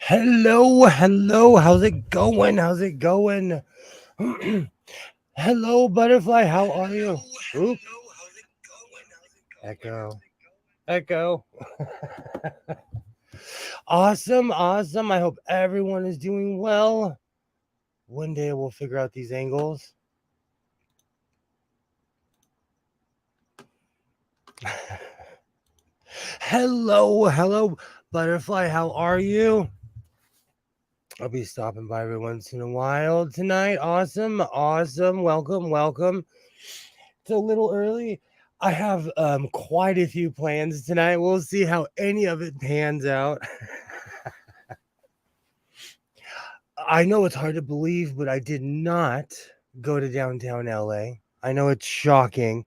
Hello, hello. How's it going? How's it going? Hello, butterfly. How are you? Oop, echo, echo. Awesome, awesome. I hope everyone is doing well. One day we'll figure out these angles. Hello, hello, butterfly. How are you? I'll be stopping by every once in a while tonight. Awesome, awesome. Welcome, welcome. It's a little early. I have quite a few plans tonight. We'll see how any of it pans out. I know it's hard to believe, but I did not go to downtown LA. I know it's shocking.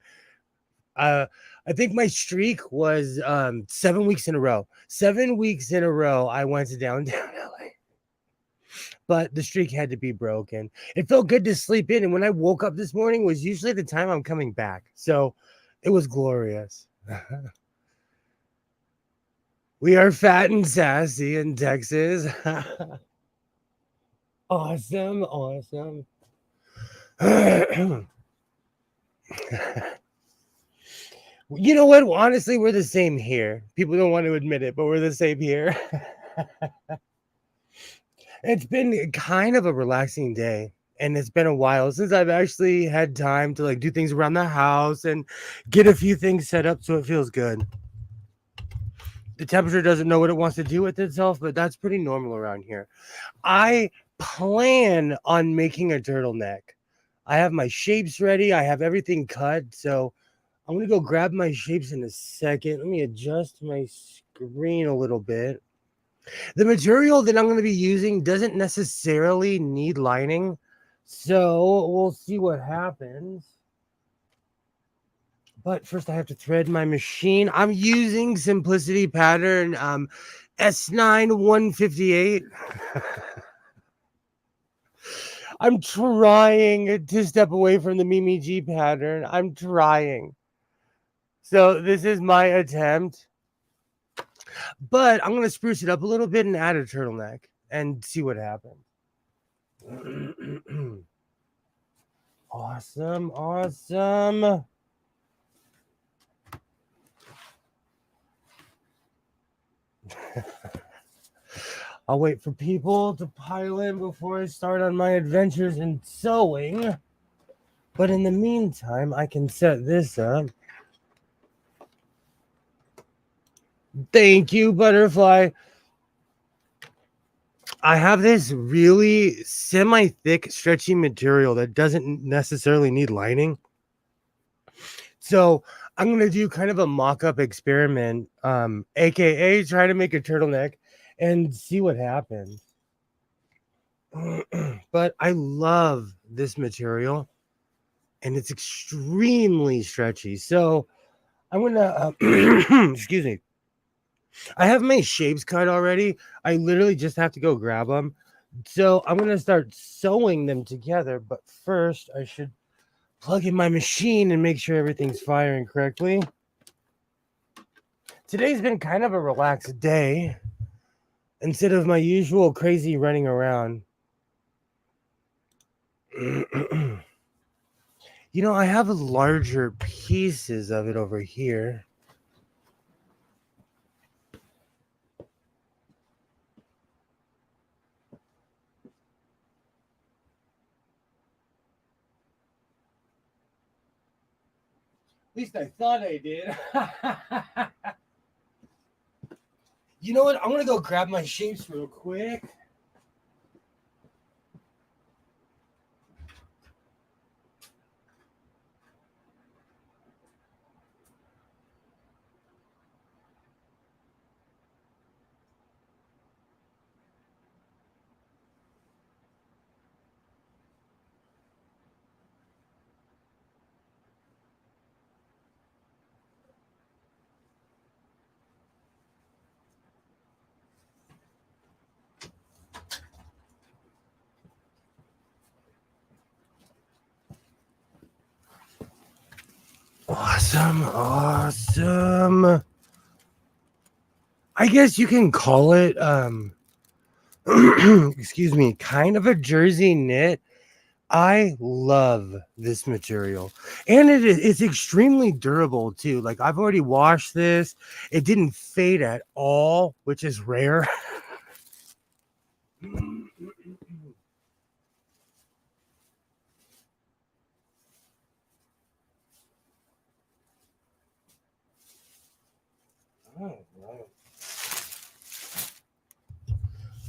Uh, I think my streak was 7 weeks in a row. 7 weeks in a row, I went to downtown LA. But the streak had to be broken. It felt good to sleep in, and when I woke up this morning was usually the time I'm coming back. So it was glorious. We are fat and sassy in Texas. Awesome, awesome. You know what? Honestly, we're the same here. People don't want to admit it, but we're the same here. It's been kind of a relaxing day, and it's been a while since I've actually had time to like do things around the house and get a few things set up so it feels good. The temperature doesn't know what it wants to do with itself, but that's pretty normal around here. I plan on making a turtleneck. I have my shapes ready. I have everything cut. So I'm going to go grab my shapes in a second. Let me adjust my screen a little bit. The material that I'm going to be using doesn't necessarily need lining. So we'll see what happens. But first I have to thread my machine. I'm using Simplicity pattern S9 158. I'm trying to step away from the Mimi G pattern. I'm trying. So this is my attempt. But I'm going to spruce it up a little bit and add a turtleneck and see what happens. Awesome, awesome. I'll wait for people to pile in before I start on my adventures in sewing. But in the meantime, I can set this up. Thank you, butterfly. I have this really semi-thick, stretchy material that doesn't necessarily need lining. So I'm going to do kind of a mock-up experiment, aka try to make a turtleneck and see what happens. But I love this material and it's extremely stretchy. So I'm going to, excuse me. I have my shapes cut already. I literally just have to go grab them. So I'm going to start sewing them together. But first, I should plug in my machine and make sure everything's firing correctly. Today's been kind of a relaxed day instead of my usual crazy running around. You know, I have larger pieces of it over here. At least I thought I did. You know what? I'm going to go grab my shapes real quick. Awesome, awesome. I guess you can call it excuse me, kind of a jersey knit. I love this material, and it's extremely durable too. Like, I've already washed this. It didn't fade at all, which is rare. Oh, wow.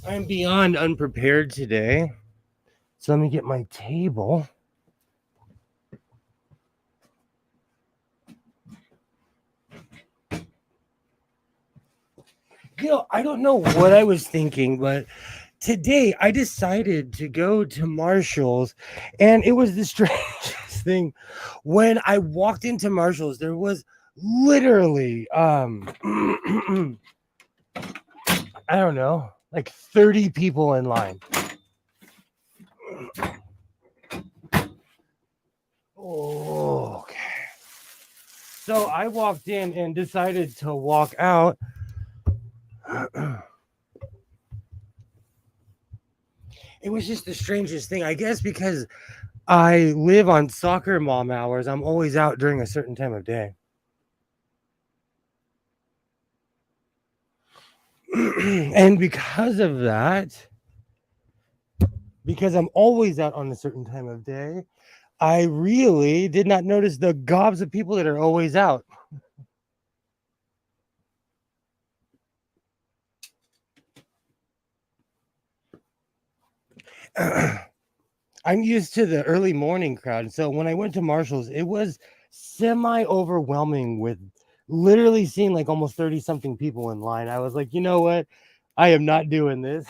I'm beyond unprepared today. So let me get my table. I don't know what I was thinking, but today I decided to go to Marshall's, and it was the strangest thing. When I walked into Marshall's, there was literally I don't know, like 30 people in line. Oh, okay. So I walked in and decided to walk out. It was just the strangest thing, I guess, because I live on soccer mom hours. I'm always out during a certain time of day. And because of that, because I'm always out on a certain time of day, I really did not notice the gobs of people that are always out. I'm used to the early morning crowd. So when I went to Marshall's, it was semi overwhelming with literally seeing like almost 30 something people in line. I was like, you know what? I am not doing this.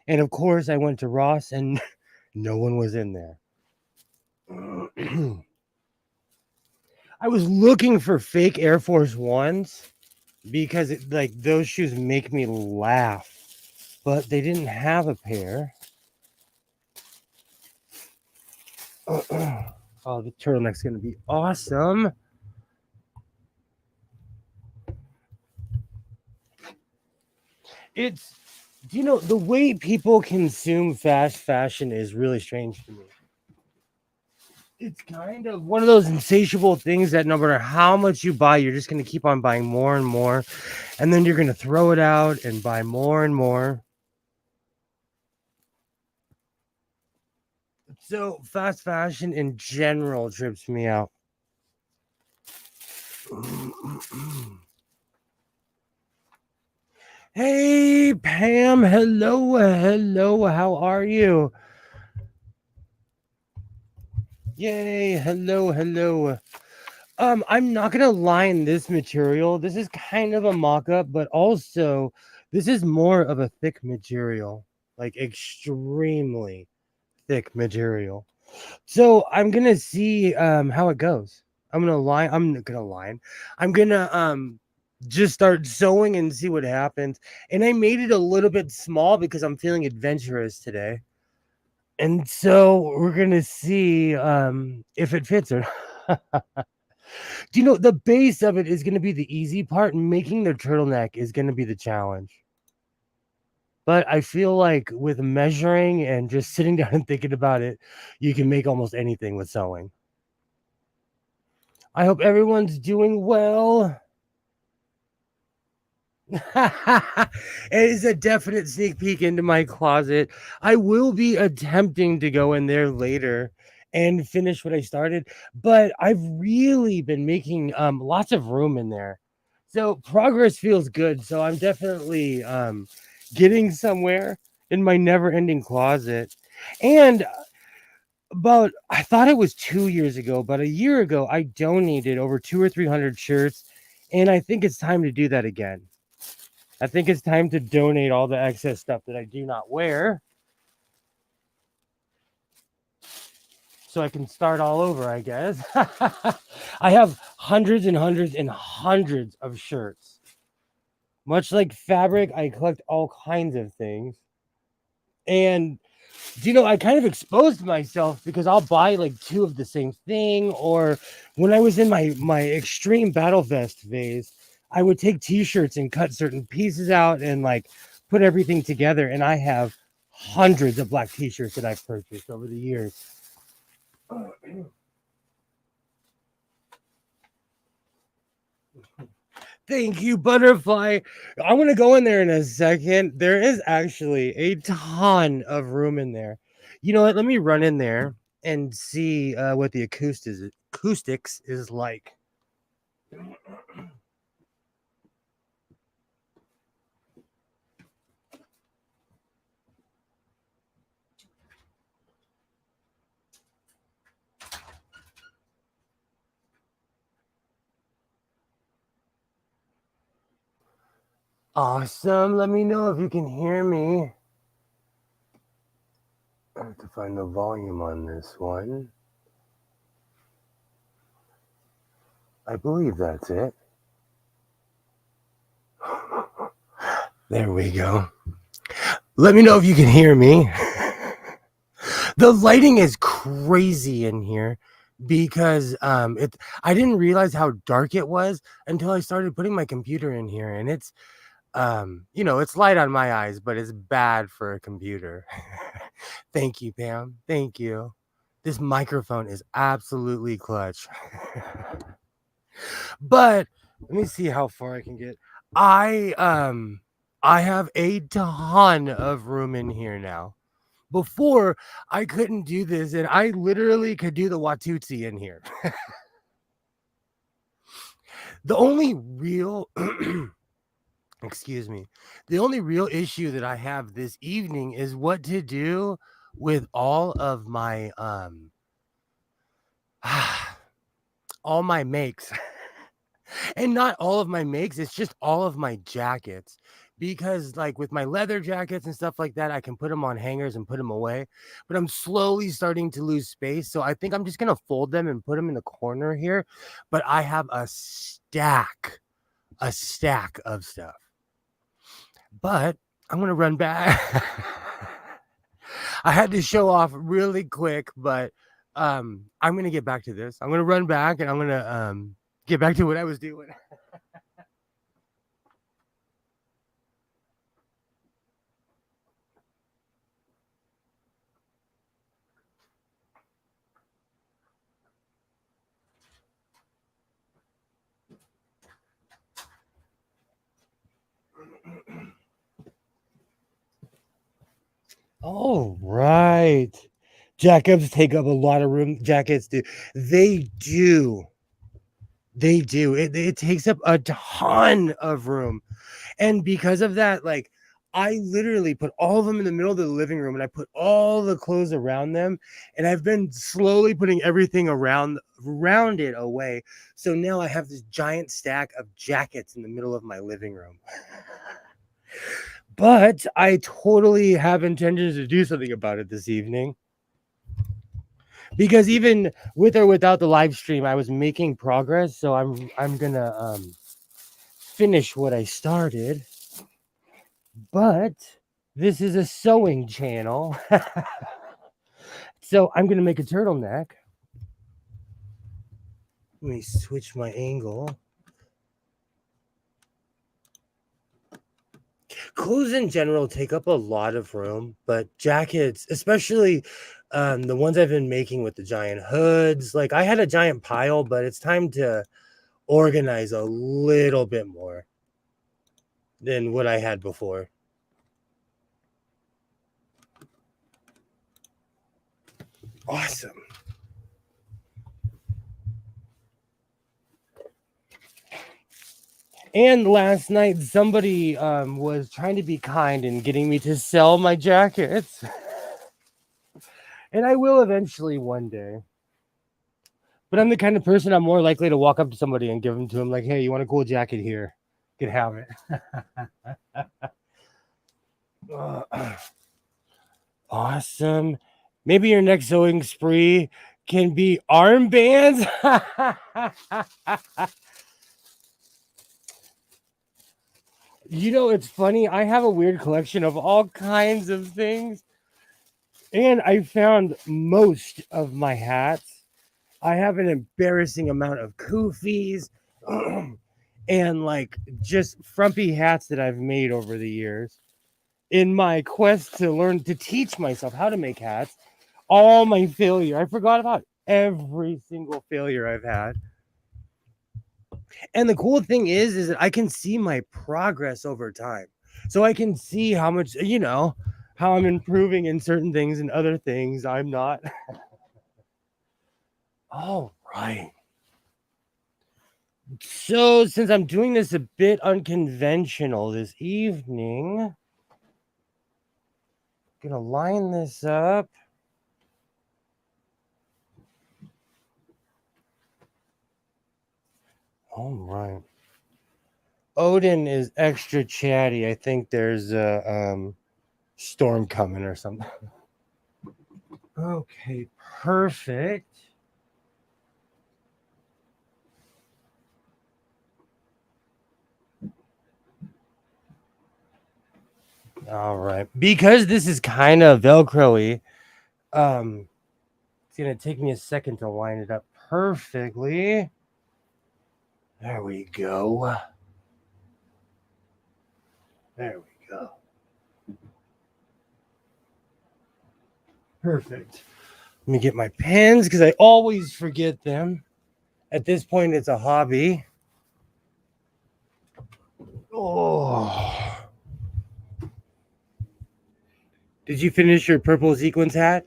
And of course, I went to Ross and no one was in there. I was looking for fake Air Force Ones because like those shoes make me laugh, but they didn't have a pair. Oh, the turtleneck's gonna be awesome. It's, the way people consume fast fashion is really strange to me. It's kind of one of those insatiable things that no matter how much you buy, you're just going to keep on buying more and more. And then you're going to throw it out and buy more and more. So fast fashion in general trips me out. Hey, Pam. Hello. Hello. How are you? Yay. Hello. Hello. I'm not gonna line this material. This is kind of a mock-up, but also this is more of a thick material, like extremely thick material. So I'm gonna see how it goes. I'm gonna just start sewing and see what happens. And I made it a little bit small because I'm feeling adventurous today. And so we're gonna see if it fits or not. The base of it is going to be the easy part, and making the turtleneck is going to be the challenge. But I feel like with measuring and just sitting down and thinking about it, you can make almost anything with sewing. I hope everyone's doing well. It is a definite sneak peek into my closet. I will be attempting to go in there later and finish what I started, but I've really been making lots of room in there. So progress feels good. So I'm definitely getting somewhere in my never-ending closet. And I thought it was 2 years ago, but a year ago I donated over 200 or 300 shirts, and I think it's time to do that again. I think it's time to donate all the excess stuff that I do not wear so I can start all over, I guess. I have hundreds and hundreds and hundreds of shirts. Much like fabric, I collect all kinds of things. And I kind of exposed myself because I'll buy like two of the same thing. Or when I was in my extreme battle vest phase, I would take t-shirts and cut certain pieces out and like put everything together, and I have hundreds of black t-shirts that I've purchased over the years. Thank you, butterfly. I want to go in there in a second. There is actually a ton of room in there. You know what? Let me run in there and see what the acoustics is like. Awesome. Let me know if you can hear me. I have to find the volume on this one. I believe that's it. There we go. Let me know if you can hear me. The lighting is crazy in here because I didn't realize how dark it was until I started putting my computer in here, and it's it's light on my eyes, but it's bad for a computer. Thank you, Pam. Thank you. This microphone is absolutely clutch. But let me see how far I can get. I have a ton of room in here now. Before, I couldn't do this, and I literally could do the Watusi in here. The only real excuse me, the only real issue that I have this evening is what to do with all of my all my makes. And not all of my makes, it's just all of my jackets. Because like with my leather jackets and stuff like that, I can put them on hangers and put them away. But I'm slowly starting to lose space. So I think I'm just gonna fold them and put them in the corner here. But I have a stack of stuff. But I'm gonna run back. I had to show off really quick, but I'm gonna get back to this. I'm gonna run back and I'm gonna get back to what I was doing. Oh, right. Jackets take up a lot of room. Jackets do. They do. They do. It takes up a ton of room. And because of that, like I literally put all of them in the middle of the living room and I put all the clothes around them. And I've been slowly putting everything around it away. So now I have this giant stack of jackets in the middle of my living room. But I totally have intentions to do something about it this evening. Because even with or without the live stream, I was making progress. So I'm gonna finish what I started. But this is a sewing channel. So I'm gonna make a turtleneck. Let me switch my angle. Clothes in general take up a lot of room, but jackets, especially the ones I've been making with the giant hoods, like I had a giant pile, but it's time to organize a little bit more than what I had before. Awesome. And last night, somebody was trying to be kind and getting me to sell my jackets. And I will eventually one day. But I'm the kind of person I'm more likely to walk up to somebody and give them to them, like, hey, you want a cool jacket here? You can have it. Awesome. Maybe your next sewing spree can be armbands. You know, it's funny. I have a weird collection of all kinds of things. And I found most of my hats. I have an embarrassing amount of koofies and like just frumpy hats that I've made over the years. in my quest to learn to teach myself how to make hats, all my failure. I forgot about every single failure I've had. And the cool thing is that I can see my progress over time. So I can see how much, how I'm improving in certain things and other things I'm not. All right. So since I'm doing this a bit unconventional this evening, I'm gonna line this up. All right. Odin is extra chatty. I think there's a storm coming or something. Okay, perfect. All right. Because this is kind of Velcro-y, it's gonna take me a second to line it up perfectly. There we go. There we go. Perfect. Let me get my pens because I always forget them. At this point, it's a hobby. Oh. Did you finish your purple sequins hat?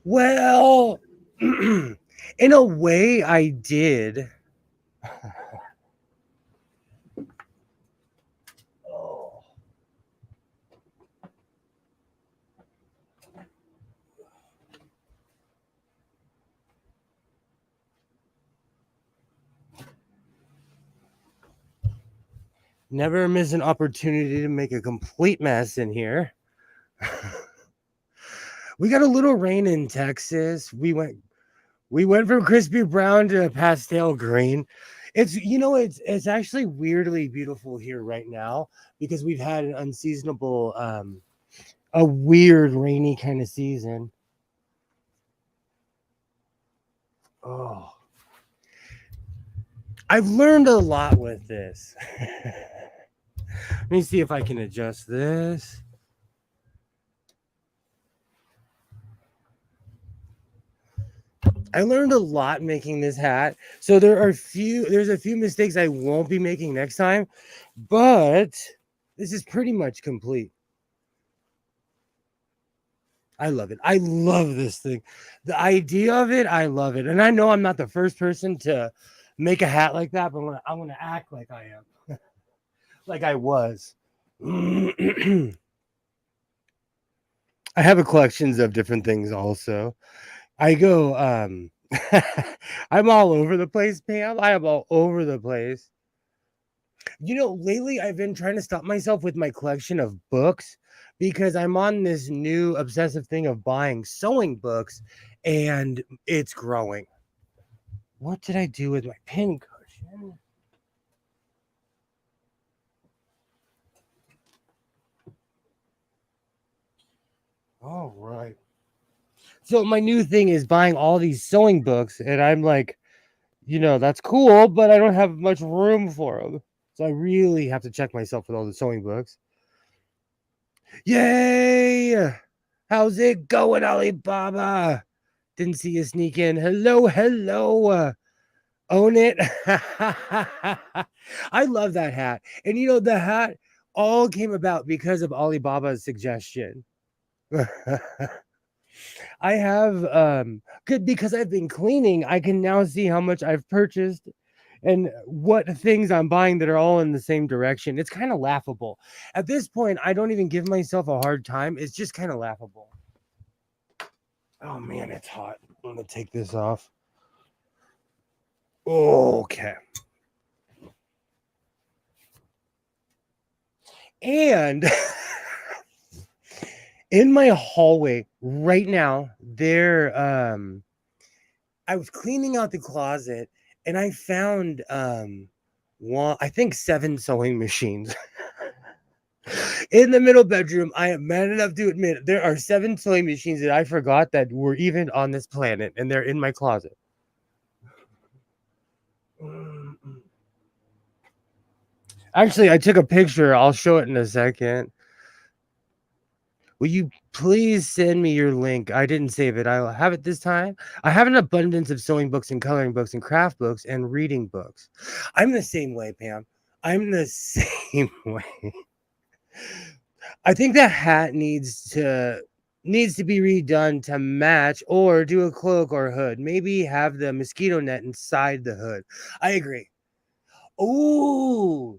Well, in a way, I did. Oh. Never miss an opportunity to make a complete mess in here. We got a little rain in Texas. We went from crispy brown to pastel green. It's actually weirdly beautiful here right now because we've had an unseasonable a weird rainy kind of season. Oh. I've learned a lot with this. Let me see if I can adjust this. I learned a lot making this hat. So there's a few mistakes I won't be making next time, but this is pretty much complete. I love it. I love this thing. The idea of it, I love it. And I know I'm not the first person to make a hat like that, but I'm gonna act like I am. Like I was. I have a collections of different things also. I go I'm all over the place, Pam. I am all over the place. Lately I've been trying to stop myself with my collection of books because I'm on this new obsessive thing of buying sewing books and it's growing. What did I do with my pin cushion? All right. So my new thing is buying all these sewing books and I'm like, that's cool, but I don't have much room for them. So I really have to check myself with all the sewing books. Yay! How's it going, Alibaba? Didn't see you sneak in. Hello, hello. Own it. I love that hat. And the hat all came about because of Alibaba's suggestion. I have good because I've been cleaning, I can now see how much I've purchased and what things I'm buying that are all in the same direction. It's kind of laughable. At this point, I don't even give myself a hard time. It's just kind of laughable. Oh man, it's hot. I'm gonna take this off. Okay. And in my hallway right now, I was cleaning out the closet and I found I think 7 sewing machines. In the middle bedroom, I am man enough to admit there are 7 sewing machines that I forgot that were even on this planet, and they're in my closet. Actually, I took a picture. I'll show it in a second. Will you please send me your link? I didn't save it. I'll have it this time. I have an abundance of sewing books and coloring books and craft books and reading books. I'm the same way, Pam. I'm the same way. I think the hat needs to be redone to match, or do a cloak or hood. Maybe have the mosquito net inside the hood. I agree. Oh,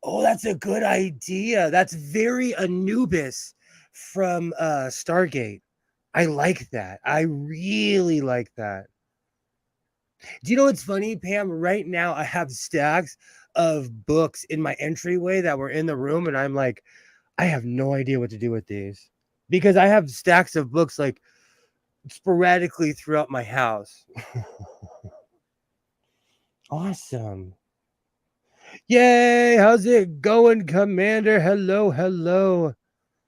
oh, that's a good idea. That's very Anubis from Stargate. I like that. I really like that. Do you know what's funny, Pam? Right now, I have stacks of books in my entryway that were in the room, and I'm like, I have no idea what to do with these because I have stacks of books like sporadically throughout my house. Awesome. Yay! How's it going, Commander? Hello, hello.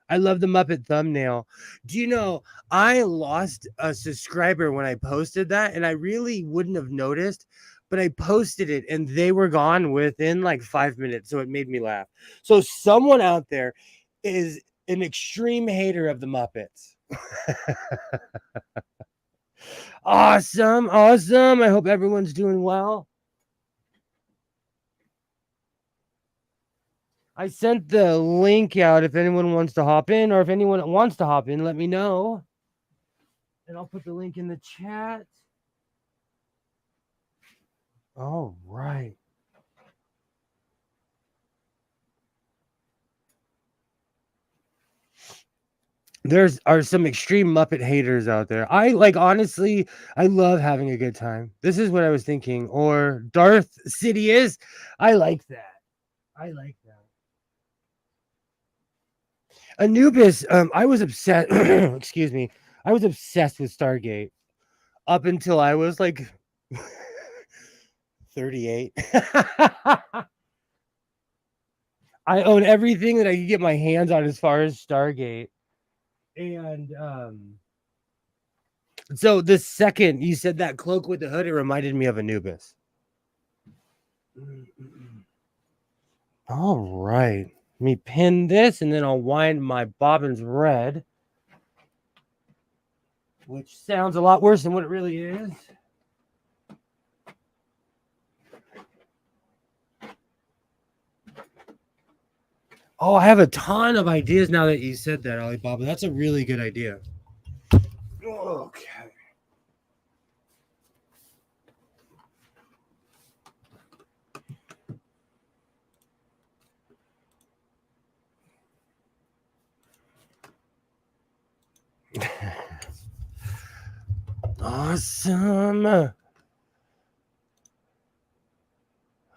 I love the Muppet thumbnail. Do you know I lost a subscriber when I posted that, and I really wouldn't have noticed, but I posted it and they were gone within like 5 minutes. So it made me laugh. So someone out there is an extreme hater of the Muppets. Awesome, awesome. I hope everyone's doing well. I sent the link out if anyone wants to hop in, or if anyone wants to hop in, let me know. And I'll put the link in the chat. All right. There's are some extreme Muppet haters out there. I like honestly, I love having a good time. This is what I was thinking. Or Darth Sidious. I like that. I like that. Anubis, I was obsessed. Excuse me. I was obsessed with Stargate up until I was like 38. I own everything that I could get my hands on as far as Stargate. And so the second you said that cloak with the hood, it reminded me of Anubis. All right. Let me pin this and then I'll wind my bobbins red, which sounds a lot worse than what it really is. Oh, I have a ton of ideas now that you said that, Alibaba. That's a really good idea. Okay. Awesome. I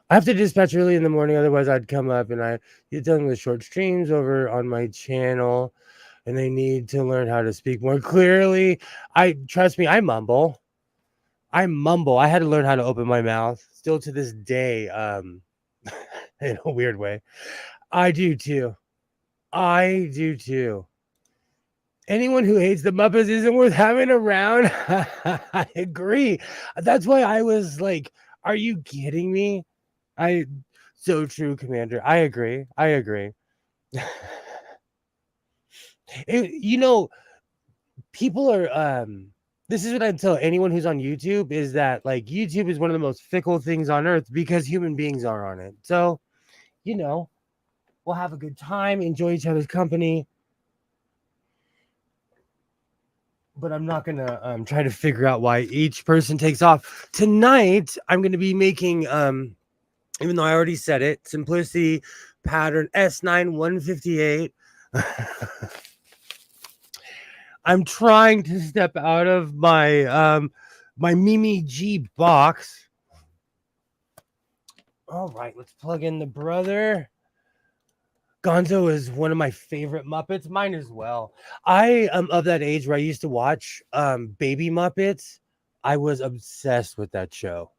have to dispatch early in the morning, otherwise I'd come up and you're done with short streams over on my channel, and they need to learn how to speak more clearly. Trust me, I mumble. I had to learn how to open my mouth. Still to this day, in a weird way. I do too. Anyone who hates the Muppets isn't worth having around. I agree. That's why I was like, are you kidding me? So true, Commander. I agree. You know, people are this is what I tell anyone who's on YouTube, is that like YouTube is one of the most fickle things on earth because human beings are on it. So, we'll have a good time, enjoy each other's company. But I'm not gonna try to figure out why each person takes off. Tonight, I'm gonna be making even though I already said it, simplicity pattern S9 158. I'm trying to step out of my my Mimi G box. All right, let's plug in the brother. Gonzo is one of my favorite Muppets. Mine as well. I am of that age where I used to watch Baby Muppets. I was obsessed with that show.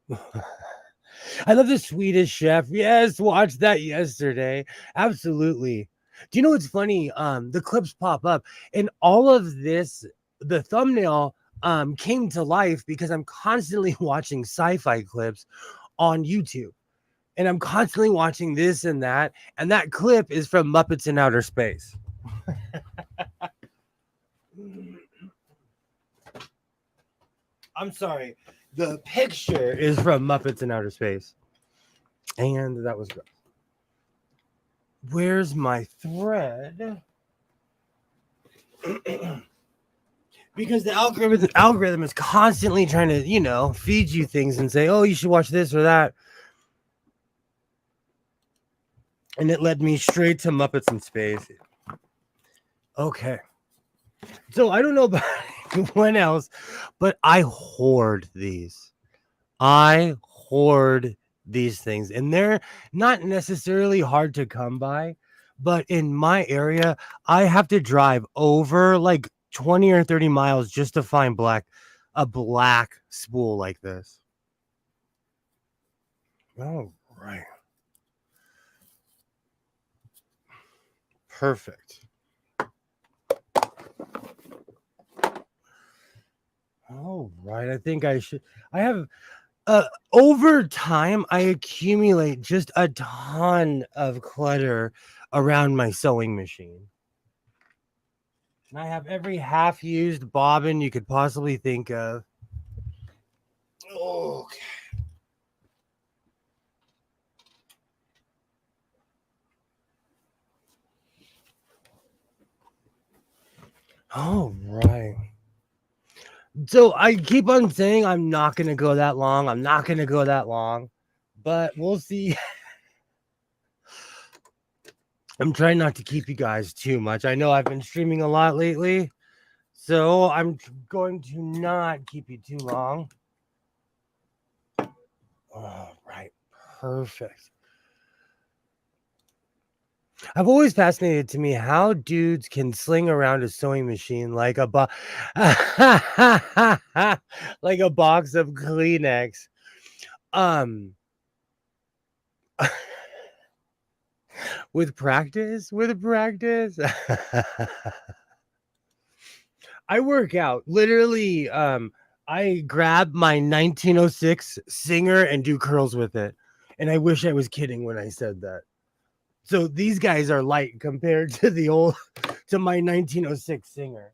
I love the Swedish Chef. Yes, watched that yesterday. Absolutely. Do you know what's funny? The clips pop up, and all of this, the thumbnail came to life because I'm constantly watching sci-fi clips on YouTube. And I'm constantly watching this and that. And that clip is from Muppets in Outer Space. I'm sorry. The picture is from Muppets in Outer Space. And that was gross. Where's my thread? Because the algorithm is constantly trying to, feed you things and say, oh, you should watch this or that. And it led me straight to Muppets in Space. Okay. So I don't know about anyone else, but I hoard these. I hoard these things, and they're not necessarily hard to come by, but in my area, I have to drive over like 20 or 30 miles just to find a black spool like this. Oh, right. Perfect. All right. I think I have over time, I accumulate just a ton of clutter around my sewing machine. And I have every half-used bobbin you could possibly think of. Okay. All right. So I keep on saying I'm not going to go that long. I'm not going to go that long. But we'll see. I'm trying not to keep you guys too much. I know I've been streaming a lot lately. So I'm going to not keep you too long. All right. Perfect. I've always fascinated to me how dudes can sling around a sewing machine like like a box of Kleenex. Um with practice, I work out. Literally, I grab my 1906 Singer and do curls with it. And I wish I was kidding when I said that. So these guys are light compared to my 1906 Singer.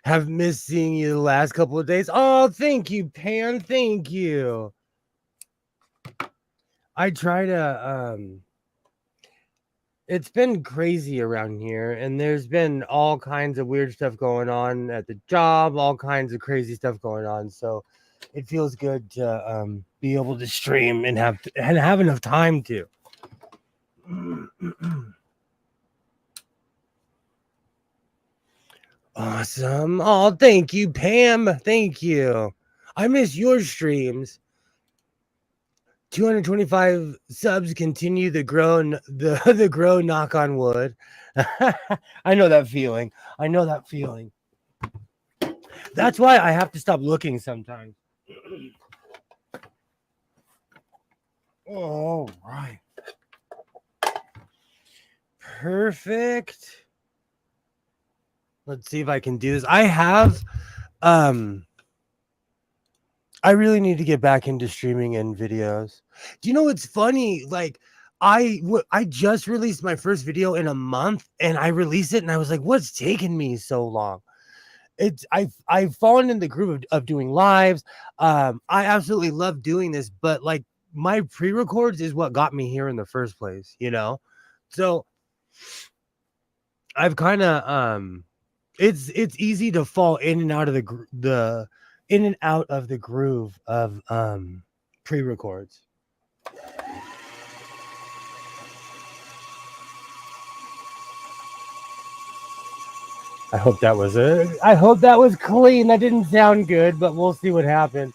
Have missed seeing you the last couple of days. Oh, thank you, Pan. Thank you. I try to it's been crazy around here, and there's been all kinds of weird stuff going on at the job, all kinds of crazy stuff going on. So it feels good to be able to stream and have enough time to. Awesome. Oh, thank you, Pam. Thank you. I miss your streams. 225 subs continue the the grow, knock on wood. I know that feeling. That's why I have to stop looking sometimes. All right. Perfect. Let's see if I can do this. I really need to get back into streaming and videos. Do you know what's funny? Like I just released my first video in a month, and I released it and I was like, what's taking me so long? I've fallen in the groove of doing lives. I absolutely love doing this, but like my pre-records is what got me here in the first place, So I've kind of it's easy to fall in and out of the groove of pre-records. I hope that was it. I hope that was clean. That didn't sound good, but we'll see what happens.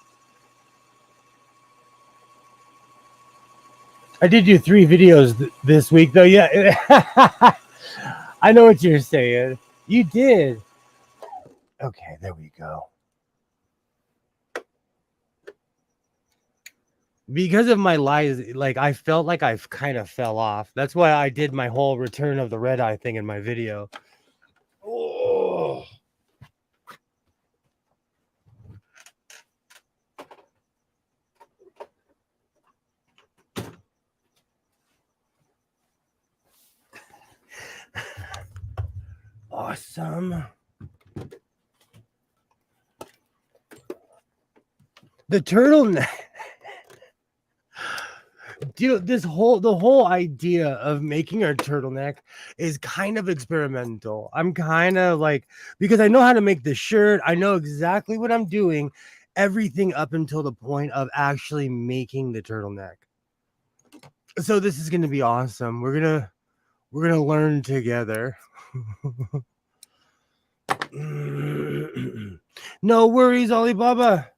I did do 3 videos this week, though. Yeah, I know what you're saying. You did. Okay, there we go. Because of my lies, like I felt like I kind of fell off. That's why I did my whole Return of the Red Eye thing in my video. Oh. awesome. The turtleneck. The whole idea of making a turtleneck is kind of experimental. I'm kind of like, because I know how to make the shirt, I know exactly what I'm doing, everything up until the point of actually making the turtleneck. So this is gonna be awesome. We're gonna learn together. No worries, Alibaba.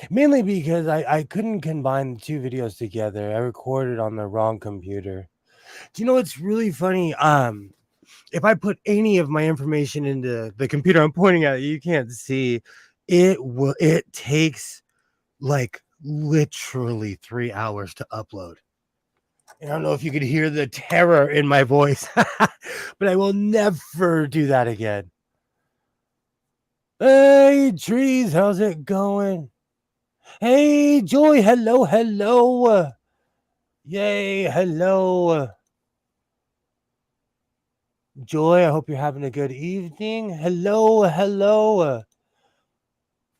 Mainly because I couldn't combine the two videos together. I recorded on the wrong computer. Do you know what's really funny? If I put any of my information into the computer I'm pointing at, you can't see. It takes like literally 3 hours to upload. And I don't know if you could hear the terror in my voice, but I will never do that again. Hey, trees, how's it going? Hey, Joy, hello, hello. Yay, hello. Joy, I hope you're having a good evening. Hello, hello.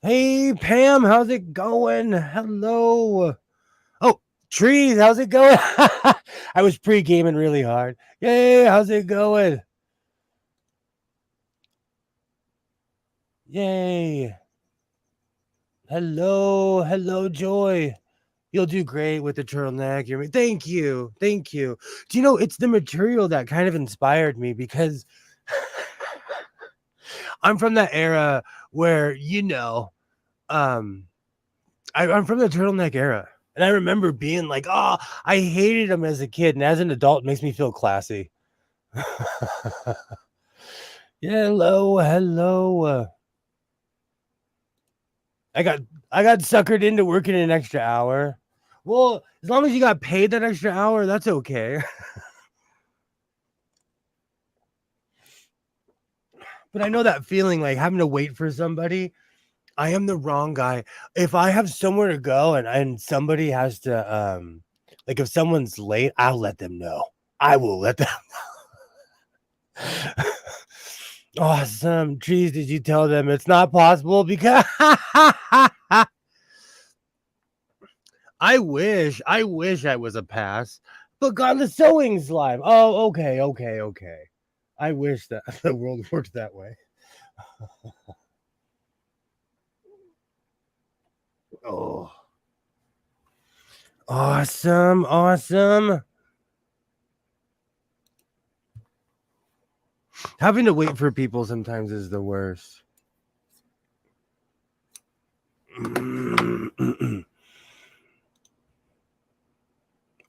Hey, Pam, how's it going? Hello. Oh, trees, how's it going? I was pre-gaming really hard. Yay, how's it going? Yay. Hello, hello, Joy. You'll do great with the turtleneck. Thank you. Thank you. Do you know it's the material that kind of inspired me because I'm from that era where, I'm from the turtleneck era. And I remember being like, oh, I hated them as a kid. And as an adult, it makes me feel classy. Hello, hello. I got suckered into working an extra hour. Well, as long as you got paid that extra hour, that's okay. But I know that feeling, like having to wait for somebody. I am the wrong guy. If I have somewhere to go and somebody has to like if someone's late, I'll let them know. I will let them know. Awesome. Geez, did you tell them it's not possible? Because I wish I was a pass, but God, the sewing's live. Oh, okay. I wish that the world worked that way. Oh, awesome. Having to wait for people sometimes is the worst.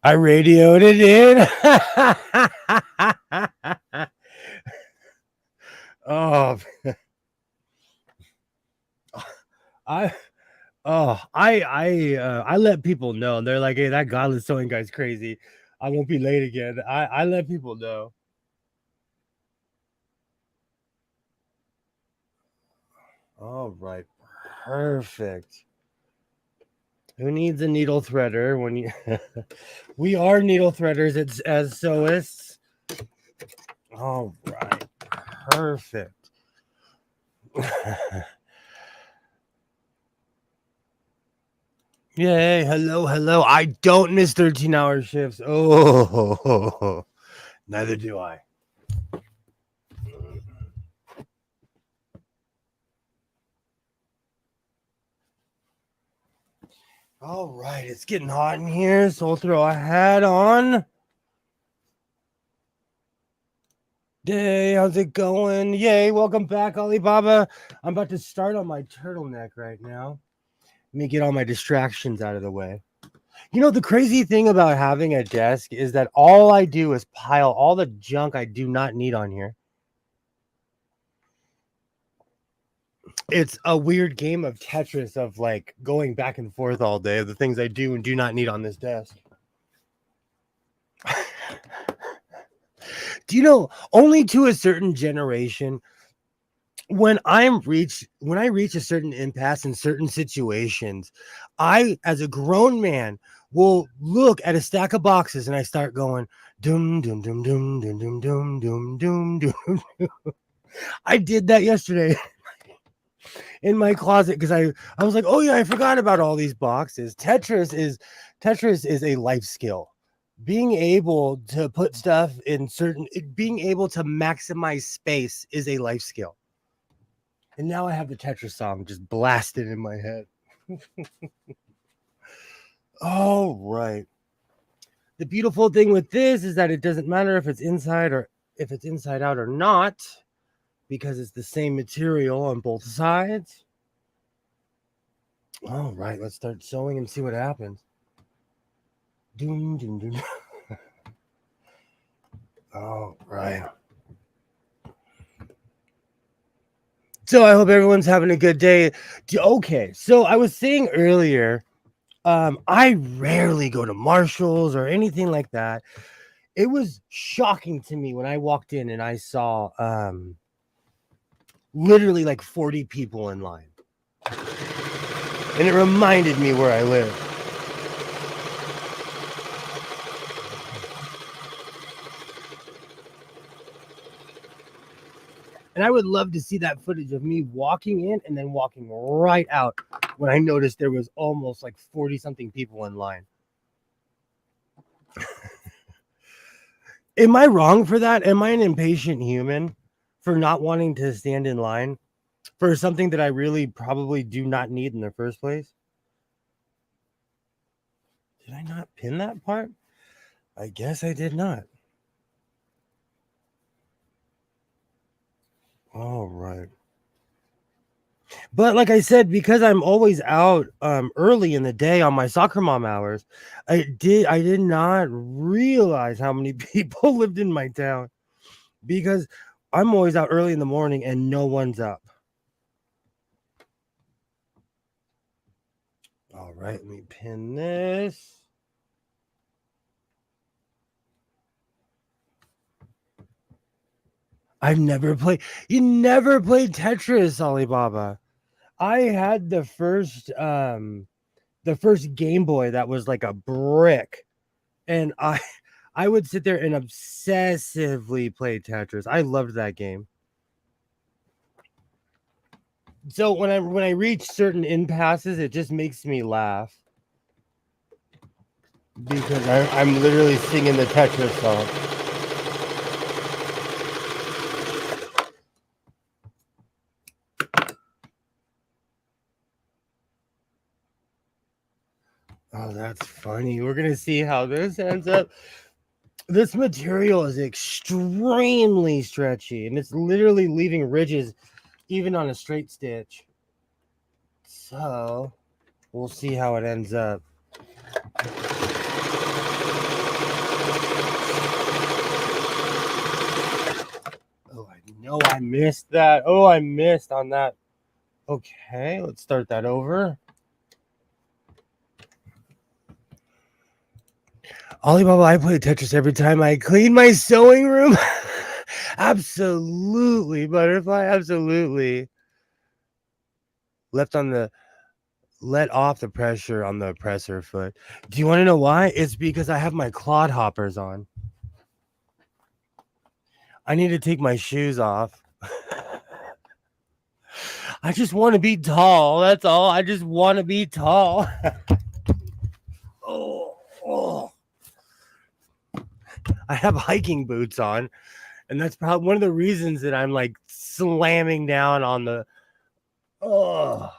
I radioed it in. Oh, I let people know. And they're like, hey, that godless sewing guy's crazy. I won't be late again. I let people know. All right, perfect. Who needs a needle threader when you? We are needle threaders. It's as sewists. All right, perfect. Yay, hello. I don't miss 13-hour shifts. Oh, neither do I. All right, it's getting hot in here, so we'll throw a hat on. Yay, how's it going? Yay, welcome back, Alibaba. I'm about to start on my turtleneck right now. Let me get all my distractions out of the way. You know, the crazy thing about having a desk is that all I do is pile all the junk I do not need on here. It's a weird game of Tetris of like going back and forth all day of the things I do and do not need on this desk. Do you know, only to a certain generation when I reach a certain impasse in certain situations, I, as a grown man, will look at a stack of boxes and I start going doom doom doom doom doom doom doom doom doom doom. I did that yesterday in my closet because I was like, oh yeah, I forgot about all these boxes. Tetris is a life skill. Being able to put stuff in being able to maximize space is a life skill. And now I have the Tetris song just blasted in my head. All right. The beautiful thing with this is that it doesn't matter if it's inside out or not, because it's the same material on both sides. All right, let's start sewing and see what happens. Doom, doom, doom. All right. So I hope everyone's having a good day. Okay, so I was saying earlier, I rarely go to Marshalls or anything like that. It was shocking to me when I walked in and I saw literally like 40 people in line. And it reminded me where I live. And I would love to see that footage of me walking in and then walking right out when I noticed there was almost like 40 something people in line. Am I wrong for that? Am I an impatient human for not wanting to stand in line for something that I really probably do not need in the first place? Did I not pin that part? I guess I did not. All right. But like I said, because I'm always out early in the day on my soccer mom hours, I did not realize how many people lived in my town because I'm always out early in the morning and no one's up. All right, let me pin this. You never played Tetris, Alibaba. I had the first Game Boy that was like a brick, and I would sit there and obsessively play Tetris. I loved that game. So when I reach certain impasses, it just makes me laugh because I'm literally singing the Tetris song. Oh, that's funny. We're gonna see how this ends up. This material is extremely stretchy, and it's literally leaving ridges even on a straight stitch. So we'll see how it ends up. Oh, I know I missed that. Oh, I missed on that. Okay, let's start that over. Alibaba, I play Tetris every time I clean my sewing room. Absolutely, butterfly. Absolutely. Let off the pressure on the oppressor foot. Do you want to know why? It's because I have my clodhoppers on. I need to take my shoes off. I just want to be tall. That's all. I just want to be tall. Oh. I have hiking boots on, and that's probably one of the reasons that I'm like slamming down on the. Oh.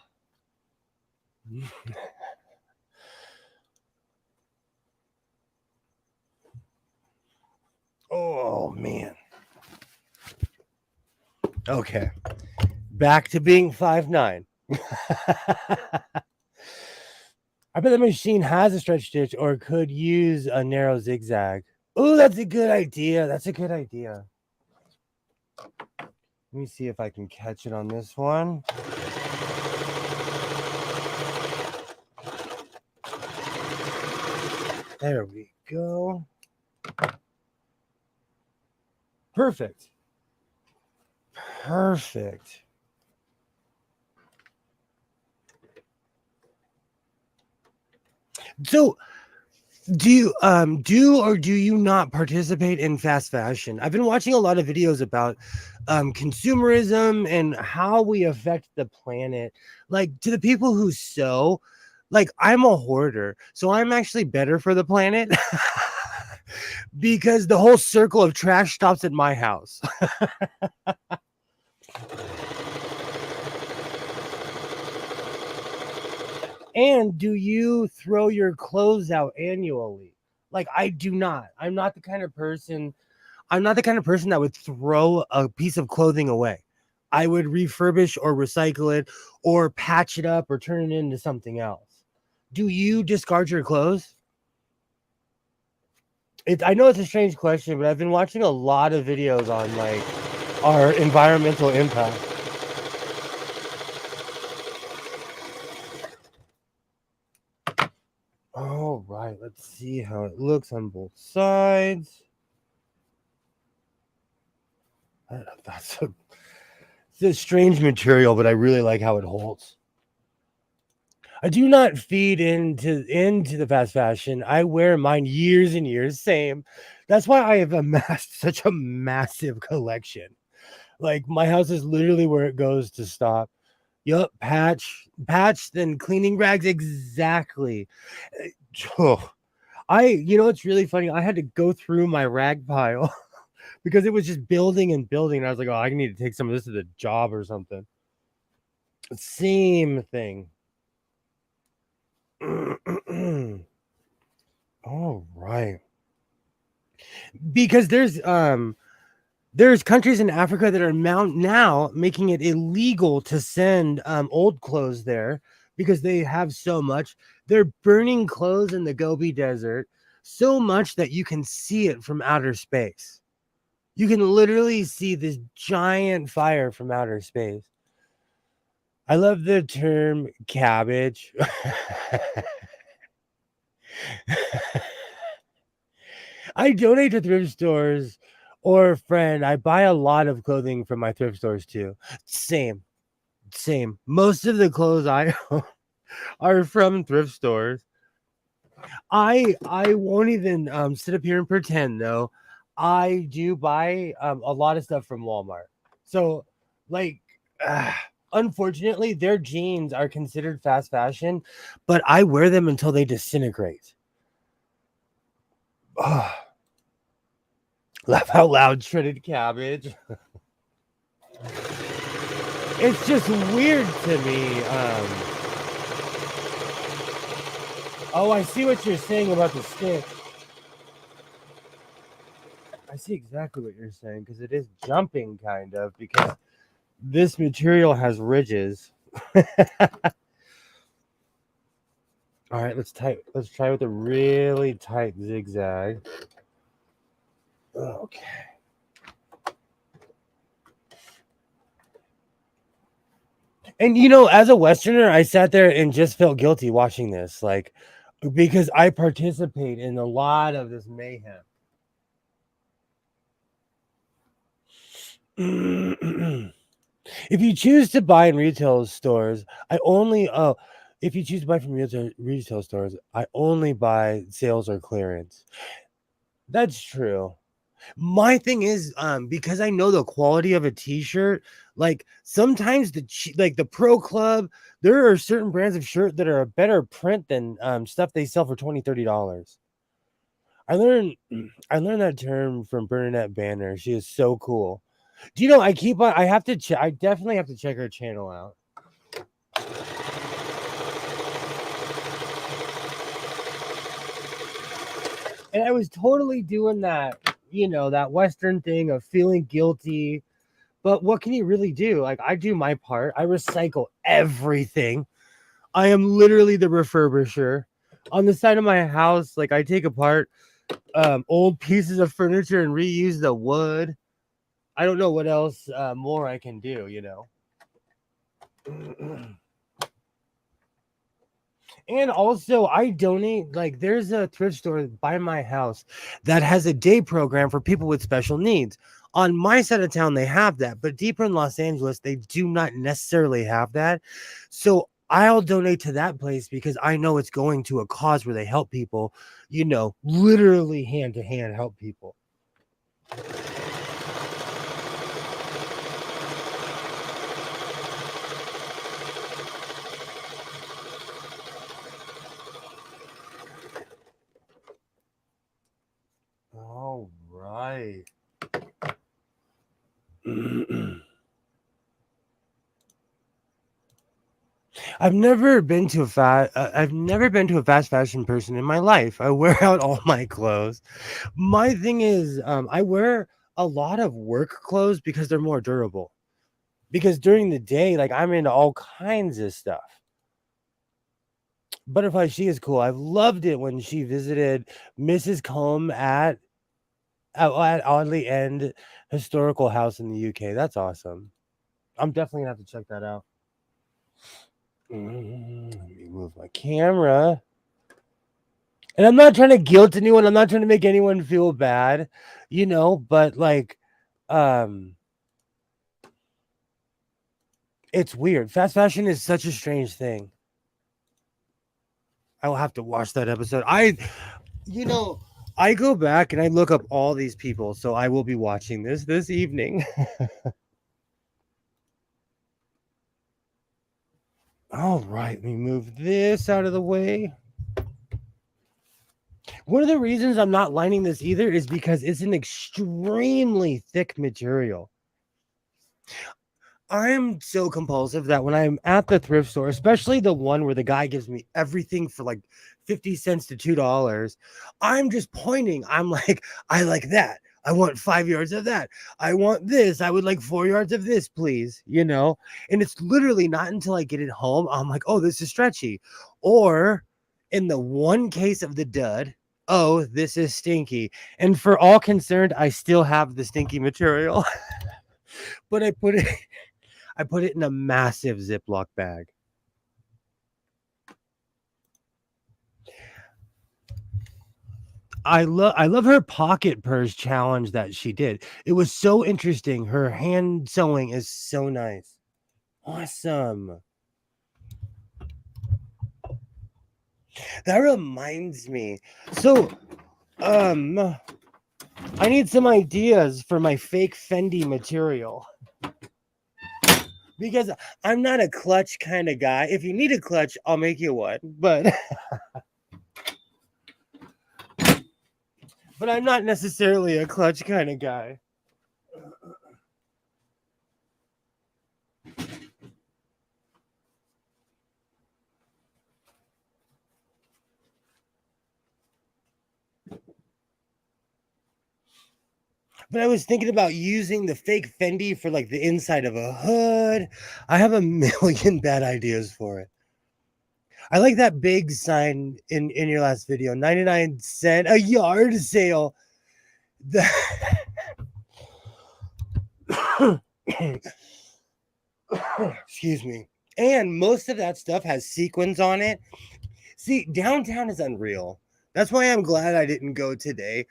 Oh man. Okay. Back to being 5'9". I bet the machine has a stretch stitch or could use a narrow zigzag. Oh, that's a good idea. That's a good idea. Let me see if I can catch it on this one. There we go. Perfect. Perfect. So do or do you not participate in fast fashion? I've been watching a lot of videos about consumerism and how we affect the planet. Like to the people who sew, like I'm a hoarder, so I'm actually better for the planet because the whole circle of trash stops at my house. And do you throw your clothes out annually? Like I do not. I'm not the kind of person that would throw a piece of clothing away. I would refurbish or recycle it or patch it up or turn it into something else. Do you discard your clothes? I know it's a strange question, but I've been watching a lot of videos on like our environmental impact. All right, let's see how it looks on both sides. That's it's a strange material, but I really like how it holds. I do not feed into the fast fashion. I wear mine years and years, same. That's why I have amassed such a massive collection. Like my house is literally where it goes to stop. Yup, patch, then cleaning rags. Exactly. Oh, it's really funny. I had to go through my rag pile because it was just building and building. And I was like, oh, I need to take some of this to the job or something. Same thing. All right. Because there's countries in Africa that are now making it illegal to send old clothes there because they have so much. They're burning clothes in the Gobi Desert so much that you can see it from outer space. You can literally see this giant fire from outer space. I love the term cabbage. I donate to thrift stores or a friend. I buy a lot of clothing from my thrift stores too. Same, same. Most of the clothes I own are from thrift stores. I won't even sit up here and pretend though. I do buy a lot of stuff from Walmart. So like unfortunately their jeans are considered fast fashion, but I wear them until they disintegrate. Ugh. Laugh out loud, shredded cabbage. It's just weird to me. Oh, I see what you're saying about the stick. I see exactly what you're saying because it is jumping kind of because this material has ridges. All right, let's try with a really tight zigzag. Okay. And as a Westerner, I sat there and just felt guilty watching this, like because I participate in a lot of this mayhem. If you choose to buy in retail stores, if you choose to buy from retail stores, I only buy sales or clearance. That's true. My thing is, because I know the quality of a t-shirt, like sometimes like the Pro Club, there are certain brands of shirt that are a better print than stuff they sell for $20-$30. I learned I learned that term from Bernadette Banner. She is so cool. Do you know I have to check I definitely have to check her channel out. And I was totally doing that, that Western thing of feeling guilty. But what can you really do? Like, I do my part. I recycle everything. I am literally the refurbisher. On the side of my house, like, I take apart old pieces of furniture and reuse the wood. I don't know what else more I can do, And also, I donate, like, there's a thrift store by my house that has a day program for people with special needs. On my side of town, they have that, but deeper in Los Angeles, they do not necessarily have that. So I'll donate to that place because I know it's going to a cause where they help people, literally hand to hand help people. All right. I've never been to a fast fashion person in my life. I wear out all my clothes. My thing is, I wear a lot of work clothes because they're more durable. Because during the day, like I'm into all kinds of stuff. Butterfly, she is cool. I've loved it when she visited Mrs. Combe at Audley End Historical House in the UK. That's awesome. I'm definitely gonna have to check that out. Let me move my camera. And I'm not trying to guilt anyone. I'm not trying to make anyone feel bad, but like, um, it's weird. Fast fashion is such a strange thing. I will have to watch that episode. You know, I go back and I look up all these people, so I will be watching this evening. All right, let me move this out of the way. One of the reasons I'm not lining this either is because it's an extremely thick material. I'm so compulsive that when I'm at the thrift store, especially the one where the guy gives me everything for like 50 cents to $2, I'm just pointing. I'm like, I like that. I want 5 yards of that. I want this. I would like 4 yards of this, please. And it's literally not until I get it home, I'm like, oh, this is stretchy. Or in the one case of the dud, oh, this is stinky. And for all concerned, I still have the stinky material, but I put it in a massive Ziploc bag. I love her pocket purse challenge that she did. It was so interesting. Her hand sewing is so nice. Awesome. That reminds me. So, I need some ideas for my fake Fendi material. Because I'm not a clutch kind of guy. If you need a clutch, I'll make you one. But I'm not necessarily a clutch kind of guy. But I was thinking about using the fake Fendi for like the inside of a hood. I have a million bad ideas for it. I like that big sign in your last video, 99 cent a yard sale. The excuse me. And most of that stuff has sequins on it. See, downtown is unreal. That's why I'm glad I didn't go today,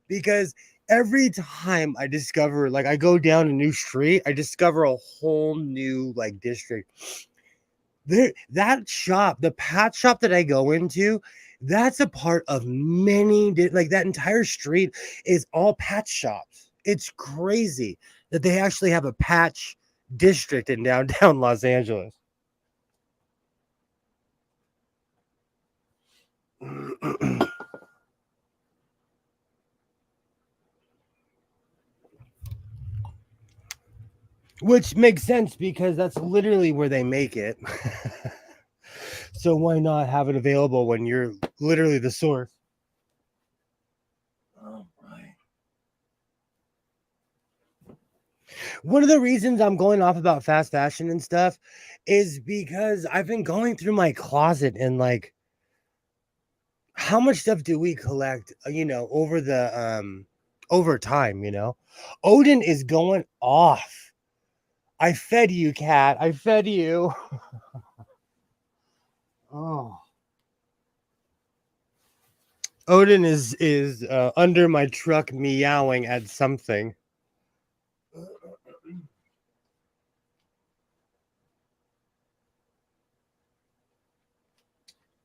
because every time I discover, like, I go down a new street, I discover a whole new like district. That shop, the patch shop that I go into, that's a part of many, like that entire street is all patch shops. It's crazy that they actually have a patch district in downtown Los Angeles. Which makes sense because that's literally where they make it. So why not have it available when you're literally the source? All right. One of the reasons I'm going off about fast fashion and stuff is because I've been going through my closet and like, how much stuff do we collect, over time, Odin is going off. I fed you, cat. I fed you. Oh. Odin is under my truck meowing at something.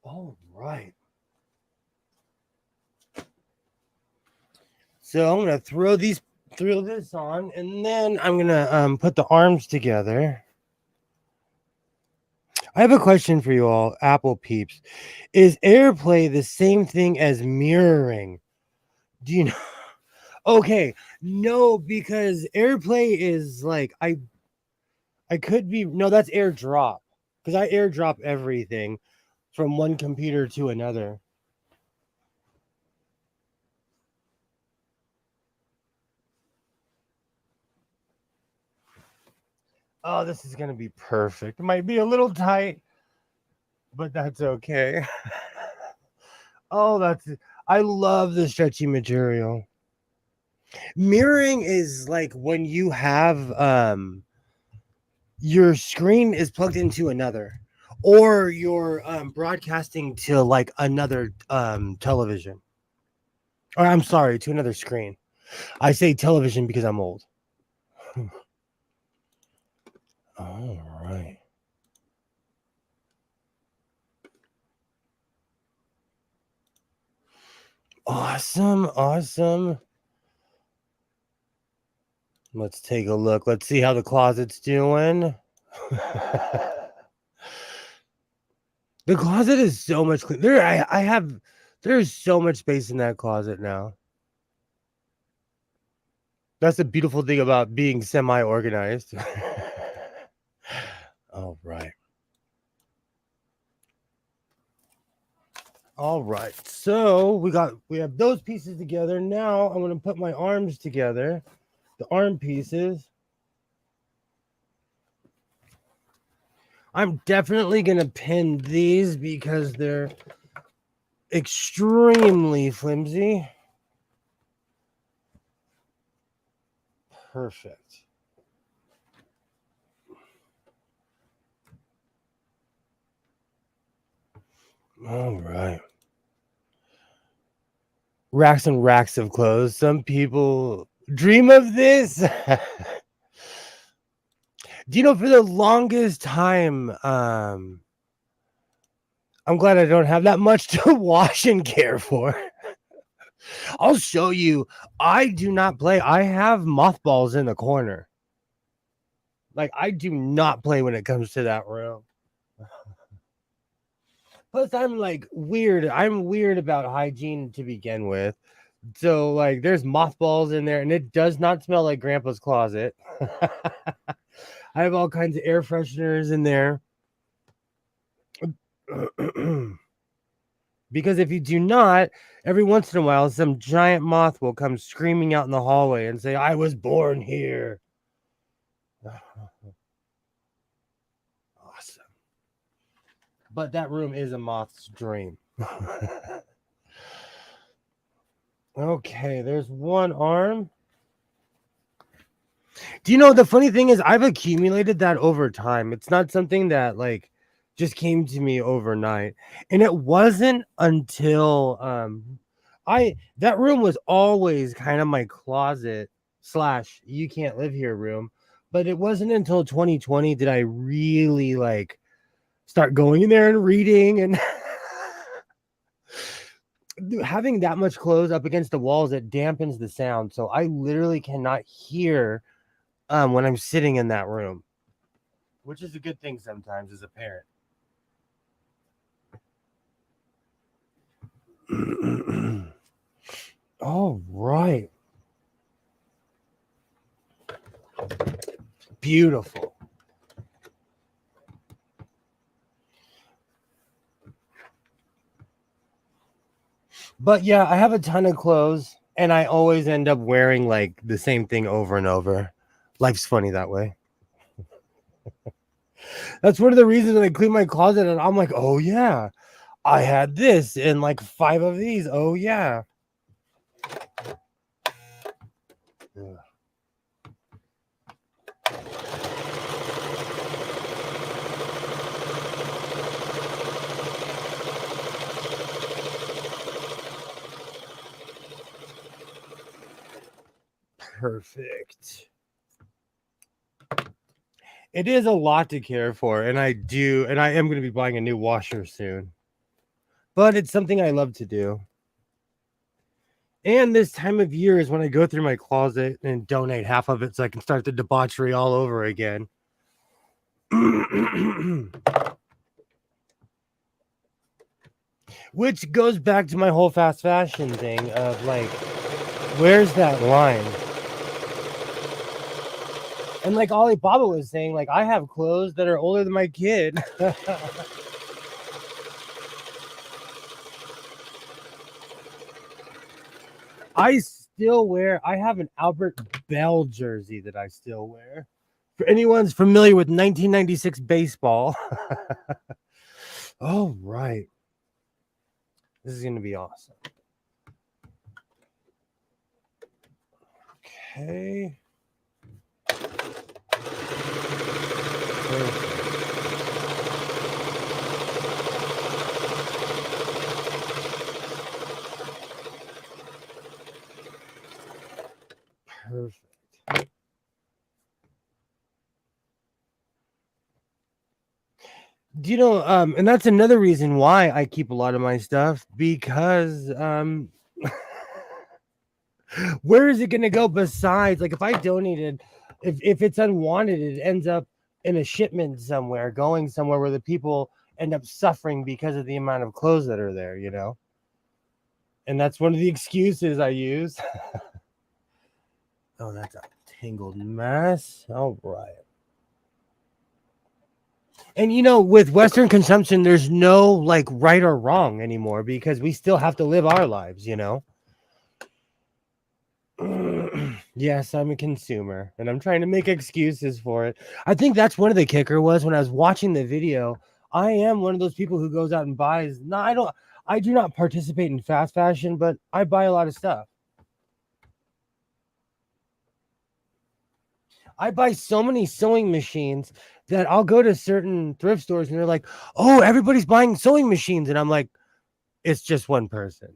All right. So I'm gonna throw this on, and then I'm gonna put the arms together. I have a question for you all, Apple peeps. Is AirPlay the same thing as mirroring? Do you know? Okay, no, because AirPlay is like I could be no, that's AirDrop because I AirDrop everything from one computer to another. Oh, this is gonna be perfect. It might be a little tight, but that's okay. Oh, I love the stretchy material. Mirroring is like when you have your screen is plugged into another, or you're broadcasting to like another television. Or I'm sorry, to another screen. I say television because I'm old. All right. Awesome, awesome. Let's take a look. Let's see how the closet's doing. The closet is so much clean. There's so much space in that closet now. That's the beautiful thing about being semi-organized. All right. All right. So we have those pieces together. Now I'm going to put my arms together. The arm pieces. I'm definitely going to pin these because they're extremely flimsy. Perfect. All right. Racks and racks of clothes. Some people dream of this. Do you know for the longest time, I'm glad I don't have that much to wash and care for. I'll show you. I do not play. I have mothballs in the corner. Like I do not play when it comes to that room. Plus, I'm like weird. I'm weird about hygiene to begin with. So, like, there's mothballs in there, and it does not smell like Grandpa's closet. I have all kinds of air fresheners in there. Because if you do not, every once in a while, some giant moth will come screaming out in the hallway and say, I was born here. Awesome. But that room is a moth's dream. Okay, there's one arm. Do you know the funny thing is I've accumulated that over time. It's not something that like just came to me overnight. And it wasn't until I that room was always kind of my closet slash you can't live here room. But it wasn't until 2020 did I really like start going in there and reading and having that much clothes up against the walls, it dampens the sound. So I literally cannot hear when I'm sitting in that room, which is a good thing sometimes as a parent. All right. Beautiful. But yeah, I have a ton of clothes and I always end up wearing like the same thing over and over. Life's funny that way. That's one of the reasons I clean my closet and I'm like, oh yeah, I had this and like 5 of these. Oh yeah. Ugh. Perfect. It is a lot to care for, and I am going to be buying a new washer soon. but it's something I love to do. And this time of year is when I go through my closet and donate half of it so I can start the debauchery all over again. Which goes back to my whole fast fashion thing of like, where's that line? And like Alibaba was saying, like, I have clothes that are older than my kid. I have an Albert Bell jersey that I still wear. For anyone's familiar with 1996 baseball. All right. This is going to be awesome. Okay. Perfect. Do you know, and that's another reason why I keep a lot of my stuff, because where is it going to go besides, like, if I donated, if it's unwanted, it ends up in a shipment somewhere, going somewhere where the people end up suffering because of the amount of clothes that are there, you know? And that's one of the excuses I use. Oh, that's a tangled mess. All right. And you know, with Western consumption, there's no like right or wrong anymore because we still have to live our lives, you know? Yes, I'm a consumer and I'm trying to make excuses for it. I think that's one of the kicker was when I was watching the video. I am one of those people who goes out and buys. No, I do not participate in fast fashion, but I buy a lot of stuff. I buy so many sewing machines that I'll go to certain thrift stores and they're like, "Oh, everybody's buying sewing machines." And I'm like, "It's just one person."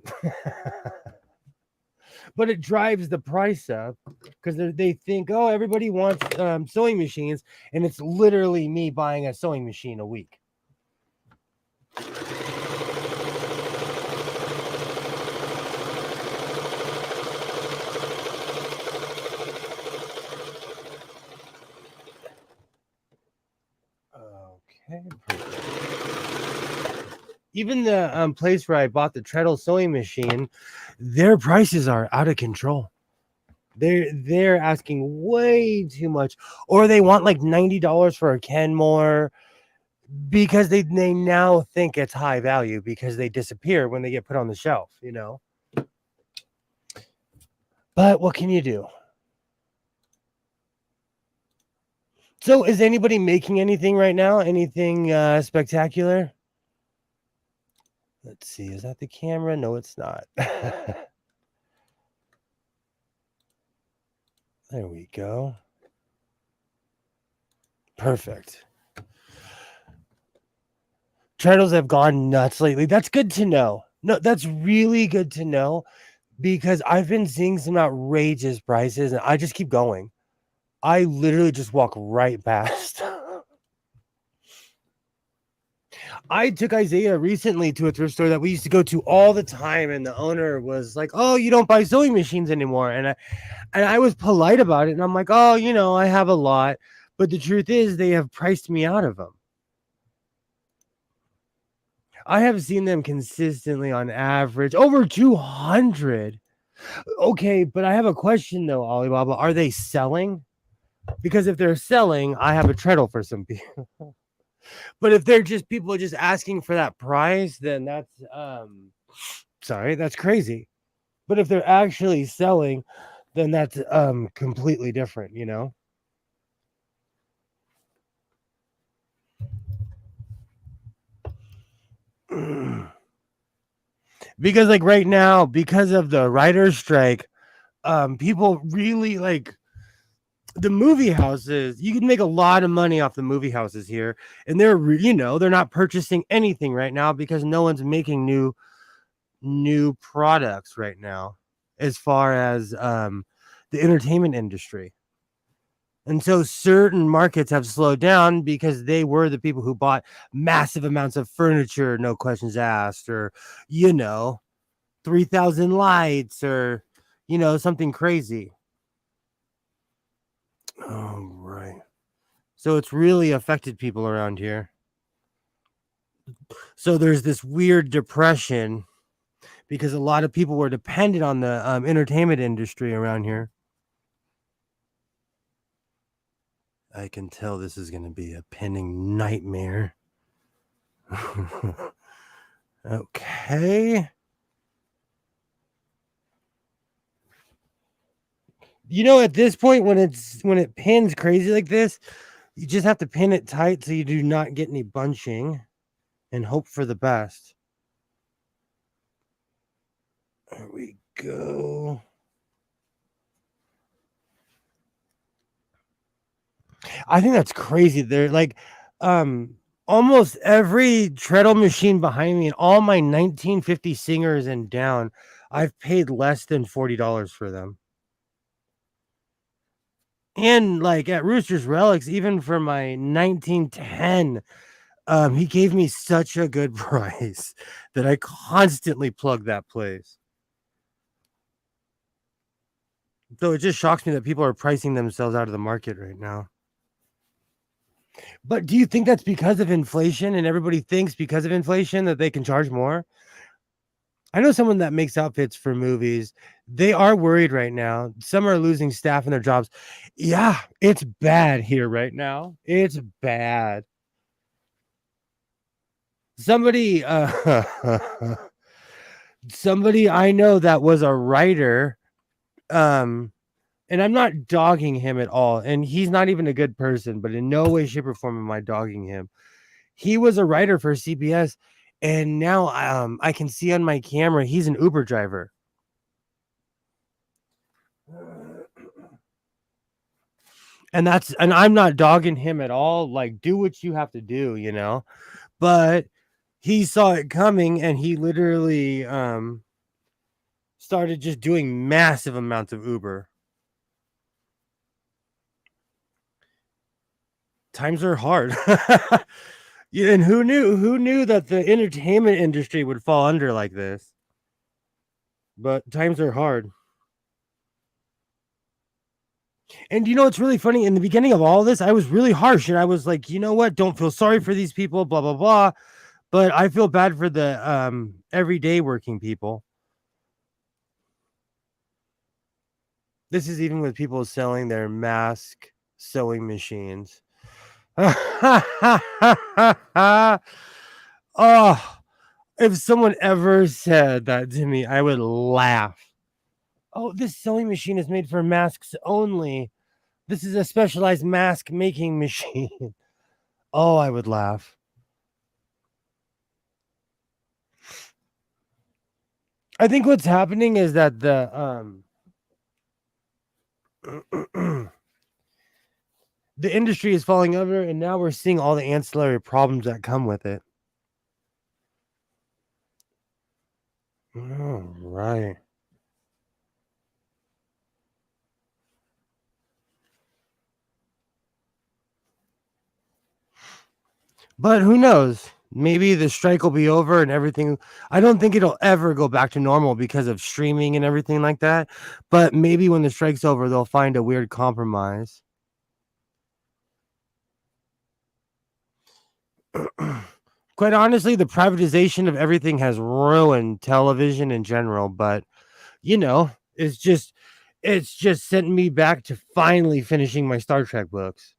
But it drives the price up because they think, "Oh, everybody wants sewing machines." And it's literally me buying a sewing machine a week. Okay. Even the place where I bought the treadle sewing machine, their prices are out of control. They're asking way too much, or they want like $90 for a Kenmore because they now think it's high value because they disappear when they get put on the shelf, you know. But what can you do? So, is anybody making anything right now? Anything spectacular? Let's see. Is that the camera? No, it's not. There we go. Perfect. Treadles have gone nuts lately. That's good to know. No, that's really good to know because I've been seeing some outrageous prices and I just keep going. I literally just walk right past. I took Isaiah recently to a thrift store that we used to go to all the time, and the owner was like, "Oh, you don't buy sewing machines anymore," and I was polite about it, and I'm like, "Oh, you know, I have a lot," but the truth is, they have priced me out of them. I have seen them consistently on average over 200. Okay, but I have a question though, Alibaba. Are they selling? Because if they're selling, I have a treadle for some people. But if they're just people just asking for that price, then that's sorry, that's crazy. But if they're actually selling, then that's completely different, you know? Because like right now, because of the writer's strike, people really like the movie houses. You can make a lot of money off the movie houses here, and they're not purchasing anything right now because no one's making new products right now as far as the entertainment industry. And so certain markets have slowed down because they were the people who bought massive amounts of furniture, no questions asked, or, you know, 3,000 lights, or, something crazy. Oh, right. So it's really affected people around here. So there's this weird depression because a lot of people were dependent on the entertainment industry around here. I can tell this is going to be a pinning nightmare. Okay. At this point, when it pins crazy like this, you just have to pin it tight so you do not get any bunching and hope for the best. There we go. I think that's crazy. They're like, almost every treadle machine behind me and all my 1950 singers and down, I've paid less than $40 for them. And like at Rooster's Relics, even for my 1910, he gave me such a good price that I constantly plug that place. So it just shocks me that people are pricing themselves out of the market right now. But do you think that's because of inflation and everybody thinks because of inflation that they can charge more? I know someone that makes outfits for movies. They are worried right now. Some are losing staff in their jobs. Yeah, it's bad here right now. It's bad. Somebody somebody I know that was a writer, and I'm not dogging him at all, and he's not even a good person, but in no way, shape, or form am I dogging him. He was a writer for CBS, and now I can see on my camera he's an Uber driver. And I'm not dogging him at all. Like, do what you have to do. But he saw it coming, and he literally started just doing massive amounts of Uber. Times are hard. Yeah, and who knew that the entertainment industry would fall under like this? But times are hard. And it's really funny? In the beginning of all this, I was really harsh, and I was like, you know what? Don't feel sorry for these people, blah blah blah. But I feel bad for the everyday working people. This is even with people selling their mask sewing machines. Oh, if someone ever said that to me, I would laugh. Oh, this sewing machine is made for masks only. This is a specialized mask making machine. Oh, I would laugh. I think what's happening is that the industry is falling over, and now we're seeing all the ancillary problems that come with it. All right. But who knows? Maybe the strike will be over and everything. I don't think it'll ever go back to normal because of streaming and everything like that. But maybe when the strike's over, they'll find a weird compromise. Quite honestly, the privatization of everything has ruined television in general. But it's just sent me back to finally finishing my Star Trek books.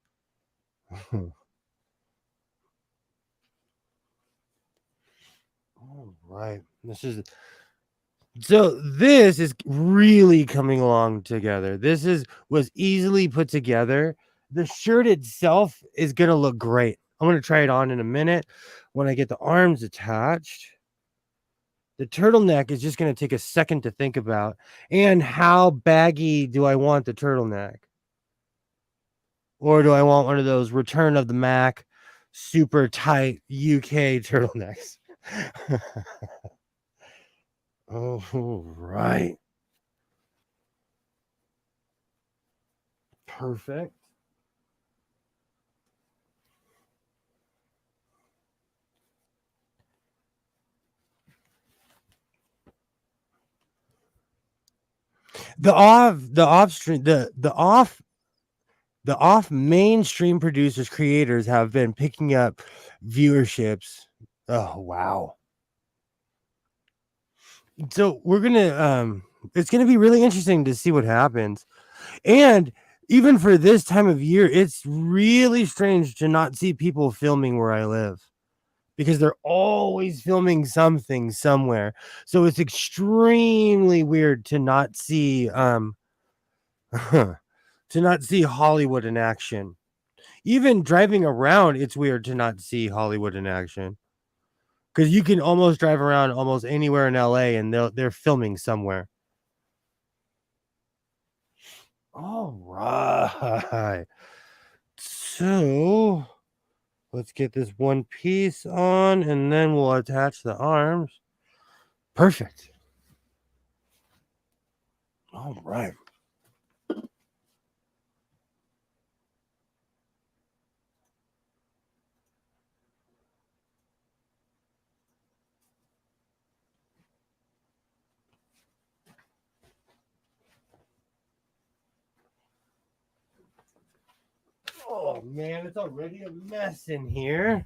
All right. This is really coming along together. Was easily put together. The shirt itself is gonna look great. I'm gonna try it on in a minute when I get the arms attached. The turtleneck is just gonna take a second to think about. And how baggy do I want the turtleneck? Or do I want one of those Return of the Mac super tight UK turtlenecks? Oh, right. Perfect. the off mainstream producers creators have been picking up viewerships. Oh wow. So we're gonna it's gonna be really interesting to see what happens. And even for this time of year, it's really strange to not see people filming where I live because they're always filming something somewhere. So it's extremely weird to not see to not see Hollywood in action. Even driving around, it's weird to not see Hollywood in action. Because you can almost drive around almost anywhere in LA and they're filming somewhere. All right. So let's get this one piece on and then we'll attach the arms. Perfect. All right. Oh man, it's already a mess in here.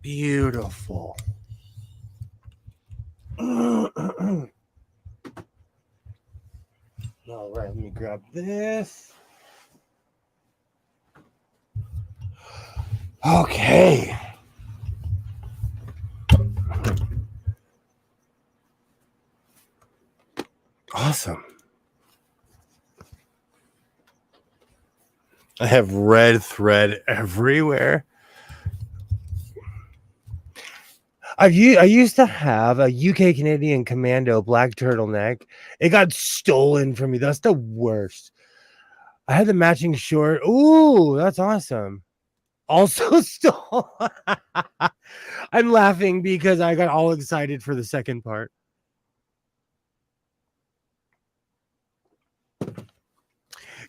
Beautiful. All right, let me grab this. Okay. Awesome. I have red thread everywhere. I used to have a UK Canadian Commando black turtleneck. It got stolen from me. That's the worst. I had the matching short. Ooh, that's awesome. Also stolen. I'm laughing because I got all excited for the second part.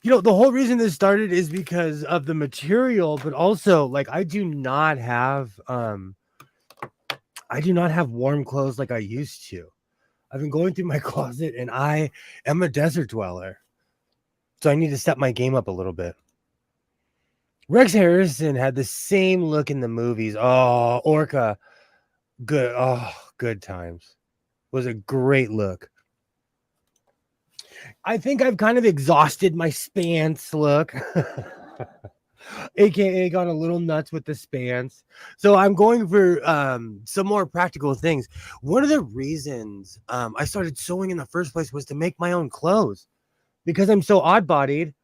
You know, the whole reason this started is because of the material, but also like I do not have warm clothes like I used to. I've been going through my closet and I am a desert dweller. So I need to step my game up a little bit. Rex Harrison had the same look in the movies. Oh, Orca. Good. Oh, good times. Was a great look. I think I've kind of exhausted my Spance look. AKA gone a little nuts with the Spance. So I'm going for some more practical things. One of the reasons I started sewing in the first place was to make my own clothes. Because I'm so odd-bodied,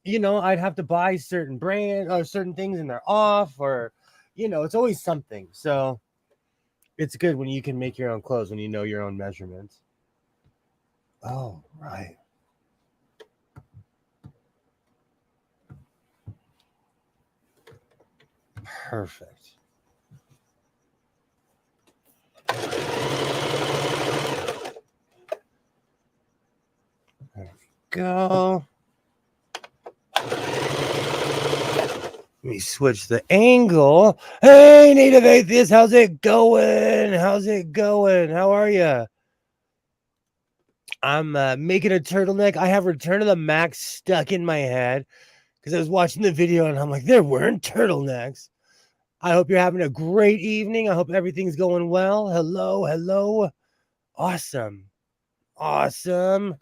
you know, I'd have to buy certain brand or certain things and they're off, or you know, it's always something. So it's good when you can make your own clothes when you know your own measurements. Oh, right. Perfect. There we go. Let me switch the angle. Hey, Native Atheist, how's it going? How's it going? How are you? I'm making a turtleneck. I have Return of the Mac stuck in my head because I was watching the video and I'm like, they're wearing turtlenecks. I hope you're having a great evening. I hope everything's going well. Hello, hello. Awesome. Awesome.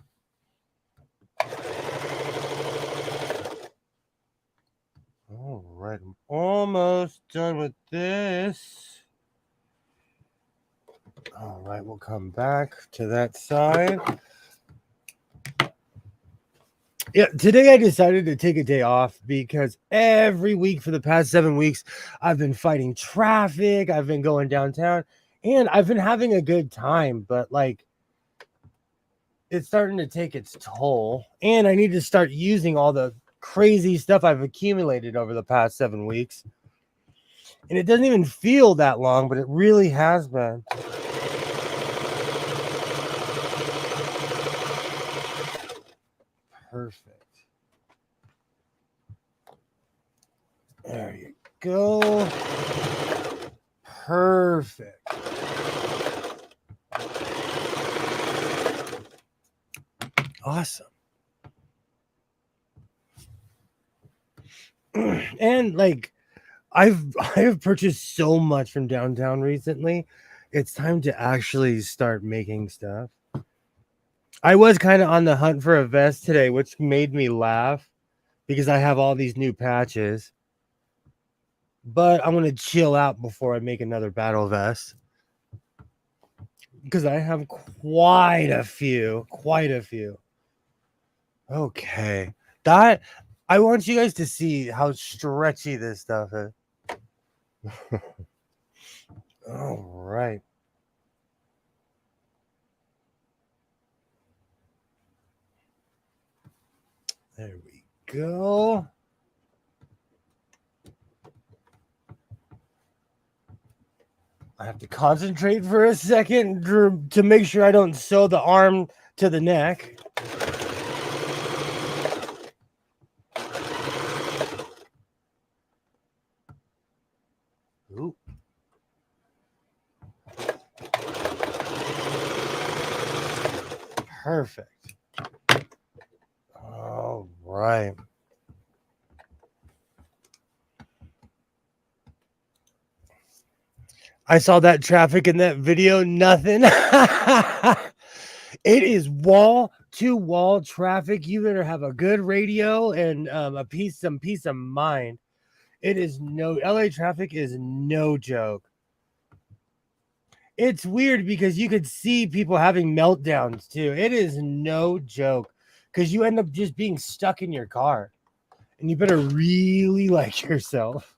All right, I'm almost done with this. All right, we'll come back to that side. Yeah, today I decided to take a day off because every week for the past 7 weeks, I've been fighting traffic. I've been going downtown and I've been having a good time, but like it's starting to take its toll. And I need to start using all the crazy stuff I've accumulated over the past 7 weeks. And it doesn't even feel that long, but it really has been. Perfect. There you go. Perfect. Awesome. And like I've purchased so much from downtown recently. It's time to actually start making stuff. I was kind of on the hunt for a vest today, which made me laugh because I have all these new patches. But I'm gonna chill out before I make another battle vest because I have quite a few. Quite a few. Okay. That I want you guys to see how stretchy this stuff is. All right. There we go. I have to concentrate for a second to make sure I don't sew the arm to the neck. Ooh. Perfect. All right. I saw that traffic in that video. Nothing. It is wall to wall traffic. You better have a good radio and some peace of mind. It is no LA traffic is no joke. It's weird because you could see people having meltdowns too. It is no joke because you end up just being stuck in your car, and you better really like yourself.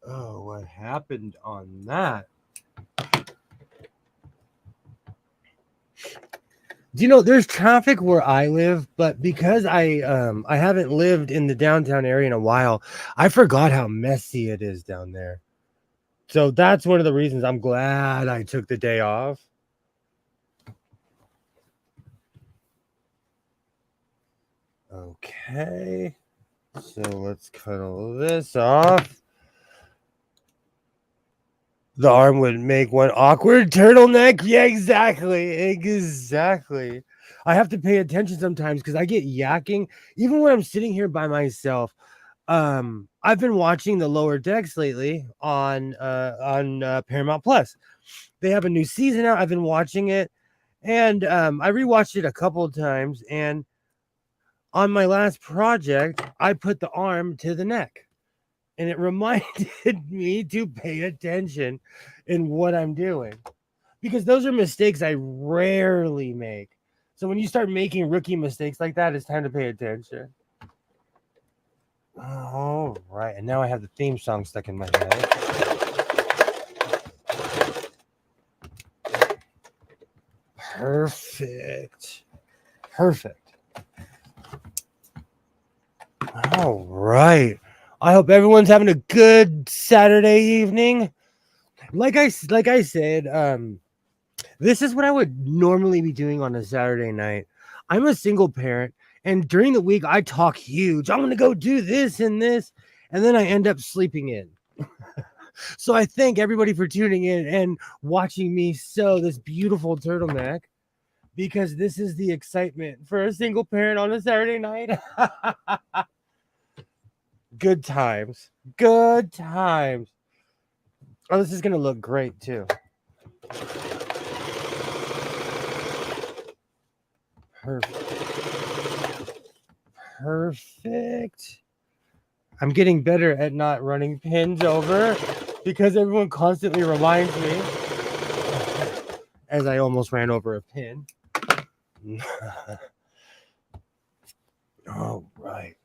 Oh, what happened on that? Do you know there's traffic where I live, but because I haven't lived in the downtown area in a while, I forgot how messy it is down there. So that's one of the reasons I'm glad I took the day off. Okay. So let's cut all this off. The arm would make one awkward turtleneck. Yeah, exactly. Exactly. I have to pay attention sometimes because I get yakking. Even when I'm sitting here by myself, I've been watching the Lower Decks lately on Paramount Plus. They have a new season out. I've been watching it, and I rewatched it a couple of times. And on my last project, I put the arm to the neck, and it reminded me to pay attention in what I'm doing because those are mistakes I rarely make. So when you start making rookie mistakes like that, it's time to pay attention. All right, and now I have the theme song stuck in my head. Perfect. Perfect. All right. I hope everyone's having a good Saturday evening. Like I said, this is what I would normally be doing on a Saturday night. I'm a single parent, and during the week I talk huge. I'm gonna go do this and this, and then I end up sleeping in. So I thank everybody for tuning in and watching me sew this beautiful turtleneck because this is the excitement for a single parent on a Saturday night. Good times. Good times. Oh, this is gonna look great too. Perfect. Perfect. I'm getting better at not running pins over because everyone constantly reminds me as I almost ran over a pin. All right.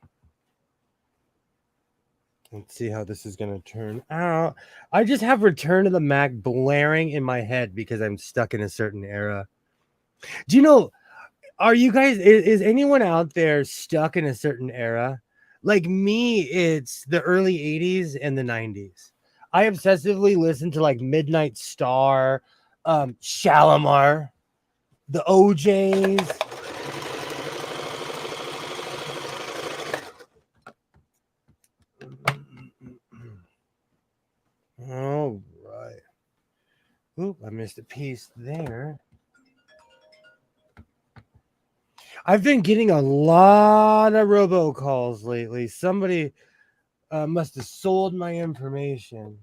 Let's see how this is going to turn out. I just have Return of the Mac blaring in my head because I'm stuck in a certain era. Do you know, are you guys, is anyone out there stuck in a certain era? Like me, it's the early 80s and the 90s. I obsessively listen to like Midnight Star, Shalimar, the OJs. All right. Oop, I missed a piece there. I've been getting a lot of robocalls lately. Somebody must have sold my information.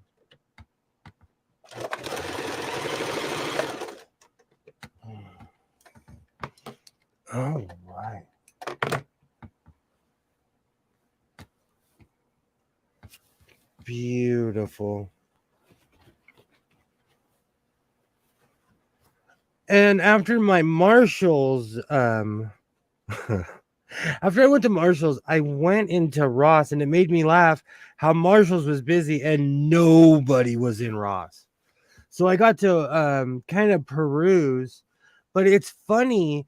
All right. Beautiful. And after my Marshalls, after I went to Marshalls, I went into Ross, and it made me laugh how Marshalls was busy and nobody was in Ross. So I got to kind of peruse, but it's funny.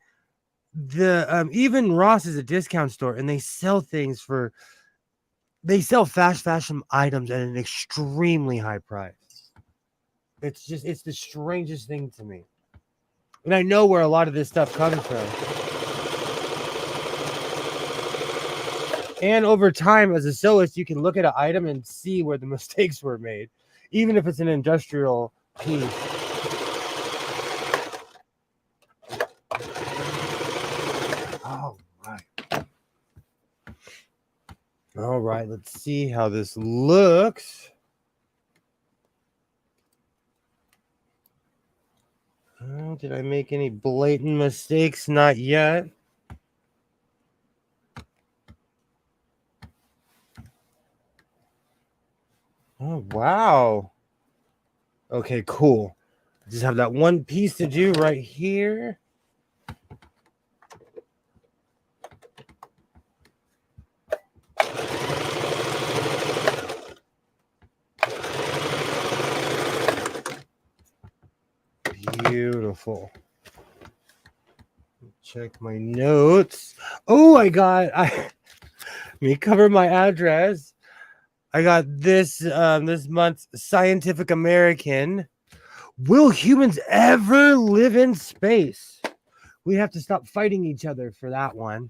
Even Ross is a discount store, and they sell fast fashion items at an extremely high price. It's the strangest thing to me. And I know where a lot of this stuff comes from. And over time, as a sewist, you can look at an item and see where the mistakes were made, even if it's an industrial piece. All right. All right, let's see how this looks. Oh, did I make any blatant mistakes? Not yet. Oh, wow. Okay, cool. Just have that one piece to do right here. Beautiful. Check my notes. Oh, let me cover my address. I got this this month's Scientific American. Will humans ever live in space? We have to stop fighting each other for that one.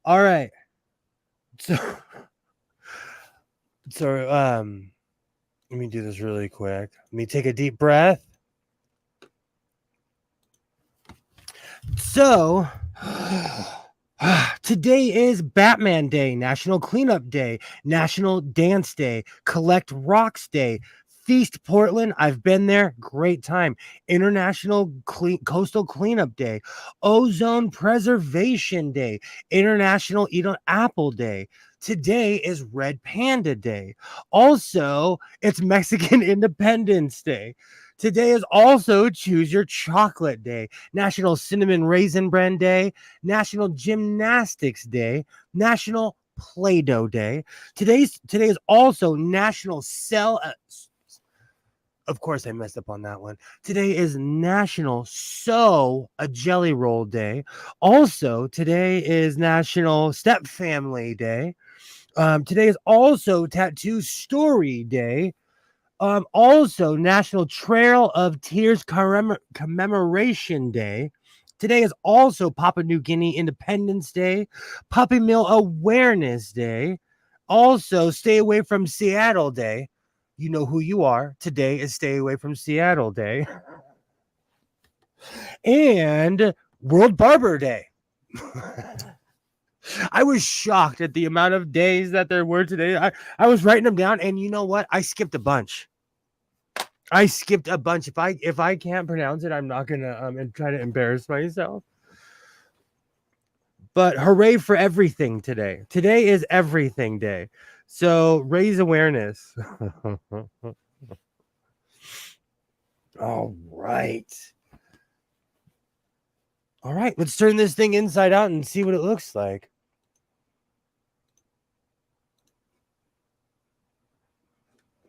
All right. So let me do this really quick. Let me take a deep breath. So today is Batman Day, National Cleanup Day, National Dance Day, Collect Rocks Day, Feast Portland. I've been there. Great time. International Coastal Cleanup Day, Ozone Preservation Day, International Eat an Apple Day. Today is Red Panda Day. Also, it's Mexican Independence Day. Today is also Choose Your Chocolate Day, National Cinnamon Raisin Bran Day, National Gymnastics Day, National Play-Doh Day. Today is also National of course I messed up on that one. Today is National Sew a Jelly Roll Day. Also, today is National Step Family Day. Today is also Tattoo Story Day. Also, National Trail of Tears Commemoration Day. Today is also Papua New Guinea Independence Day, Puppy Mill Awareness Day. Also, Stay Away from Seattle Day. You know who you are. Today is Stay Away from Seattle Day. And World Barber Day. I was shocked at the amount of days that there were today. I was writing them down, and you know what? I skipped a bunch. If I can't pronounce it, I'm not gonna try to embarrass myself. But hooray for everything today. Today is Everything Day. So raise awareness. All right. All right, let's turn this thing inside out and see what it looks like.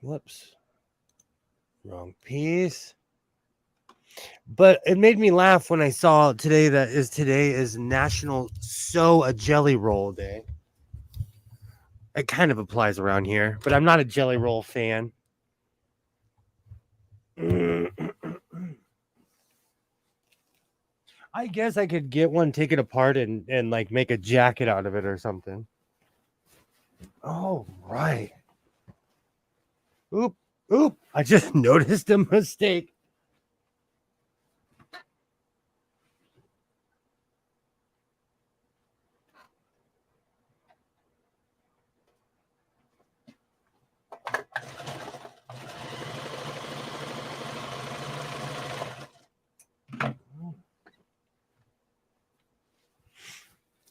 Whoops. Wrong piece. But it made me laugh when I saw today is National Sew a Jelly Roll Day. It kind of applies around here, but I'm not a jelly roll fan. I guess I could get one, take it apart, and like make a jacket out of it or something. Oh, right. Oop. I just noticed a mistake.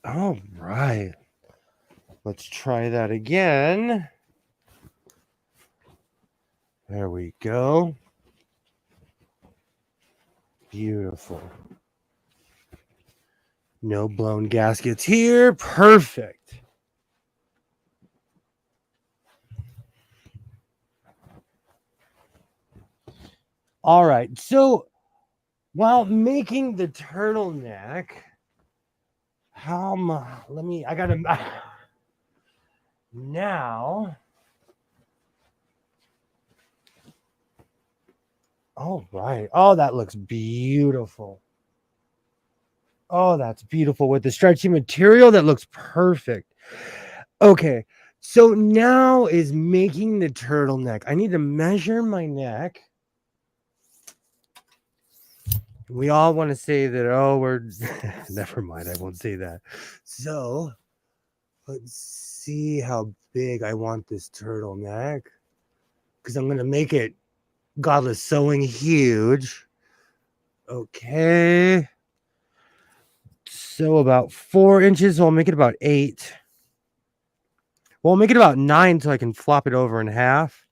All right. Let's try that again. There we go. Beautiful. No blown gaskets here. Perfect. All right. So while making the turtleneck, I gotta now. All right. Oh, that looks beautiful. Oh, that's beautiful with the stretchy material. That looks perfect. Okay. So now is making the turtleneck. I need to measure my neck. We all want to say that, oh, we're never mind. I won't say that. So let's see how big I want this turtleneck because I'm going to make it godless sewing huge. Okay. So about 4 inches. So I'll make it about 8. Well, I'll make it about 9 so I can flop it over in half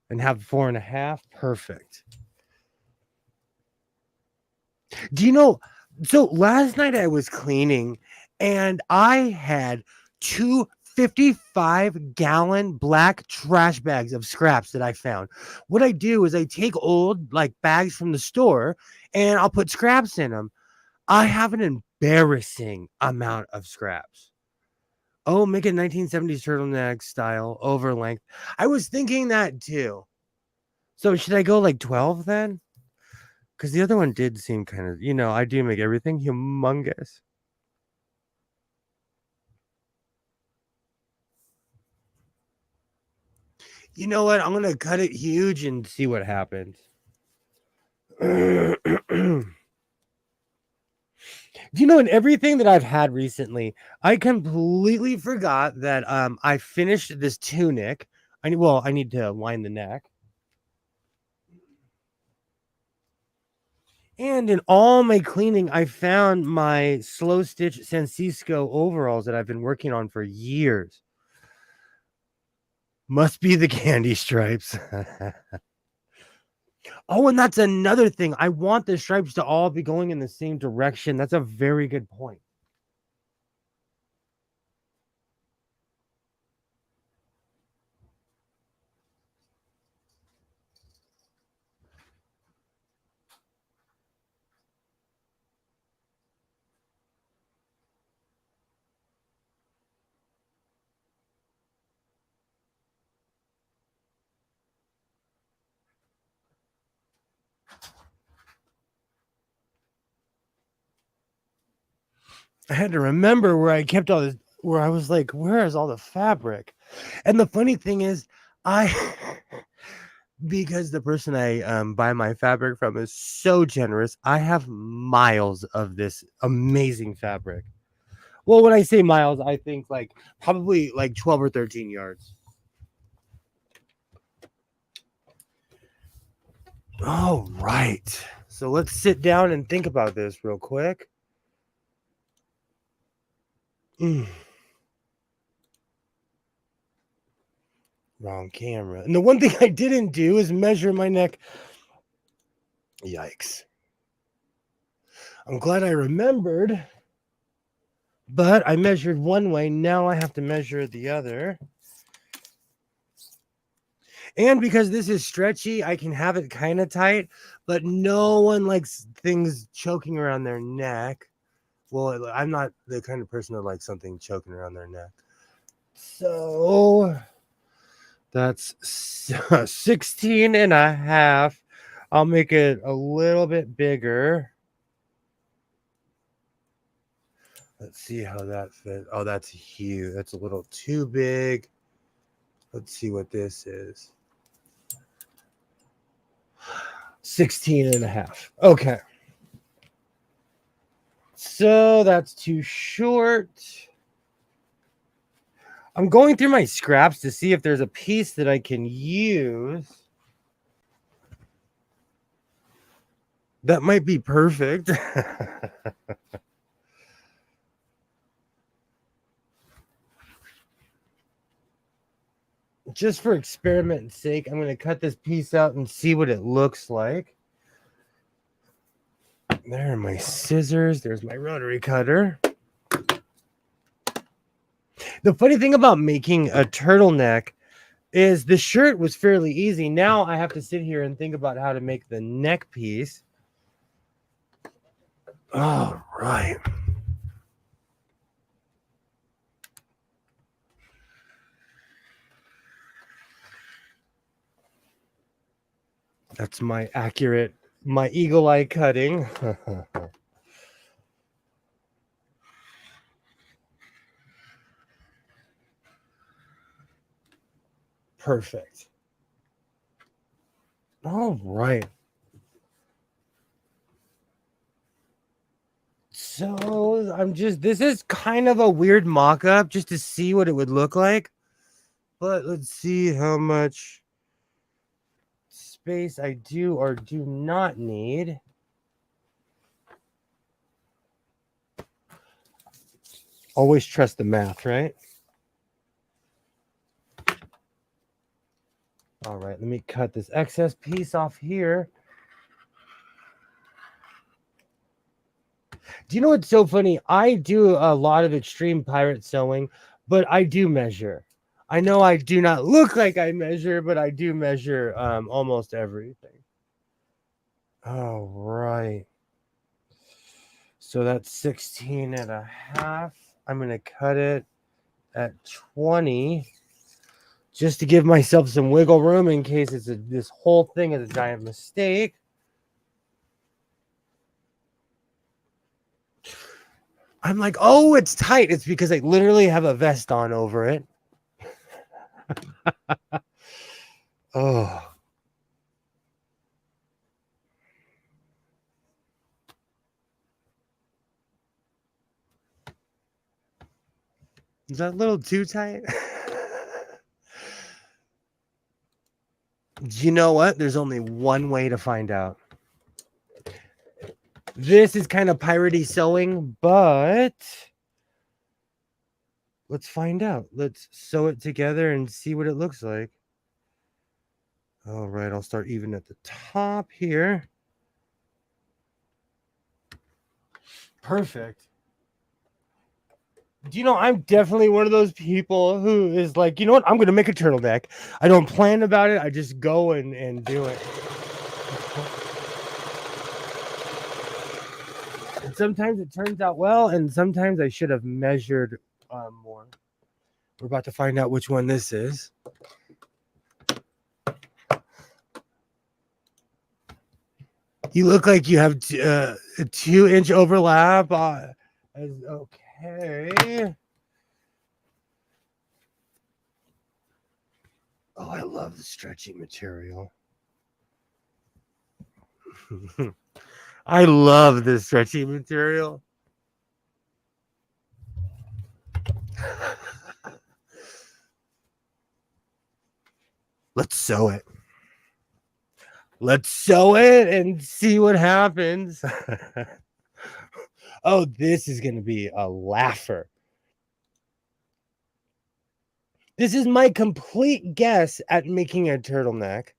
and have 4.5. Perfect. Do you know? So last night I was cleaning and I had 2 55-gallon black trash bags of scraps that I found. What I do is I take old like bags from the store and I'll put scraps in them. I have an embarrassing amount of scraps. Oh, make a 1970s turtleneck style over length. I was thinking that too. So should I go like 12 then? Because the other one did seem kind of, I do make everything humongous. You know what? I'm going to cut it huge and see what happens. Do you know, in everything that I've had recently, I completely forgot that I finished this tunic. I need to line the neck. And in all my cleaning, I found my slow stitch Francisco overalls that I've been working on for years. Must be the candy stripes. Oh, and that's another thing. I want the stripes to all be going in the same direction. That's a very good point. I had to remember where I kept all this, where I was like, where is all the fabric? And the funny thing is, I, because the person I buy my fabric from is so generous, I have miles of this amazing fabric. Well, when I say miles, I think like probably like 12 or 13 yards. All right. So let's sit down and think about this real quick. Wrong camera. And the one thing I didn't do is measure my neck. Yikes. I'm glad I remembered. But I measured one way. Now I have to measure the other. And because this is stretchy, I can have it kind of tight, but no one likes things choking around their neck. Well, I'm not the kind of person that likes something choking around their neck. So that's 16 and a half. I'll make it a little bit bigger. Let's see how that fits. Oh, that's huge. That's a little too big. Let's see what this is. 16 and a half. Okay. So that's too short. I'm going through my scraps to see if there's a piece that I can use. That might be perfect. just for experiment's sake, I'm going to cut this piece out and see what it looks like. There are my scissors. There's my rotary cutter. The funny thing about making a turtleneck is the shirt was fairly easy. Now I have to sit here and think about how to make the neck piece. All right. That's my eagle eye cutting. Perfect. All right. So this is kind of a weird mock-up just to see what it would look like. But let's see how much space I do or do not need. Always trust the math, right? All right, let me cut this excess piece off here. Do you know what's so funny? I do a lot of extreme pirate sewing, but I do measure. I know I do not look like I measure, but I do measure almost everything. All right. So that's 16 and a half. I'm going to cut it at 20 just to give myself some wiggle room in case this whole thing is a giant mistake. I'm like, oh, it's tight. It's because I literally have a vest on over it. Oh. Is that a little too tight? You know what? There's only one way to find out. This is kind of piratey sewing, but let's find out. Let's sew it together and see what it looks like. All right, I'll start even at the top here. Perfect. Do you know, I'm definitely one of those people who is like, you know what? I'm going to make a turtleneck. I don't plan about it. I just go and do it. And sometimes it turns out well, and sometimes I should have measured more. We're about to find out which one this is. You look like you have a 2-inch overlap. Okay. Oh, I love the stretchy material. I love this stretchy material. Let's sew it. Let's sew it and see what happens. Oh, this is going to be a laugher. This is my complete guess at making a turtleneck.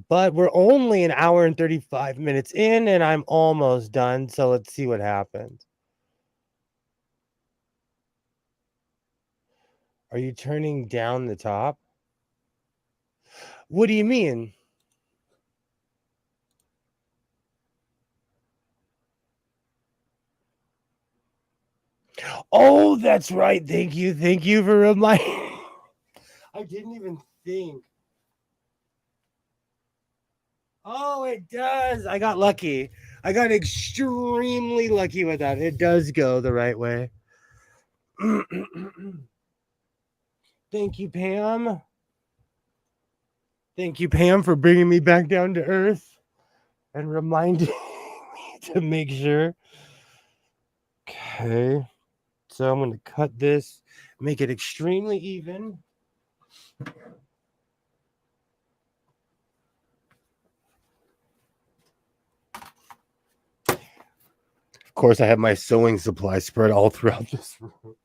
But we're only an hour and 35 minutes in, and I'm almost done. So let's see what happens. Are you turning down the top? What do you mean? Oh, that's right. Thank you. Thank you for reminding. I didn't even think. Oh, it does. I got lucky. I got extremely lucky with that. It does go the right way. Thank you, Pam. Thank you, Pam, for bringing me back down to earth and reminding me to make sure. Okay. So I'm going to cut this, make it extremely even. Of course, I have my sewing supply spread all throughout this room.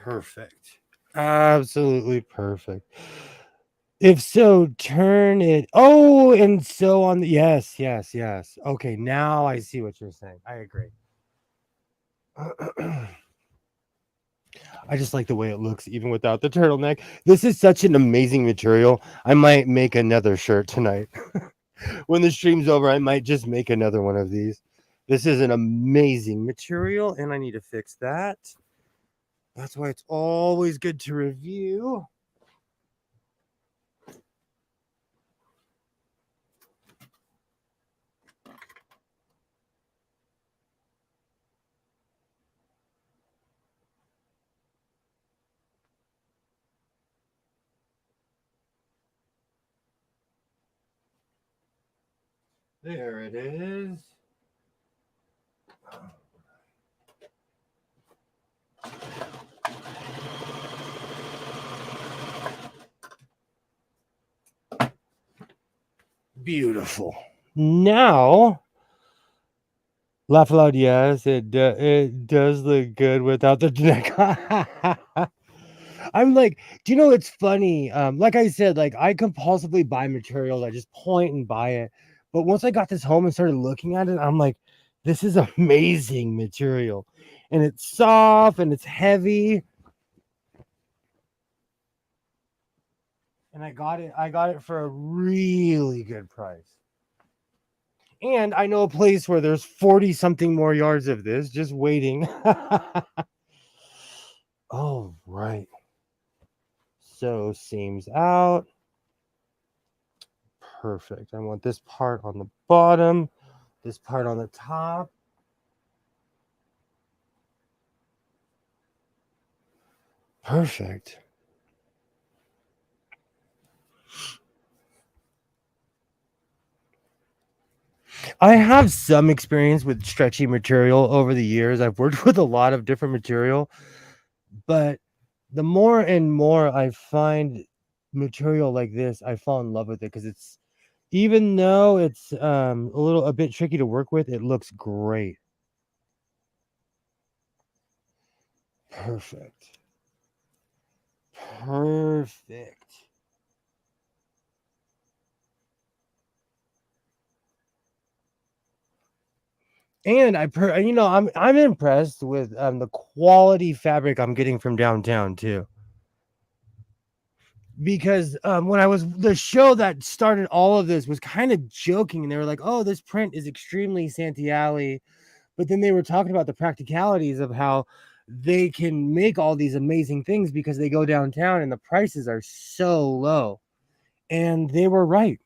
Perfect. Absolutely perfect. If so, turn it. Oh, and so on. Yes, yes, yes. Okay, now I see what you're saying. I agree. I just like the way it looks, even without the turtleneck. This is such an amazing material. I might make another shirt tonight. When the stream's over, I might just make another one of these. This is an amazing material, and I need to fix that. That's why it's always good to review. There it is. Beautiful. Now, laugh aloud. Yes, it does look good without the neck. I'm like, do you know it's funny? Like I said, like I compulsively buy materials. I just point and buy it. But once I got this home and started looking at it, I'm like, this is amazing material. And it's soft and it's heavy. And I got it for a really good price. And I know a place where there's 40 something more yards of this just waiting. Oh, right. So seams out. Perfect. I want this part on the bottom, this part on the top. Perfect. I have some experience with stretchy material over the years. I've worked with a lot of different material, but the more and more I find material like this, I fall in love with it because it's even though it's a bit tricky to work with, it looks great. Perfect. Perfect. And I'm impressed with the quality fabric I'm getting from downtown too. Because when I was the show that started all of this was kind of joking, and they were like, "Oh, this print is extremely Santiali," but then they were talking about the practicalities of how they can make all these amazing things because they go downtown and the prices are so low, and they were right.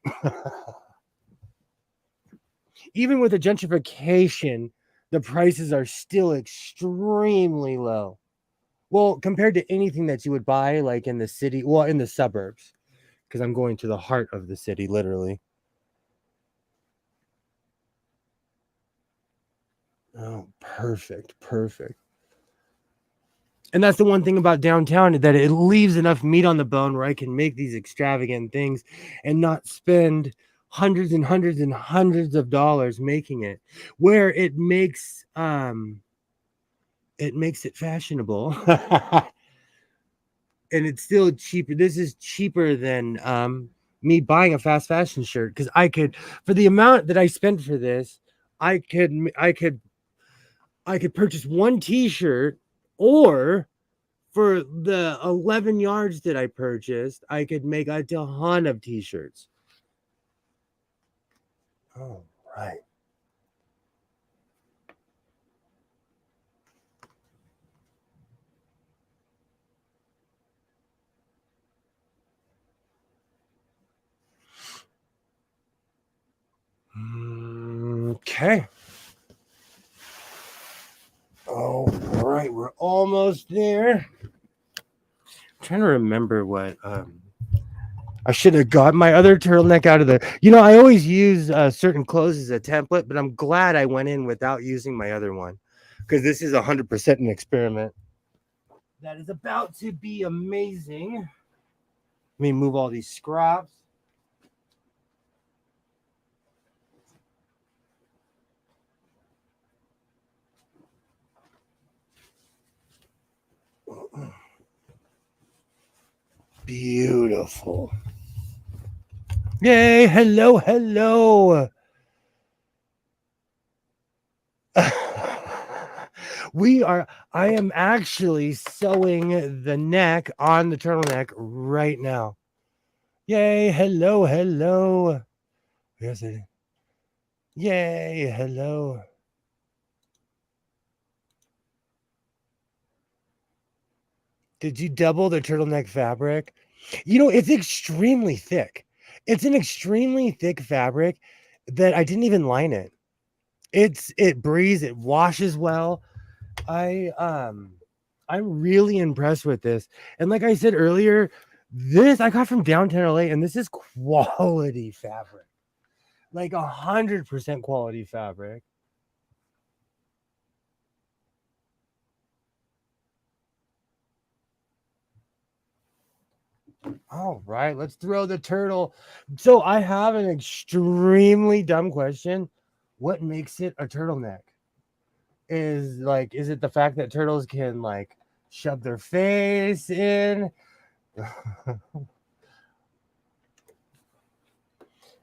Even with the gentrification, the prices are still extremely low. Well, compared to anything that you would buy like in the city, well, in the suburbs, because I'm going to the heart of the city, literally. Oh, perfect, perfect. And that's the one thing about downtown that it leaves enough meat on the bone where I can make these extravagant things and not spend hundreds and hundreds and hundreds of dollars making it. Where it makes it fashionable. And it's still cheaper. This is cheaper than me buying a fast fashion shirt because I could, for the amount that I spent for this, I could I could I could purchase one T-shirt, or for the 11 yards that I purchased, I could make a ton of T-shirts. Oh, right. Okay. All right, we're almost there. I'm trying to remember what I should have got my other turtleneck out of there. I always use certain clothes as a template, but I'm glad I went in without using my other one because this is 100% an experiment that is about to be amazing. Let me move all these scraps. Beautiful. Yay, hello, hello. I am actually sewing the neck on the turtleneck right now. Yay, hello, hello. Where's it? Yay, hello. Did you double the turtleneck fabric? It's extremely thick. It's an extremely thick fabric that I didn't even line it. It breathes, it washes well. I'm really impressed with this. And like I said earlier, this I got from downtown LA, and this is quality fabric. Like 100% quality fabric. All right, let's throw the turtle. So I have an extremely dumb question. What makes it a turtleneck? Is it the fact that turtles can like shove their face in?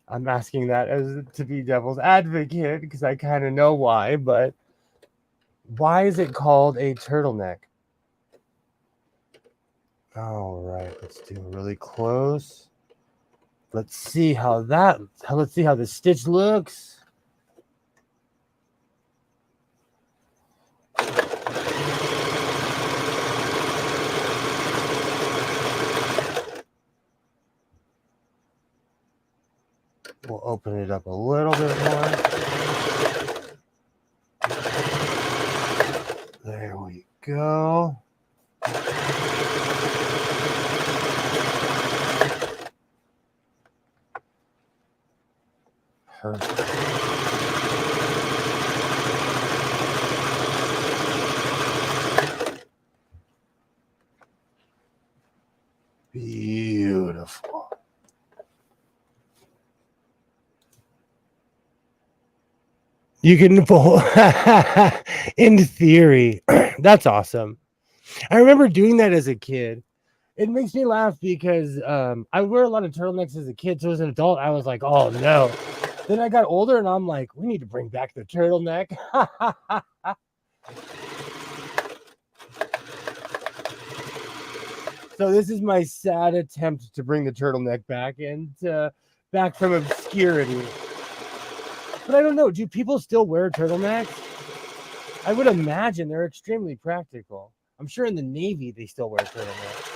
I'm asking that as to be devil's advocate because I kind of know why, but why is it called a turtleneck? All right, let's do really close. Let's see how the stitch looks. We'll open it up a little bit more. There we go. Perfect. Beautiful. You can pull in theory. That's awesome. I remember doing that as a kid. It makes me laugh because I wear a lot of turtlenecks as a kid. So as an adult, I was like, oh no. Then I got older and I'm like, we need to bring back the turtleneck. So this is my sad attempt to bring the turtleneck back from obscurity. But I don't know. Do people still wear turtlenecks? I would imagine they're extremely practical. I'm sure in the Navy they still wear turtlenecks.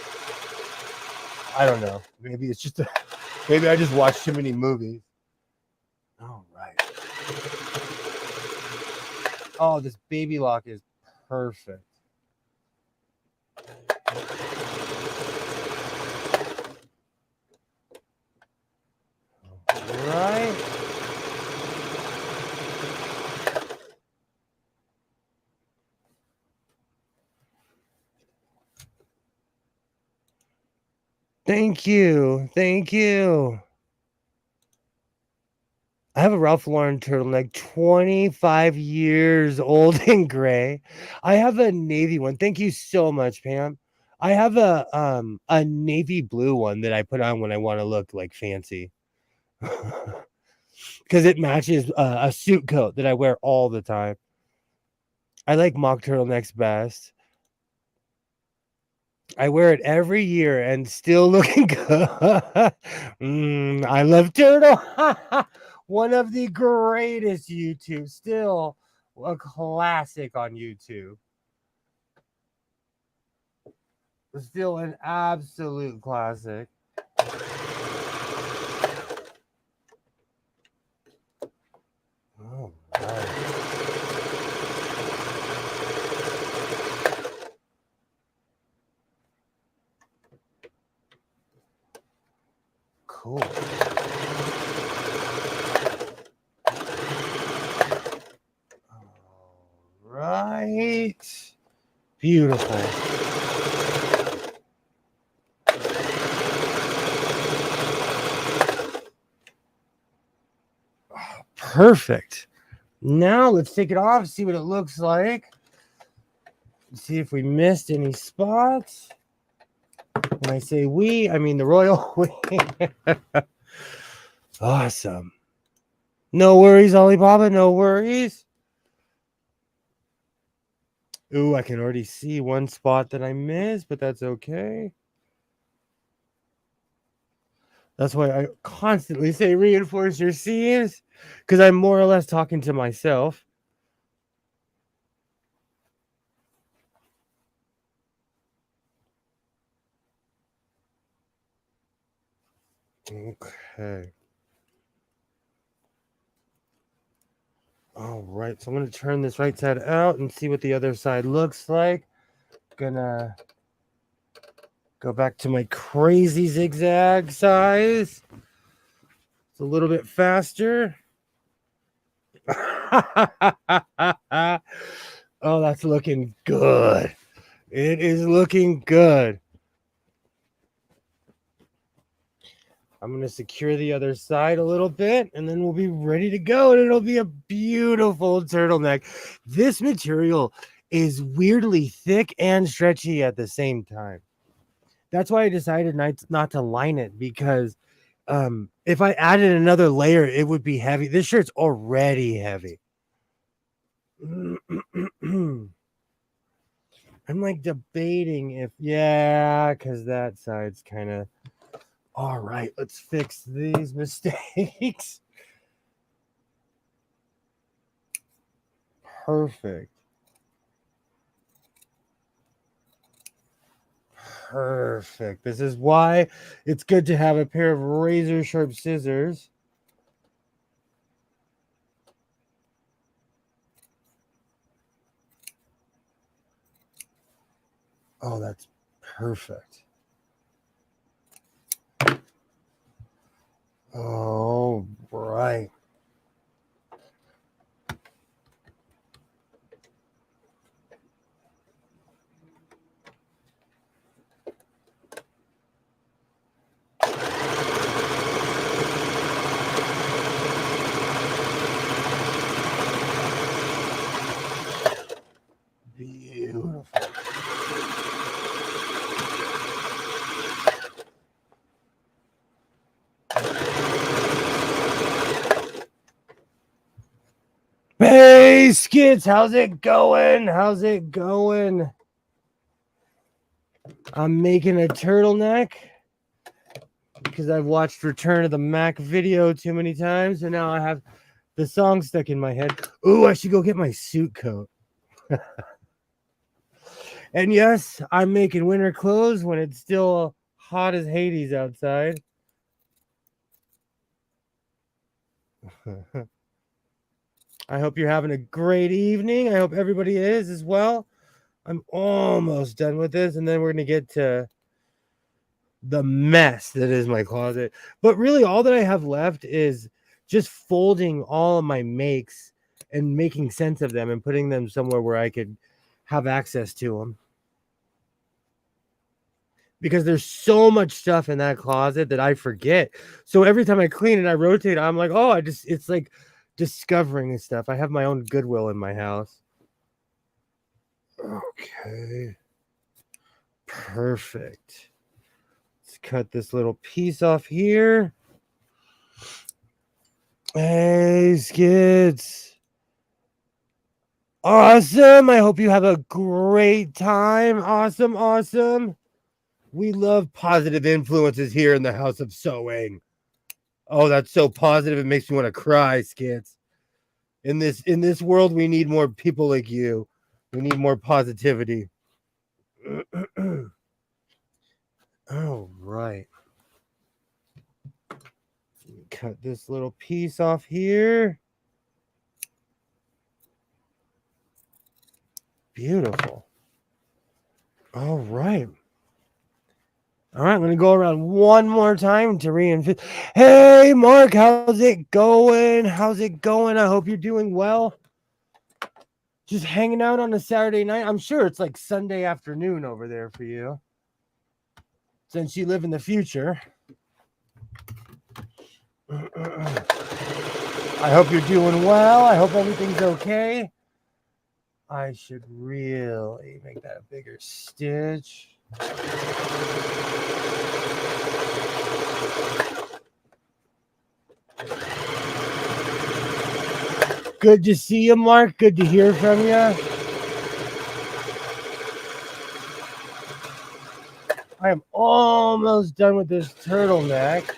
I don't know. Maybe I just watched too many movies. All right. Oh, this baby lock is perfect. All right. Thank you. Thank you. I have a Ralph Lauren turtleneck, 25 years old in gray. I have a navy one. Thank you so much, Pam. I have a navy blue one that I put on when I want to look like fancy. Because it matches a suit coat that I wear all the time. I like mock turtlenecks best. I wear it every year and still looking good. I love turtle. One of the greatest YouTube. Still a classic on YouTube. Still an absolute classic. Oh, right. Cool. All right. Beautiful. Perfect. Now let's take it off, see what it looks like. See if we missed any spots. When I say we, I mean the royal we. Awesome. No worries, Alibaba. No worries. Ooh, I can already see one spot that I missed, but that's okay. That's why I constantly say reinforce your seams, because I'm more or less talking to myself. Okay. All right, so I'm going to turn this right side out and see what the other side looks like. Gonna go back to my crazy zigzag size. It's a little bit faster. Oh, that's looking good. It is looking good. I'm going to secure the other side a little bit, and then we'll be ready to go, and it'll be a beautiful turtleneck. This material is weirdly thick and stretchy at the same time. That's why I decided not to line it, because if I added another layer, it would be heavy. This shirt's already heavy. I'm like debating if, yeah, because that side's kind of... All right, let's fix these mistakes. Perfect. Perfect. This is why it's good to have a pair of razor sharp scissors. Oh, that's perfect. All right. Beautiful. Hey, Skits, how's it going? How's it going? I'm making a turtleneck because I've watched Return of the Mac video too many times, and now I have the song stuck in my head. Ooh, I should go get my suit coat. And yes, I'm making winter clothes when it's still hot as Hades outside. I hope you're having a great evening. I hope everybody is as well. I'm almost done with this, and then we're going to get to the mess that is my closet. But really, all that I have left is just folding all of my makes and making sense of them and putting them somewhere where I could have access to them. Because there's so much stuff in that closet that I forget. So every time I clean it, I rotate, I'm like, oh, it's like discovering stuff. I have my own Goodwill in my house. Okay. Perfect. Let's cut this little piece off here. Hey, Skids. Awesome. I hope you have a great time. Awesome, awesome. We love positive influences here in the House of Sewing. Oh, that's so positive. It makes me want to cry, Skits. In this world, we need more people like you. We need more positivity. All right. Cut this little piece off here. Beautiful. All right. All right, I'm going to go around one more time to reinforce. Hey, Mark, how's it going? How's it going? I hope you're doing well. Just hanging out on a Saturday night. I'm sure it's like Sunday afternoon over there for you, since you live in the future. I hope you're doing well. I hope everything's okay. I should really make that a bigger stitch. Good to see you, Mark. Good to hear from you. I am almost done with this turtleneck.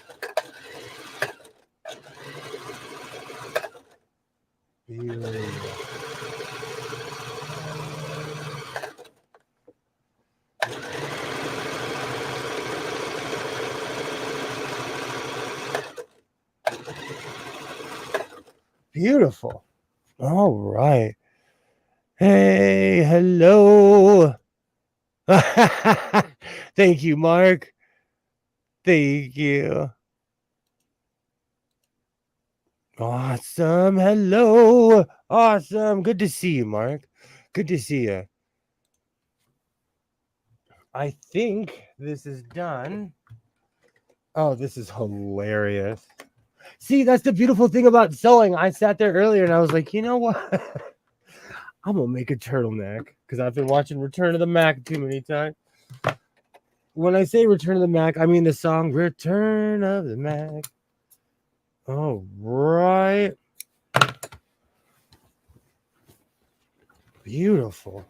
Beautiful. All right. Hey, hello. Thank you, Mark. Thank you. Awesome. Hello. Awesome. Good to see you, Mark. Good to see you. I think this is done. Oh, this is hilarious. See, that's the beautiful thing about sewing. I sat there earlier and I was like, you know what? I'm gonna make a turtleneck because I've been watching Return of the Mac too many times. When I say Return of the Mac, I mean the song Return of the Mac. All right. Beautiful.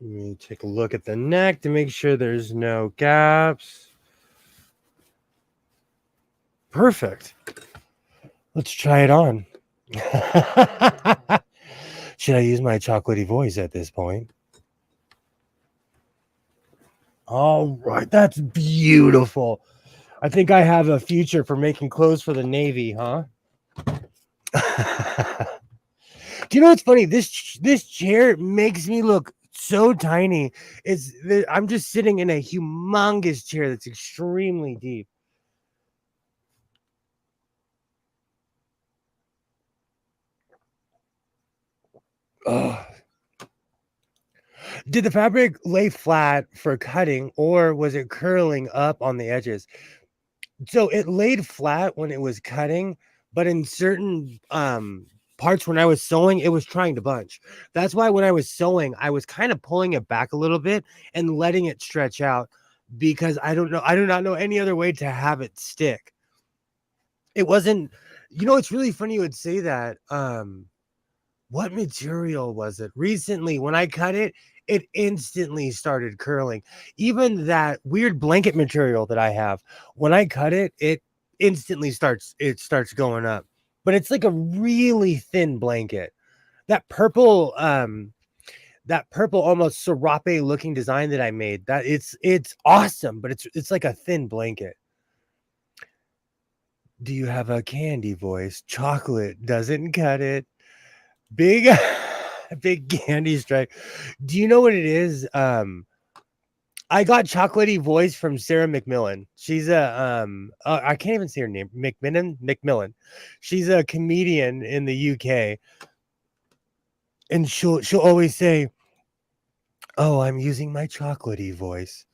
Let me take a look at the neck to make sure there's no gaps. Perfect. Let's try it on. Should I use my chocolatey voice at this point? All right, that's beautiful. I think I have a future for making clothes for the Navy, huh? Do you know what's funny? This chair makes me look so tiny. I'm just sitting in a humongous chair that's extremely deep. Oh. Did the fabric lay flat for cutting or was it curling up on the edges? So it laid flat when it was cutting, but in certain parts when I was sewing, it was trying to bunch. That's why when I was sewing, I was kind of pulling it back a little bit and letting it stretch out because I don't know, I do not know any other way to have it stick. It wasn't, it's really funny you would say that. What material was it? Recently, when I cut it, it instantly started curling. Even that weird blanket material that I have, when I cut it, it instantly starts going up. But it's like a really thin blanket. That purple almost serape looking design that I made, that it's awesome, but it's like a thin blanket. Do you have a candy voice? Chocolate doesn't cut it. Big big candy stripe. Do you know what it is? I got chocolatey voice from Sarah McMillan. She's I can't even say her name. McMillan. She's a comedian in the UK, and she'll always say, "Oh, I'm using my chocolatey voice.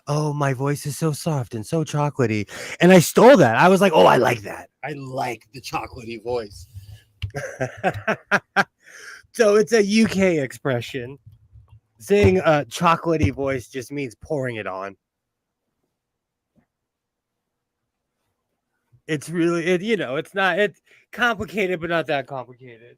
Oh, my voice is so soft and so chocolatey." And I stole that. I was like, "Oh, I like that. I like the chocolatey voice." So it's a UK expression. Saying a chocolatey voice just means pouring it on. It's really it's complicated, but not that complicated.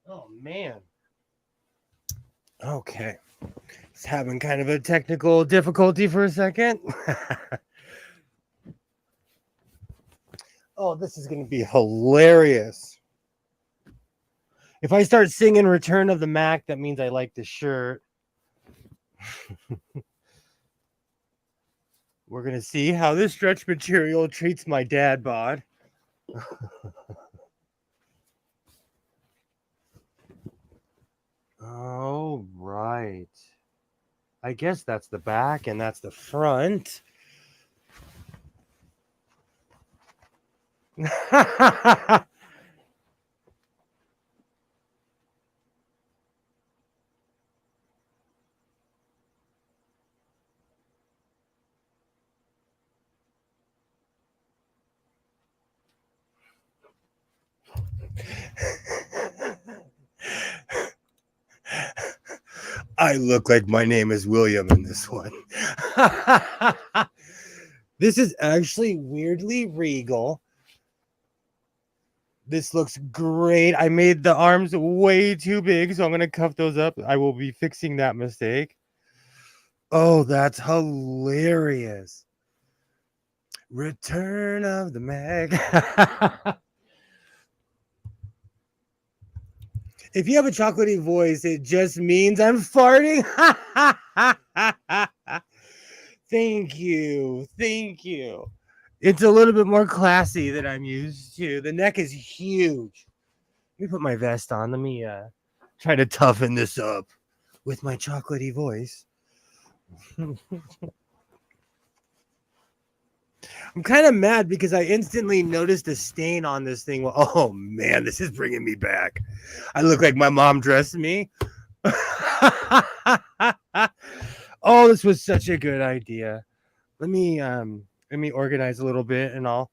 Oh man. Okay. It's having kind of a technical difficulty for a second. Oh, this is going to be hilarious. If I start singing Return of the Mac, that means I like the shirt. We're going to see how this stretch material treats my dad bod. Oh, right. I guess that's the back and that's the front. I look like my name is William in this one. This is actually weirdly regal. This looks great. I made the arms way too big, so I'm going to cuff those up. I will be fixing that mistake. Oh, that's hilarious. Return of the Mag. If you have a chocolatey voice, it just means I'm farting. Thank you. Thank you. It's a little bit more classy than I'm used to. The neck is huge. Let me put my vest on. Let me try to toughen this up with my chocolatey voice. I'm kind of mad because I instantly noticed a stain on this thing. Oh man, this is bringing me back. I look like my mom dressed me. Oh, this was such a good idea. Let me organize a little bit and I'll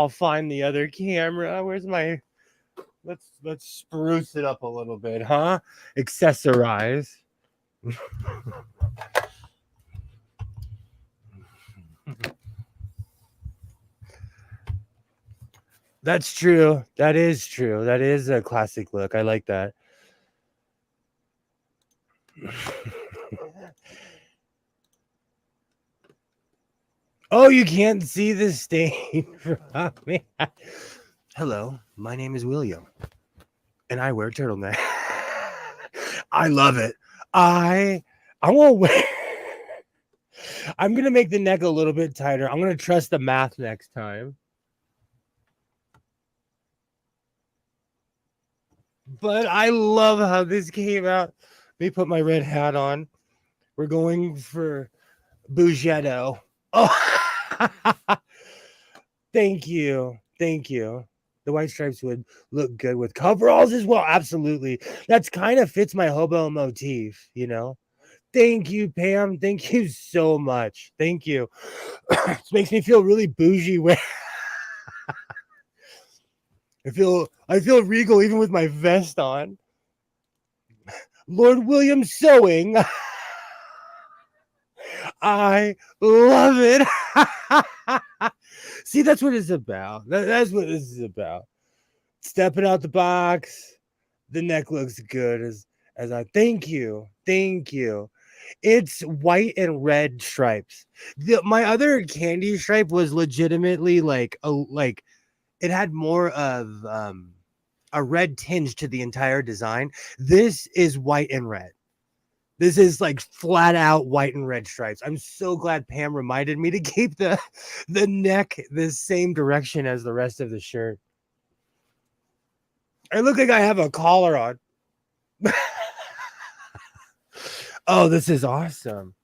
find the other camera. Where's my let's spruce it up a little bit, huh? Accessorize. That's true. That is true. That is a classic look. I like that. Oh, you can't see the stain from me. Hello, my name is William, and I wear turtleneck. I love it. I won't wear. I'm gonna make the neck a little bit tighter. I'm gonna trust the math next time. But I love how this came out. Let me put my red hat on. We're going for Bougetto. Oh, thank you. Thank you. The white stripes would look good with coveralls as well. Absolutely. That's kind of fits my hobo motif, you know? Thank you, Pam. Thank you so much. Thank you. This makes me feel really bougie. I feel regal even with my vest on. Lord William Sewing. I love it. See, that's what it's about. That's what this is about. Stepping out the box. The neck looks good as I thank you. Thank you. It's white and red stripes. My other candy stripe was legitimately like it had more of a red tinge to the entire design. This is white and red. This is like flat out white and red stripes. I'm so glad Pam reminded me to keep the neck the same direction as the rest of the shirt. I look like I have a collar on. Oh, this is awesome.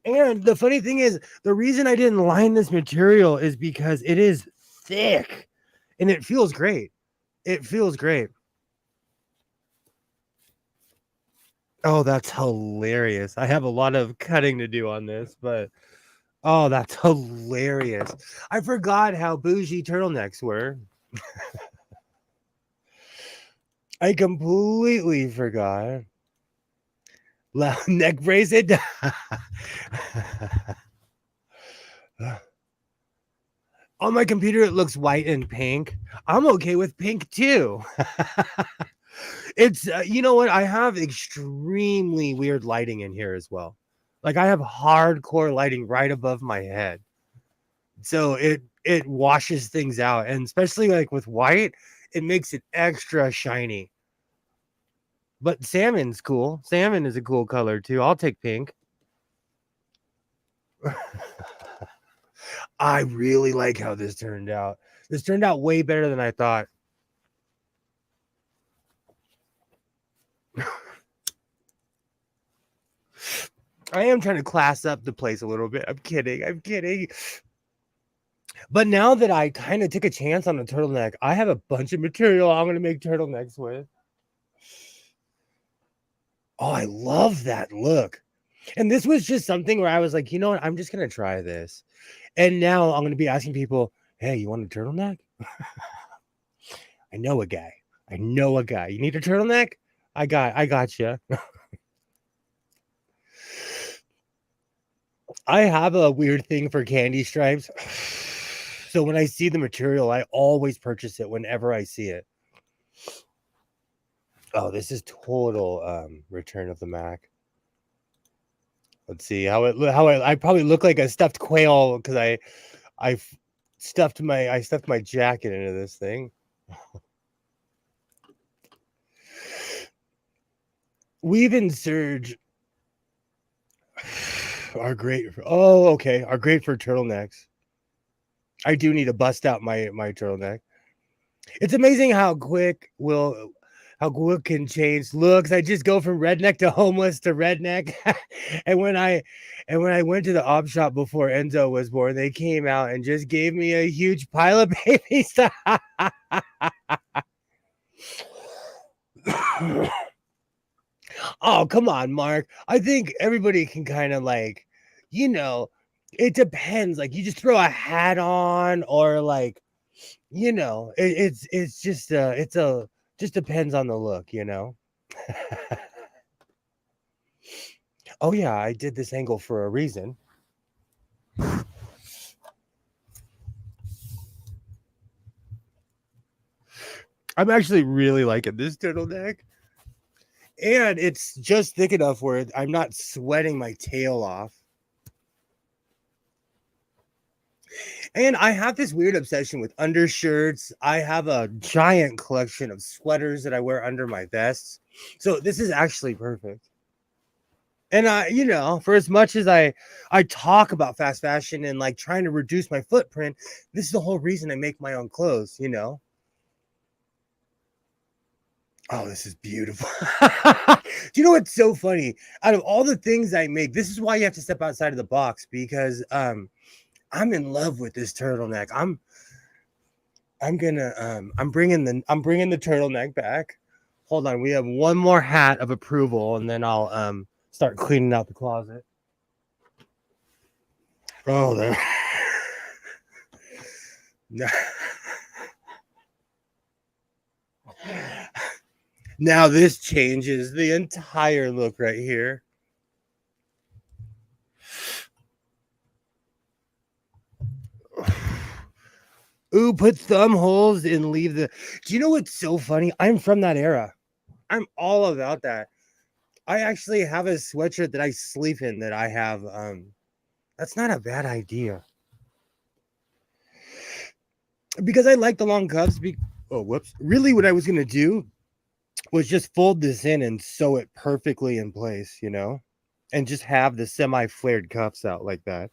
And the funny thing is, the reason I didn't line this material is because it is thick and it feels great. It feels great. Oh, that's hilarious. I have a lot of cutting to do on this, but oh, that's hilarious. I forgot how bougie turtlenecks were. I completely forgot. Neck brace it. On my computer, it looks white and pink. I'm okay with pink too. It's you know what? I have extremely weird lighting in here as well. Like I have hardcore lighting right above my head, so it washes things out, and especially like with white, it makes it extra shiny. But salmon's cool. Salmon is a cool color too. I'll take pink. I really like how this turned out. This turned out way better than I thought. I am trying to class up the place a little bit. I'm kidding. I'm kidding. But now that I kind of took a chance on a turtleneck, I have a bunch of material I'm going to make turtlenecks with. Oh, I love that look. And this was just something where I was like, you know what? I'm just going to try this. And now I'm going to be asking people, hey, you want a turtleneck? I know a guy. I know a guy. You need a turtleneck? I got you. I have a weird thing for candy stripes. So when I see the material, I always purchase it whenever I see it. Oh, this is total Return of the Mac. Let's see how I probably look like a stuffed quail because I stuffed my jacket into this thing. Weave and Surge are great. Are great for turtlenecks. I do need to bust out my turtleneck. It's amazing how quick can change looks. I just go from redneck to homeless to redneck. and when I went to the op shop before Enzo was born, they came out and just gave me a huge pile of babies. Oh, come on, Mark. I think everybody can kind of like, it depends. Like you just throw a hat on or like, it's just depends on the look, Oh yeah, I did this angle for a reason. I'm actually really liking this turtleneck. And it's just thick enough where I'm not sweating my tail off. And I have this weird obsession with undershirts. I have a giant collection of sweaters that I wear under my vests. So this is actually perfect. And for as much as I talk about fast fashion and like trying to reduce my footprint, this is the whole reason I make my own clothes, Oh, this is beautiful. Do you know what's so funny? Out of all the things I make, this is why you have to step outside of the box because I'm in love with this turtleneck. I'm bringing the turtleneck back. Hold on, we have one more hat of approval, and then I'll start cleaning out the closet. Oh, there. Now this changes the entire look right here. Ooh, put thumb holes and leave the. Do you know what's so funny? I'm from that era. I'm all about that. I actually have a sweatshirt that I sleep in that I have. That's not a bad idea. Because I like the long cuffs. Oh, whoops. Really, what I was gonna do was just fold this in and sew it perfectly in place, and just have the semi-flared cuffs out like that.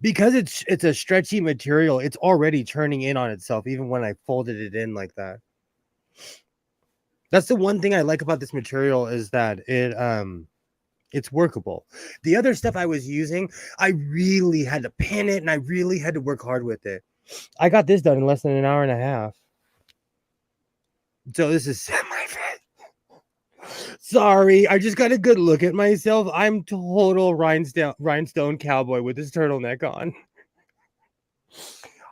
Because it's a stretchy material, it's already turning in on itself even when I folded it in like that. That's the one thing I like about this material is that it's workable. The other stuff I was using, I really had to pin it and I really had to work hard with it. I got this done in less than an hour and a half. So this is sorry, I just got a good look at myself. I'm total rhinestone cowboy with this turtleneck on.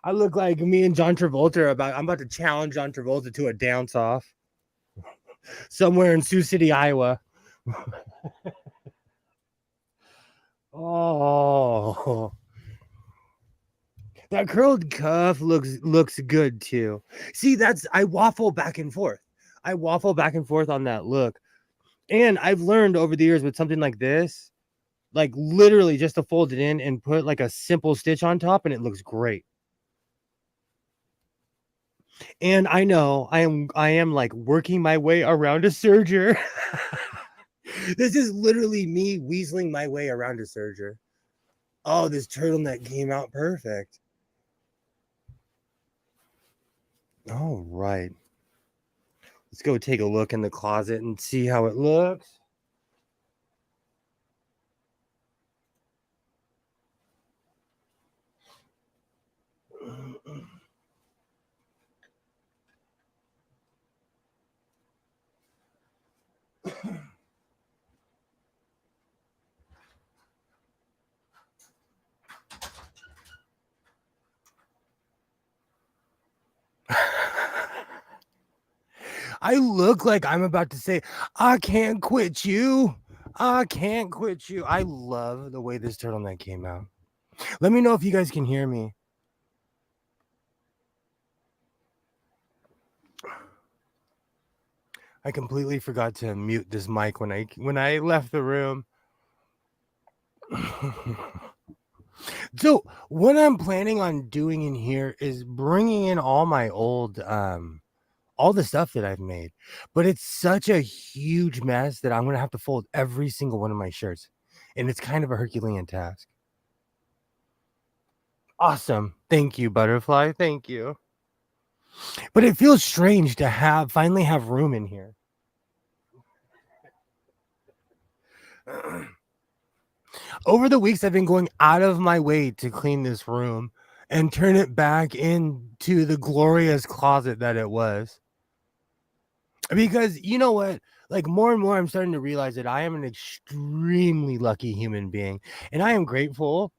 I look like me and John Travolta I'm about to challenge John Travolta to a dance off somewhere in Sioux City, Iowa. Oh, that curled cuff looks good too. See, I waffle back and forth. I waffle back and forth on that look. And I've learned over the years with something like this, like literally just to fold it in and put like a simple stitch on top and it looks great. And I know I am like working my way around a serger. This is literally me weaseling my way around a serger. Oh, this turtleneck came out perfect. All right. Let's go take a look in the closet and see how it looks. I look like I'm about to say, I can't quit you. I can't quit you. I love the way this turtleneck came out. Let me know if you guys can hear me. I completely forgot to mute this mic when I left the room. So what I'm planning on doing in here is bringing in all my old all the stuff that I've made, but it's such a huge mess that I'm gonna have to fold every single one of my shirts, and it's kind of a Herculean task. Awesome, thank you, butterfly, thank you. But it feels strange to finally have room in here. Over the weeks, I've been going out of my way to clean this room and turn it back into the glorious closet that it was. Because you know what? Like more and more, I'm starting to realize that I am an extremely lucky human being, and I am grateful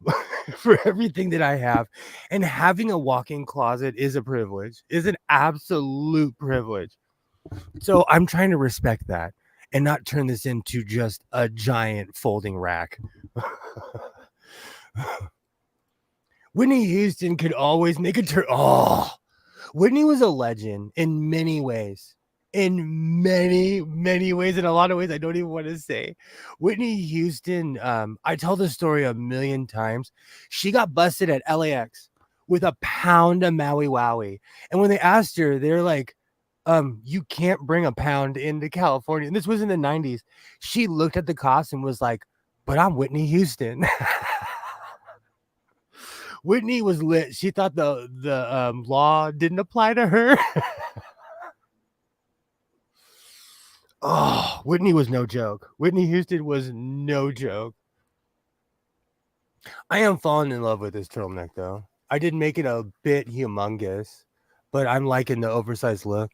for everything that I have. And having a walk-in closet is a privilege, is an absolute privilege. So I'm trying to respect that and not turn this into just a giant folding rack. Whitney Houston could always make a turn. Oh, Whitney was a legend in many ways. In many, many ways, in a lot of ways I don't even want to say. Whitney Houston, I tell this story a million times. She got busted at LAX with a pound of Maui Wowie. And when they asked her, they're like, you can't bring a pound into California. And this was in the 90s. She looked at the cost and was like, but I'm Whitney Houston. Whitney was lit. She thought the law didn't apply to her. Oh, Whitney was no joke. Whitney Houston was no joke. I am falling in love with this turtleneck, though. I did make it a bit humongous, but I'm liking the oversized look.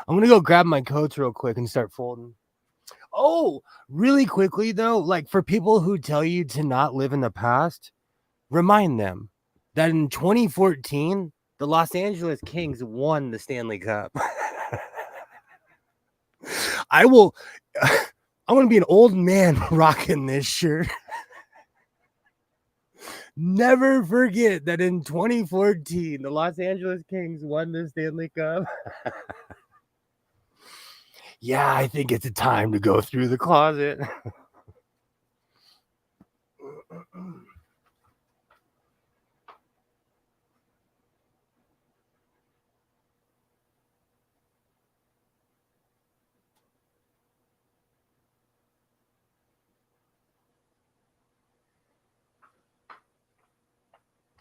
I'm going to go grab my coats real quick and start folding. Oh, really quickly, though, like for people who tell you to not live in the past, remind them that in 2014, the Los Angeles Kings won the Stanley Cup. I will. I'm going to be an old man rocking this shirt. Never forget that in 2014, the Los Angeles Kings won the Stanley Cup. Yeah, I think it's a time to go through the closet.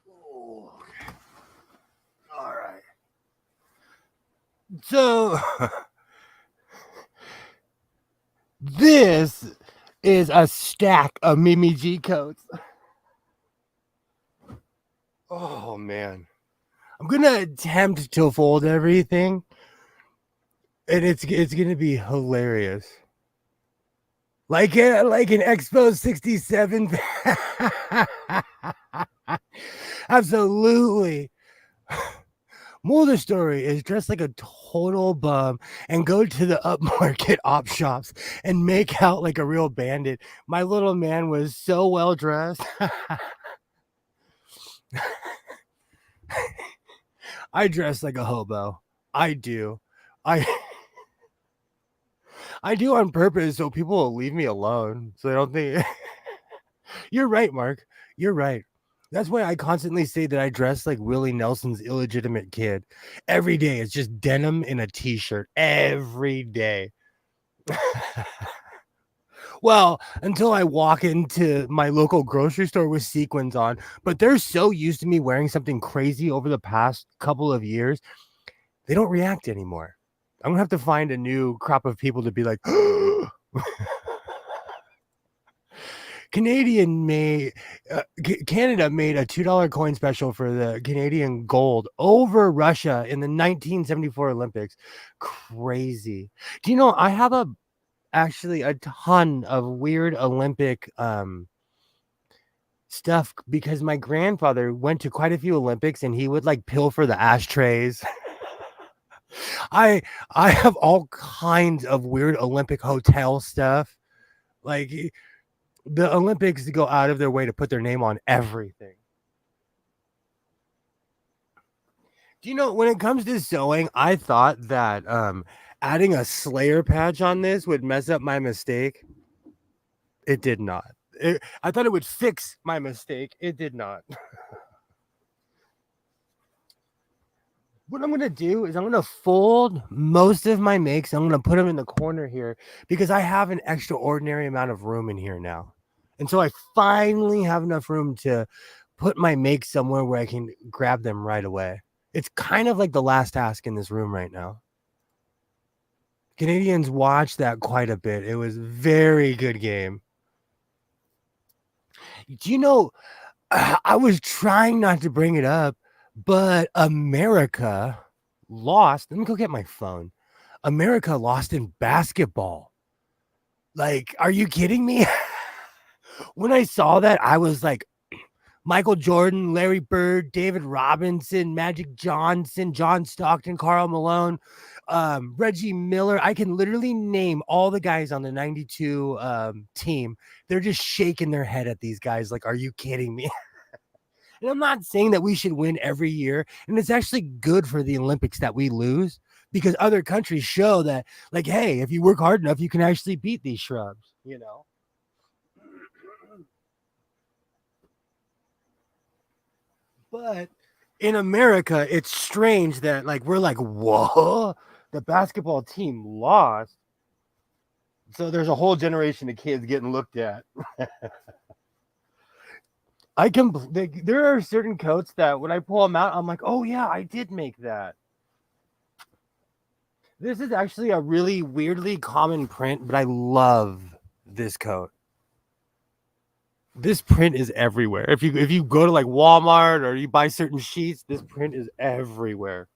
Oh, okay. All right. So this is a stack of Mimi G coats. Oh man. I'm gonna attempt to fold everything, and it's gonna be hilarious. Like an Expo 67. Absolutely. More of the story is dress like a total bum and go to the upmarket op shops and make out like a real bandit. My little man was so well dressed. I dress like a hobo. I do. I I do on purpose so people will leave me alone. So they don't think You're right, Mark. You're right. That's why I constantly say that I dress like Willie Nelson's illegitimate kid. Every day it's just denim in a t-shirt. Every day. Well, until I walk into my local grocery store with sequins on, but they're so used to me wearing something crazy over the past couple of years, they don't react anymore. I'm gonna have to find a new crop of people to be like, Canada made a $2 coin special for the Canadian gold over Russia in the 1974 Olympics. Crazy. Do you know I have a actually a ton of weird Olympic stuff because my grandfather went to quite a few Olympics and he would like pilfer the ashtrays. I I have all kinds of weird Olympic hotel stuff. Like the Olympics go out of their way to put their name on everything. Do you know when it comes to sewing, I thought that adding a Slayer patch on this would mess up my mistake. It did not. I thought it would fix my mistake. It did not. What I'm gonna do is I'm gonna fold most of my makes. I'm gonna put them in the corner here because I have an extraordinary amount of room in here now. And so I finally have enough room to put my makes somewhere where I can grab them right away. It's kind of like the last task in this room right now. Canadians watch that quite a bit. It was very good game. Do you know, I was trying not to bring it up, but America lost. Let me go get my phone. America lost in basketball. Like, are you kidding me? When I saw that, I was like, Michael Jordan, Larry Bird, David Robinson, Magic Johnson, John Stockton, Karl Malone, Reggie Miller. I can literally name all the guys on the 92 team. They're just shaking their head at these guys like, are you kidding me? And I'm not saying that we should win every year. And it's actually good for the Olympics that we lose because other countries show that, like, hey, if you work hard enough, you can actually beat these shrubs, you know? But in America, it's strange that like we're like, whoa, the basketball team lost. So there's a whole generation of kids getting looked at. There are certain coats that when I pull them out, I'm like, oh yeah, I did make that. This is actually a really weirdly common print, but I love this coat. This print is everywhere. If you go to like Walmart or you buy certain sheets, this print is everywhere.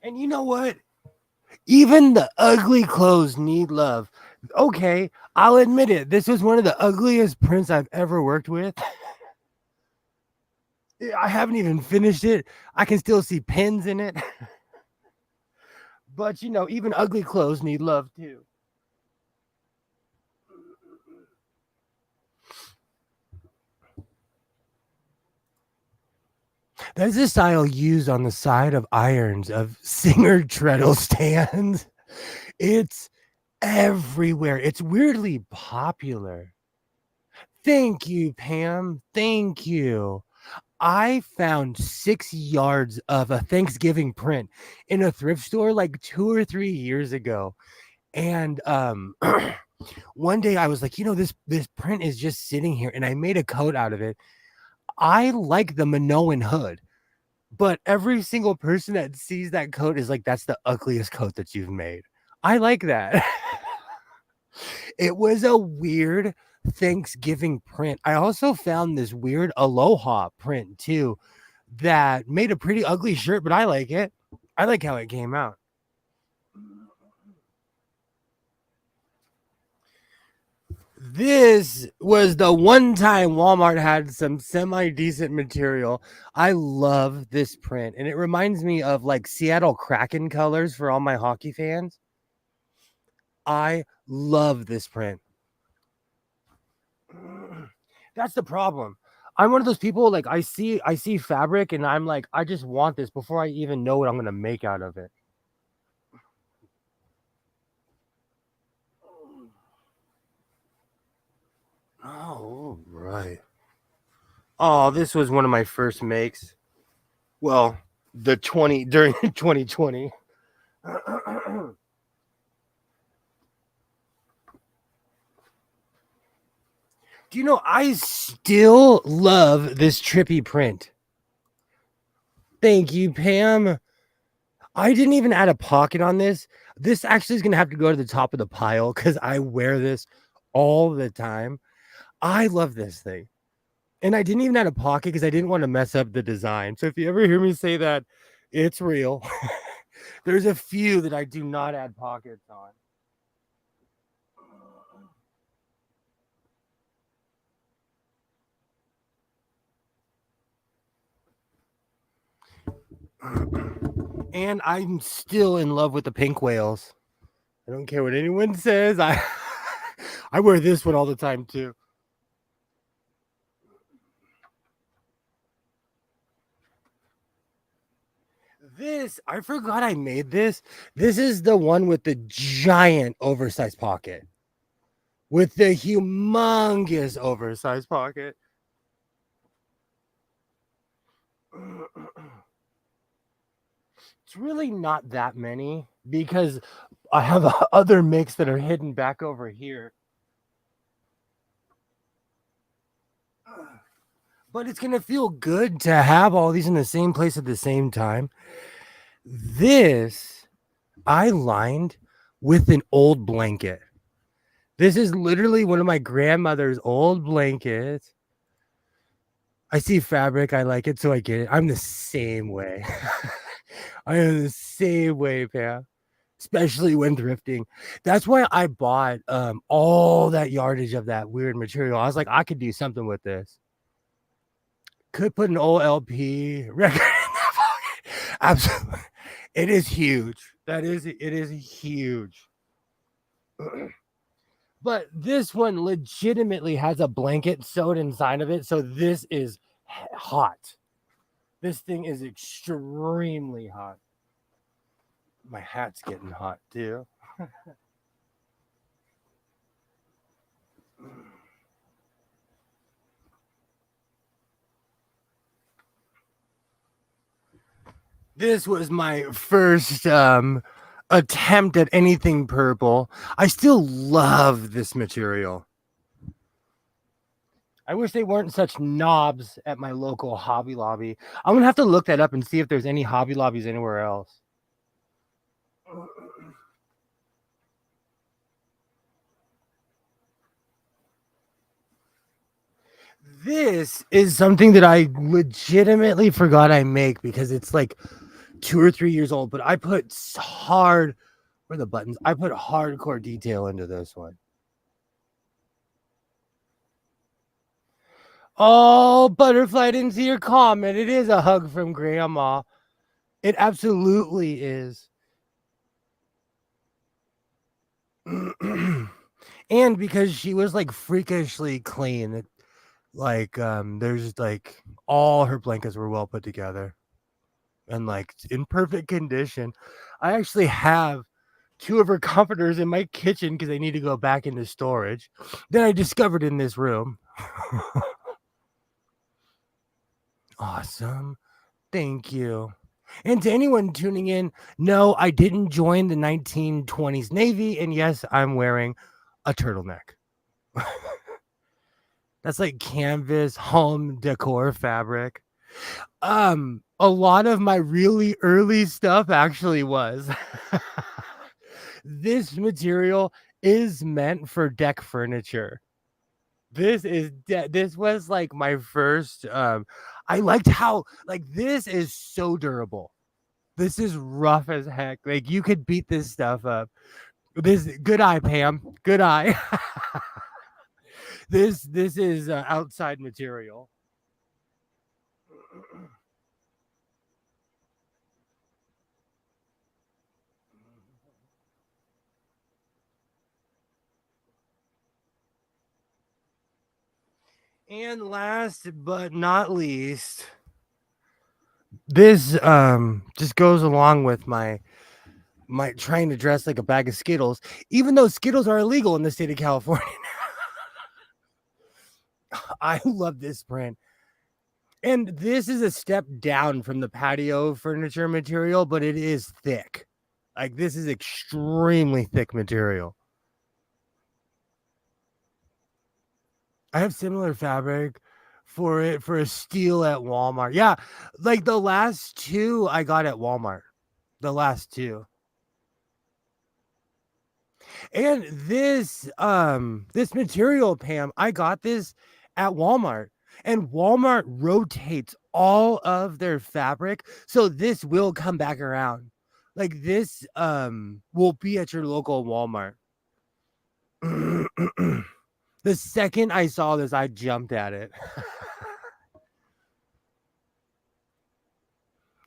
And you know what? Even the ugly clothes need love. Okay, I'll admit it. This was one of the ugliest prints I've ever worked with. I haven't even finished it. I can still see pins in it. But you know, even ugly clothes need love too. There's a style used on the side of irons of Singer treadle stands. It's everywhere. It's weirdly popular. Thank you, Pam. Thank you. I found 6 yards of a Thanksgiving print in a thrift store like 2 or 3 years ago. And one day I was like, you know, this print is just sitting here, and I made a coat out of it. I like the Minoan hood, but every single person that sees that coat is like, that's the ugliest coat that you've made. I like that. It was a weird Thanksgiving print. I also found this weird Aloha print too that made a pretty ugly shirt, but I like it. I like how it came out. This was the one time Walmart had some semi decent material. I love this print, and it reminds me of like Seattle Kraken colors for all my hockey fans. I love this print. That's the problem. I'm one of those people like I see fabric and I'm like I just want this before I even know what I'm going to make out of it. Oh, right. Oh, this was one of my first makes. Well, the 20 during 2020. Do you know I still love this trippy print? Thank you, Pam. I didn't even add a pocket on this. This actually is going to have to go to the top of the pile because I wear this all the time. I love this thing. And I didn't even add a pocket because I didn't want to mess up the design. So if you ever hear me say that, it's real. There's a few that I do not add pockets on. And I'm still in love with the pink whales. I don't care what anyone says. I wear this one all the time too. This, I forgot I made this. This is the one with the giant oversized pocket. With the humongous oversized pocket. It's really not that many because I have other mix that are hidden back over here. But it's gonna feel good to have all these in the same place at the same time. This I lined with an old blanket. This is literally one of my grandmother's old blankets. I see fabric, I like it, so I get it. I'm the same way. I am the same way, Pam. Especially when thrifting. That's why I bought all that yardage of that weird material. I was like, I could do something with this. Could put an old LP record in that pocket. Absolutely. It is huge. It is huge. But this one legitimately has a blanket sewed inside of it. So this is hot. This thing is extremely hot. My hat's getting hot too. This was my first attempt at anything purple. I still love this material. I wish they weren't such knobs at my local Hobby Lobby. I'm gonna have to look that up and see if there's any Hobby Lobbies anywhere else. This is something that I legitimately forgot I make because it's like 2 or 3 years old, but I put hard where the buttons. I put hardcore detail into this one. Oh, butterfly didn't see your comment. It is a hug from grandma. It absolutely is. And because she was like freakishly clean, like there's like all her blankets were well put together and like in perfect condition. I actually have two of her comforters in my kitchen because they need to go back into storage that I discovered in this room. Awesome. Thank you. And to anyone tuning in, no, I didn't join the 1920s Navy. And yes, I'm wearing a turtleneck. That's like canvas home decor fabric. A lot of my really early stuff actually was. This material is meant for deck furniture. This was like my first I liked how like this is so durable. This is rough as heck. Like you could beat this stuff up. This good eye, Pam. Good eye. This is outside material. And last but not least, this just goes along with my trying to dress like a bag of Skittles, even though Skittles are illegal in the state of California. I love this brand. And this is a step down from the patio furniture material, but it is thick. Like this is extremely thick material. I have similar fabric for it for a steal at Walmart. Yeah, like the last two I got at Walmart. The last two. And this material, Pam, I got this at Walmart. And Walmart rotates all of their fabric, so this will come back around. Like this will be at your local Walmart. The second I saw this, I jumped at it.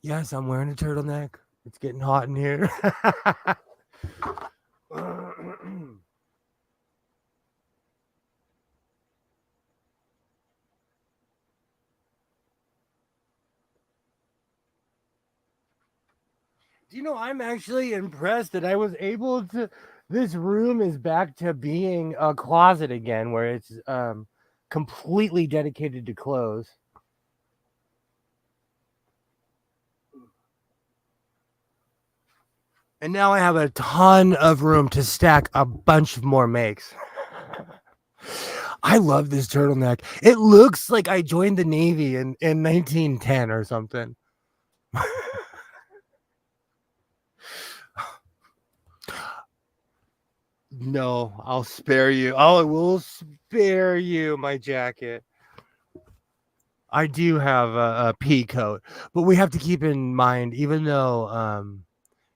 Yes, I'm wearing a turtleneck. It's getting hot in here. Do you know, I'm actually impressed that I was able to. This room is back to being a closet again, where it's completely dedicated to clothes. And now I have a ton of room to stack a bunch of more makes. I love this turtleneck. It looks like I joined the Navy in 1910 or something. No, I'll spare you. I will spare you my jacket. I do have a pea coat, but we have to keep in mind, even though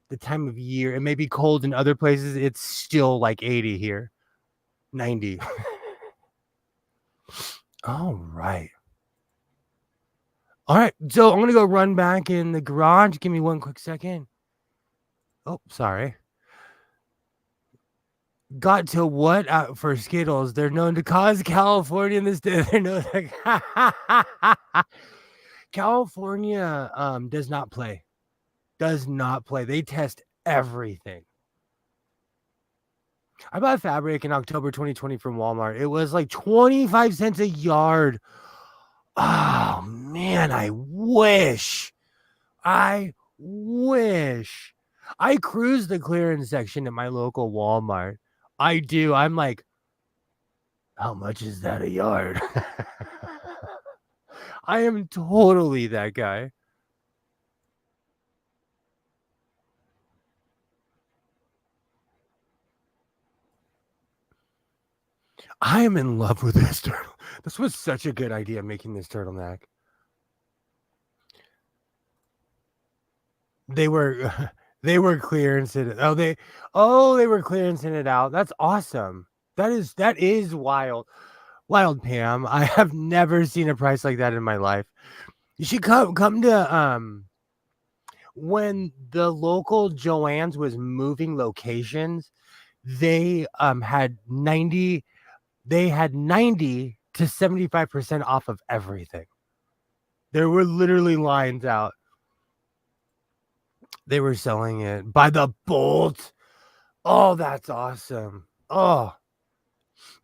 the time of year, it may be cold in other places, it's still like 80 here, 90. All right. All right. So I'm going to go run back in the garage. Give me one quick second. Oh, sorry. Got to what for Skittles? They're known to cause California in this day. They're known California does not play. Does not play. They test everything. I bought fabric in October 2020 from Walmart. It was like 25 cents a yard. Oh man, I wish. I cruise the clearance section at my local Walmart. I do. I'm like, how much is that a yard? I am totally that guy. I am in love with this turtle. This was such a good idea, making this turtleneck. They were they were clearancing it. They were clearancing it out. That's awesome. That is wild. Wild, Pam. I have never seen a price like that in my life. You should come to when the local Joann's was moving locations, they had 90 to 75% off of everything. There were literally lines out. They were selling it by the bolt. Oh, that's awesome. Oh,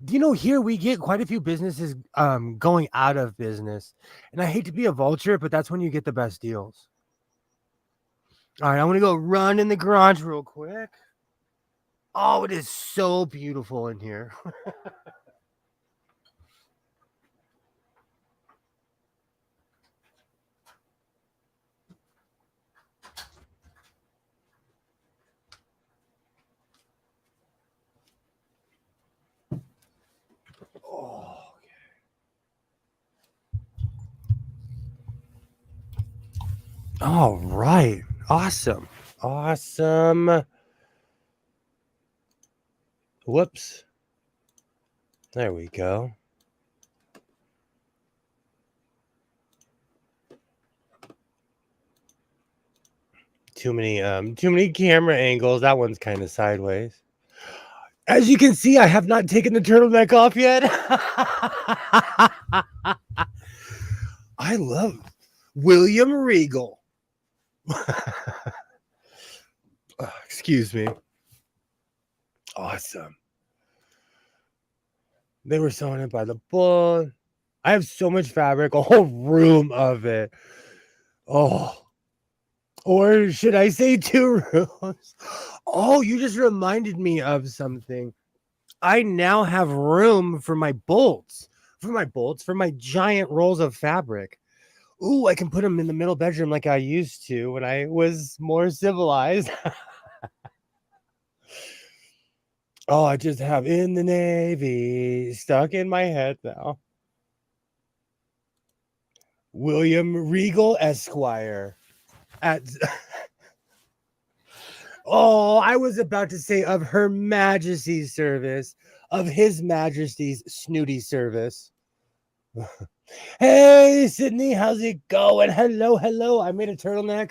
do you know, here we get quite a few businesses going out of business. And I hate to be a vulture, but that's when you get the best deals. All right, I'm gonna go run in the garage real quick. Oh, it is so beautiful in here. Oh, all right. Awesome. Awesome. Whoops. There we go. Too many camera angles. That one's kind of sideways. As you can see, I have not taken the turtleneck off yet. I love William Regal. Excuse me. Awesome. They were selling it by the bull. I have so much fabric, a whole room of it. Oh, or should I say 2 rooms? Oh, you just reminded me of something. I now have room for my bolts, for my giant rolls of fabric. Ooh, I can put them in the middle bedroom like I used to when I was more civilized. Oh, I just have in the Navy stuck in my head now. William Regal Esquire. At Oh, I was about to say of Her Majesty's service, of His Majesty's snooty service. Hey, Sydney, how's it going? Hello, hello. I made a turtleneck.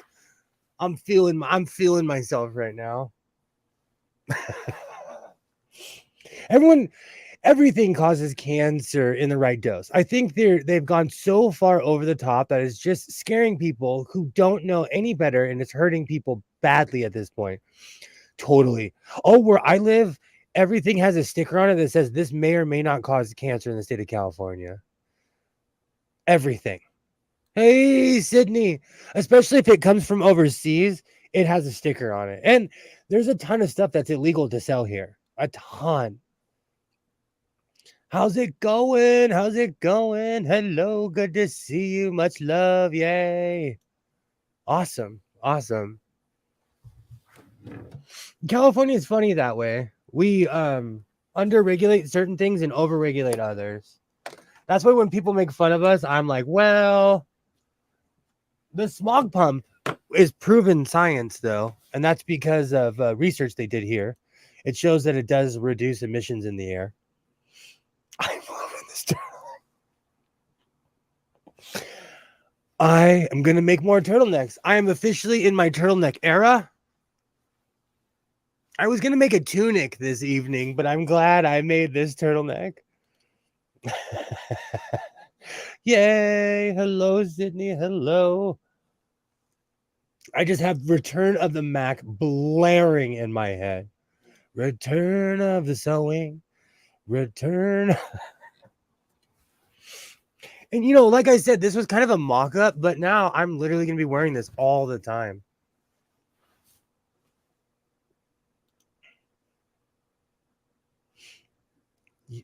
I'm feeling myself right now. Everything causes cancer in the right dose. I think they've gone so far over the top that it's just scaring people who don't know any better, and it's hurting people badly at this point. Totally. Oh, where I live, everything has a sticker on it that says this may or may not cause cancer in the state of California. Everything. Hey, Sydney, especially if it comes from overseas, it has a sticker on it. And there's a ton of stuff that's illegal to sell here. A ton. How's it going? How's it going? Hello, good to see you. Much love. Yay. Awesome. Awesome. California is funny that way. We underregulate certain things and overregulate others. That's why when people make fun of us, I'm like, well, the smog pump is proven science, though, and that's because of research they did here. It shows that it does reduce emissions in the air. I'm loving this turtleneck. I am going to make more turtlenecks. I am officially in my turtleneck era. I was going to make a tunic this evening, but I'm glad I made this turtleneck. Yay. Hello, Sydney. Hello. I just have Return of the Mac blaring in my head. Return of the Sewing. Return. And, you know, like I said, this was kind of a mock-up, but now I'm literally going to be wearing this all the time.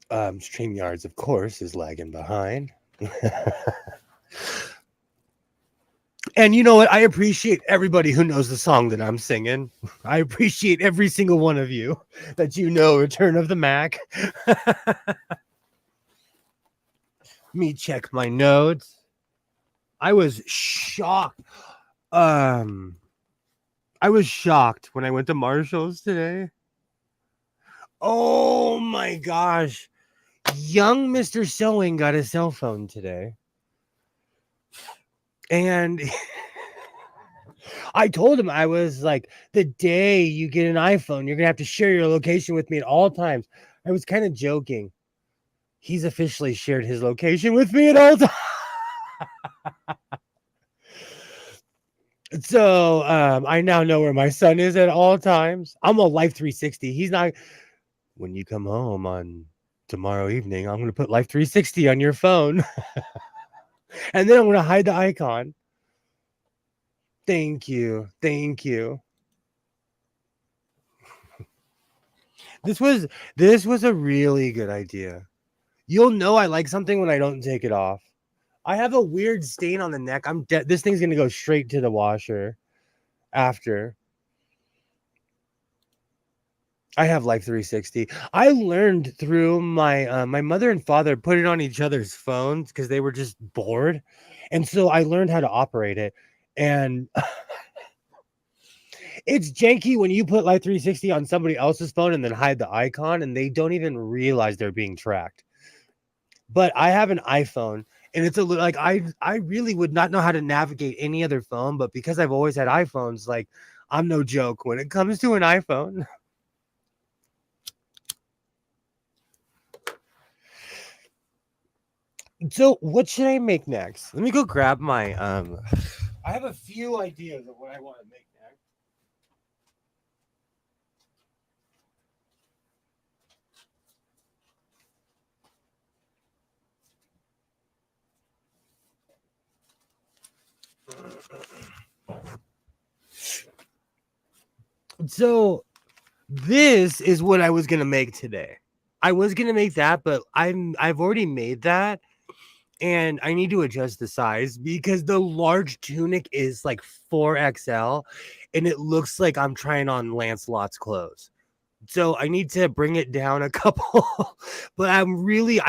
StreamYards, of course, is lagging behind. And you know what? I appreciate everybody who knows the song that I'm singing. I appreciate every single one of you that you know Return of the Mac. Me check my notes. I was shocked. I was shocked when I went to Marshall's today. Oh my gosh. Young Mr. Sewing got a cell phone today. And I told him, I was like, the day you get an iPhone, you're going to have to share your location with me at all times. I was kind of joking. He's officially shared his location with me at all times. So I now know where my son is at all times. I'm on Life 360. He's not. When you come home on tomorrow evening, I'm going to put Life 360 on your phone. And then I'm going to hide the icon. Thank you. Thank you. This was a really good idea. You'll know I like something when I don't take it off. I have a weird stain on the neck. This thing's going to go straight to the washer after. I have Life 360. I learned through my my mother and father put it on each other's phones because they were just bored. And so I learned how to operate it. And it's janky when you put Life 360 on somebody else's phone and then hide the icon and they don't even realize they're being tracked. But I have an iPhone and it's like I really would not know how to navigate any other phone, but because I've always had iPhones, like I'm no joke when it comes to an iPhone. So what should I make next? Let me go grab my I have a few ideas of what I want to make next. So this is what I was gonna make today. I was gonna make that, but I've already made that. And I need to adjust the size because the large tunic is like 4XL and it looks like I'm trying on Lancelot's clothes. So I need to bring it down a couple, but I really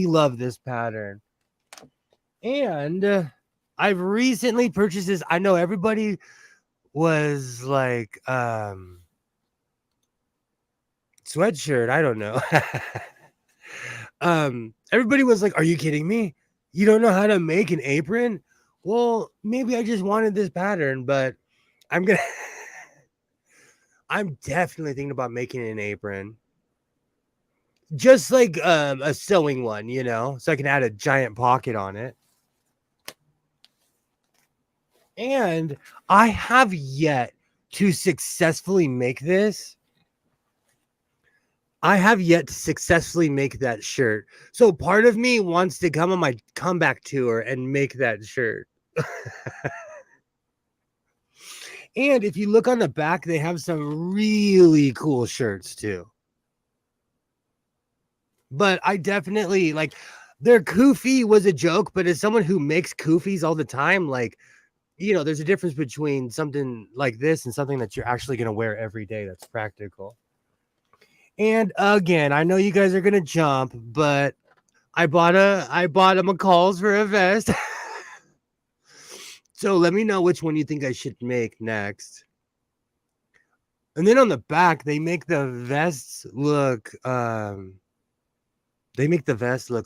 love this pattern. And I've recently purchased this. I know everybody was like, sweatshirt. I don't know. Everybody was like, "Are you kidding me? You don't know how to make an apron?" Well, maybe I just wanted this pattern, but I'm gonna. I'm definitely thinking about making an apron, just like a sewing one, so I can add a giant pocket on it. And I have yet to successfully make this. I have yet to successfully make that shirt. So part of me wants to come on my comeback tour and make that shirt. And if you look on the back, they have some really cool shirts too. But I definitely like their kufi was a joke, but as someone who makes kufis all the time, like, there's a difference between something like this and something that you're actually going to wear every day that's practical. And again, I know you guys are going to jump, but I bought a McCall's for a vest. So let me know which one you think I should make next. And then on the back, they make the vests look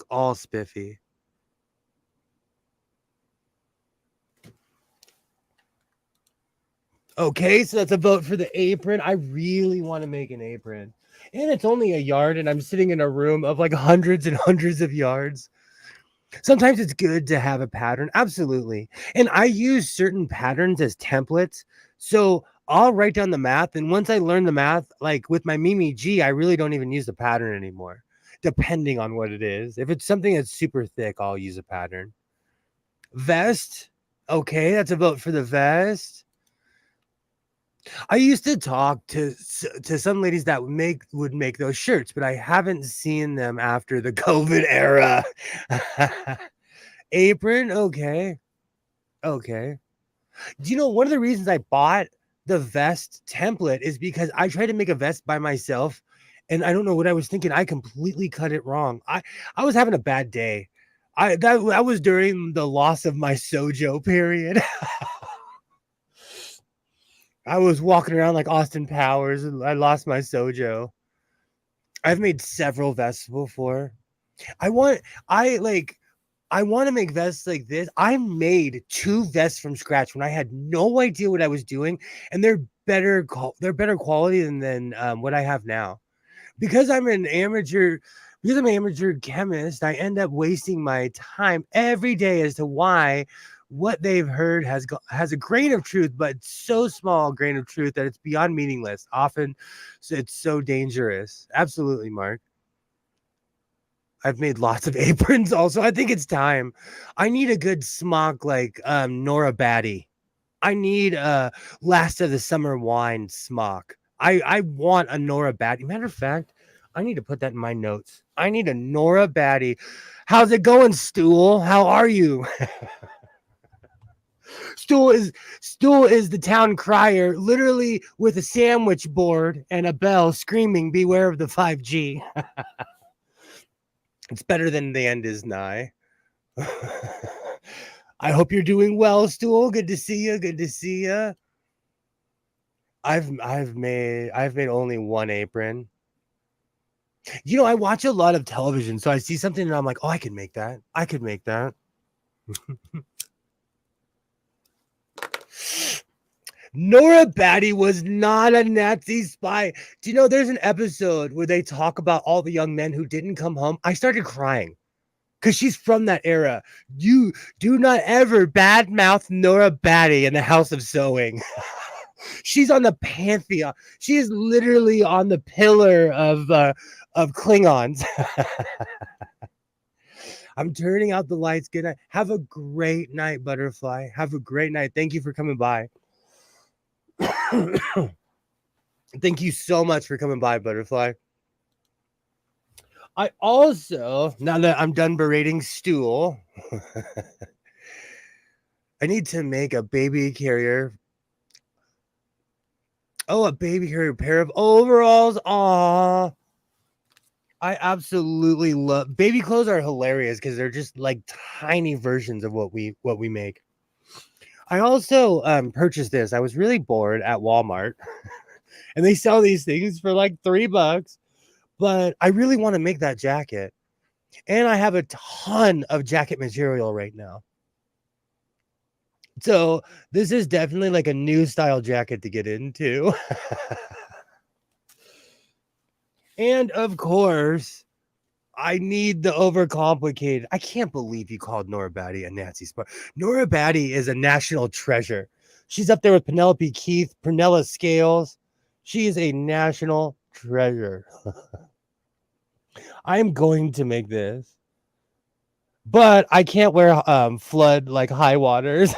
all spiffy. Okay, so that's a vote for the apron. I really want to make an apron. And it's only a yard, and I'm sitting in a room of like hundreds and hundreds of yards. Sometimes it's good to have a pattern. Absolutely. And I use certain patterns as templates. So I'll write down the math. And once I learn the math, like with my Mimi G, I really don't even use the pattern anymore, depending on what it is. If it's something that's super thick, I'll use a pattern. Vest. Okay, that's a vote for the vest. I used to talk to some ladies that would make those shirts, but I haven't seen them after the COVID era. Apron, okay. Okay. Do you know one of the reasons I bought the vest template is because I tried to make a vest by myself and I don't know what I was thinking. I completely cut it wrong. I was having a bad day. That was during the loss of my sojo period. I was walking around like Austin Powers and I lost my sojo. I've made several vests before. I want to make vests like this. I made 2 vests from scratch when I had no idea what I was doing, and they're better quality than what I have now. Because I'm an amateur chemist, I end up wasting my time every day as to why what they've heard has a grain of truth, but so small grain of truth that it's beyond meaningless. Often it's so dangerous. Absolutely, Mark. I've made lots of aprons also. I think it's time. I need a good smock like Nora Batty. I need a last of the summer wine smock. I want a Nora Batty. Matter of fact, I need to put that in my notes. I need a Nora Batty. How's it going, Stool? How are you? Stool is the town crier, literally with a sandwich board and a bell screaming, "Beware of the 5G." It's better than the end is nigh. I hope you're doing well, Stool. Good to see you. Good to see you. I've made only one apron. I watch a lot of television, so I see something and I'm like, oh, I could make that. I could make that. Nora Batty was not a Nazi spy. Do you know there's an episode where they talk about all the young men who didn't come home? I started crying because she's from that era. You do not ever badmouth Nora Batty in the House of Sewing. She's on the pantheon. She is literally on the pillar of Klingons. I'm turning out the lights. Good night. Have a great night, Butterfly. Have a great night. Thank you for coming by. Thank you so much for coming by, Butterfly. I also, now that I'm done berating Stool, I need to make a baby carrier. Oh, a baby carrier pair of overalls. Aw. I absolutely love baby clothes are hilarious because they're just like tiny versions of what we make. I also purchased this. I was really bored at Walmart and they sell these things for like $3, but I really want to make that jacket. And I have a ton of jacket material right now. So this is definitely like a new style jacket to get into. And of course, I need the overcomplicated. I can't believe you called Nora Batty a Nancy Spart. Nora Batty is a national treasure. She's up there with Penelope Keith, Prunella Scales. She is a national treasure. I am going to make this, but I can't wear flood like high waters.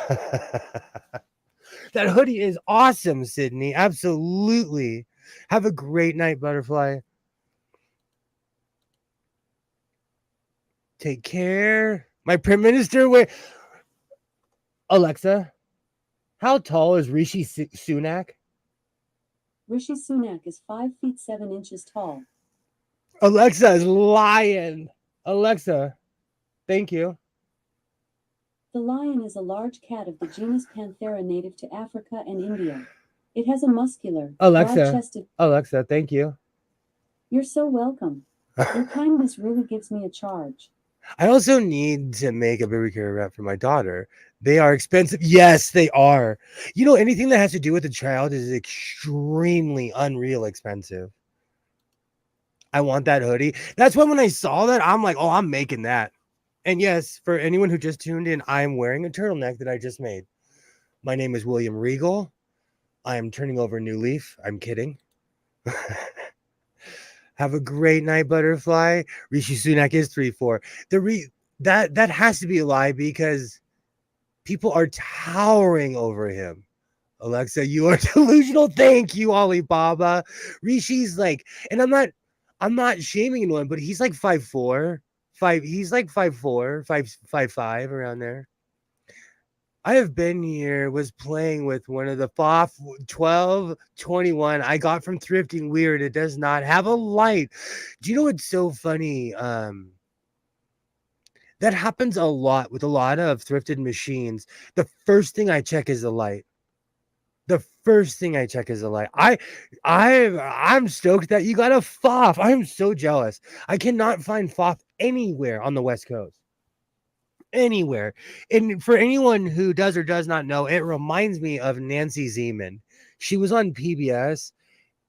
That hoodie is awesome, Sydney. Absolutely. Have a great night, Butterfly. Take care. My Prime Minister, wait. Alexa, how tall is Rishi Sunak? Rishi Sunak is 5 feet 7 inches tall. Alexa is lying. Alexa, thank you. The lion is a large cat of the genus Panthera native to Africa and India. It has a muscular, broad-chested... Alexa, thank you. You're so welcome. Your kindness really gives me a charge. I also need to make a baby carrier wrap for my daughter. They are expensive. Yes, they are. You know, anything that has to do with a child is extremely unreal expensive. I want that hoodie. That's when I saw that, I'm like, oh, I'm making that. And yes, for anyone who just tuned in, I'm wearing a turtleneck that I just made. My name is William Regal. I am turning over a new leaf. I'm kidding. Have a great night, Butterfly. Rishi Sunak is 3-4. That has to be a lie because people are towering over him. Alexa, you are delusional. Thank you, Alibaba. Rishi's like, and I'm not shaming anyone, but he's like 5'4", he's like 5'4", 5'5", around there. I have been here, was playing with one of the FOF 1221 I got from Thrifting Weird. It does not have a light. Do you know what's so funny? That happens a lot with a lot of thrifted machines. The first thing I check is the light. The first thing I check is the light. I'm stoked that you got a FOF. I'm so jealous. I cannot find FOF anywhere on the West Coast. Anywhere. And for anyone who does or does not know, it reminds me of Nancy Zeman. She was on PBS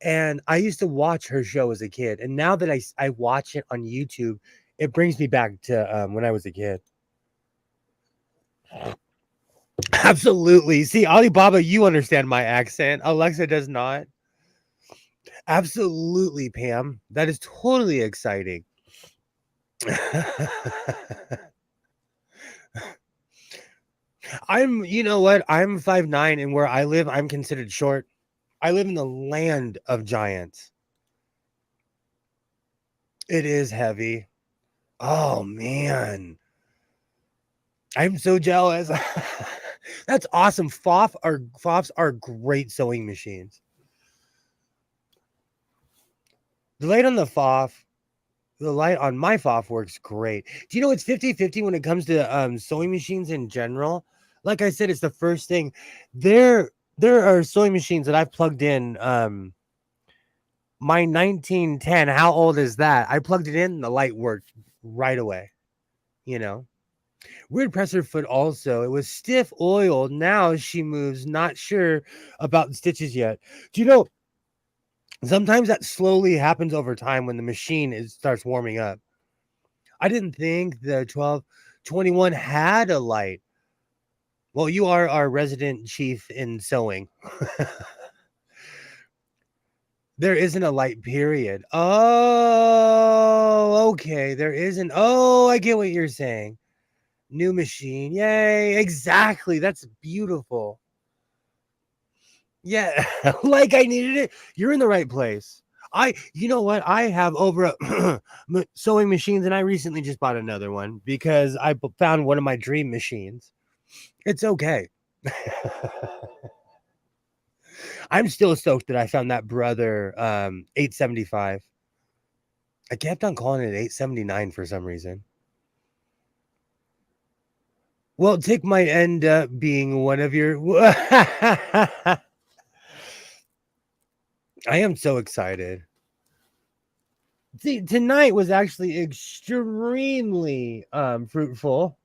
and I used to watch her show as a kid. And now that I watch it on YouTube, it brings me back to when I was a kid. Absolutely. See, Alibaba, you understand my accent. Alexa does not. Absolutely, Pam. That is totally exciting. You know what? I'm 5'9", and where I live, I'm considered short. I live in the land of giants. It is heavy. Oh, man. I'm so jealous. That's awesome. FOFs are great sewing machines. The light on the light on my FOF works great. Do you know it's 50-50 when it comes to sewing machines in general? Like I said, it's the first thing. There are sewing machines that I've plugged in. My 1910, how old is that? I plugged it in, the light worked right away. You know? Weird presser foot also. It was stiff oiled. Now she moves, not sure about the stitches yet. Do you know sometimes that slowly happens over time when the machine starts warming up? I didn't think the 1221 had a light. Well, you are our resident chief in sewing. There isn't a light period. Oh, okay. There isn't. Oh, I get what you're saying. New machine. Yay. Exactly. That's beautiful. Yeah. Like I needed it. You're in the right place. You know what? I have over sewing machines, and I recently just bought another one because I found one of my dream machines. It's okay. I'm still stoked that I found that Brother 875. I kept on calling it 879 for some reason. Well, tick might end up being one of your. I am so excited. See, tonight was actually extremely fruitful.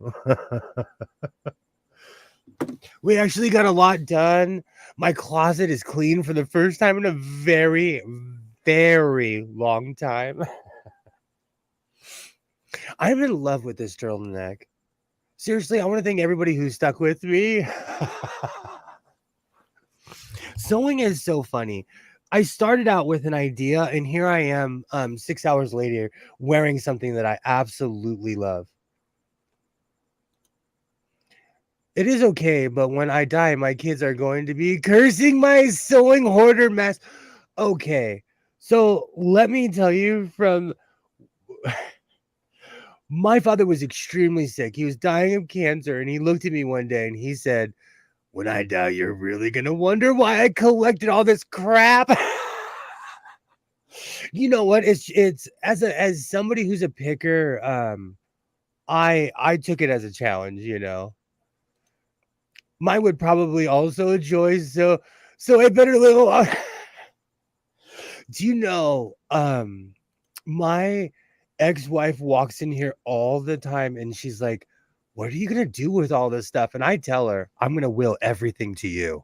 We actually got a lot done. My closet is clean for the first time in a very, very long time. I'm in love with this turtleneck. Seriously, I want to thank everybody who stuck with me. Sewing is so funny. I started out with an idea, and here I am 6 hours later wearing something that I absolutely love. It is okay, but when I die, my kids are going to be cursing my sewing hoarder mess. Okay, so let me tell you from my father was extremely sick. He was dying of cancer, and he looked at me one day and he said, "When I die, you're really gonna wonder why I collected all this crap." You know what? It's as somebody who's a picker, I took it as a challenge, you know. Mine would probably also enjoy, so I better live. Do you know, my ex-wife walks in here all the time and she's like, "What are you gonna do with all this stuff?" And I tell her, "I'm gonna will everything to you."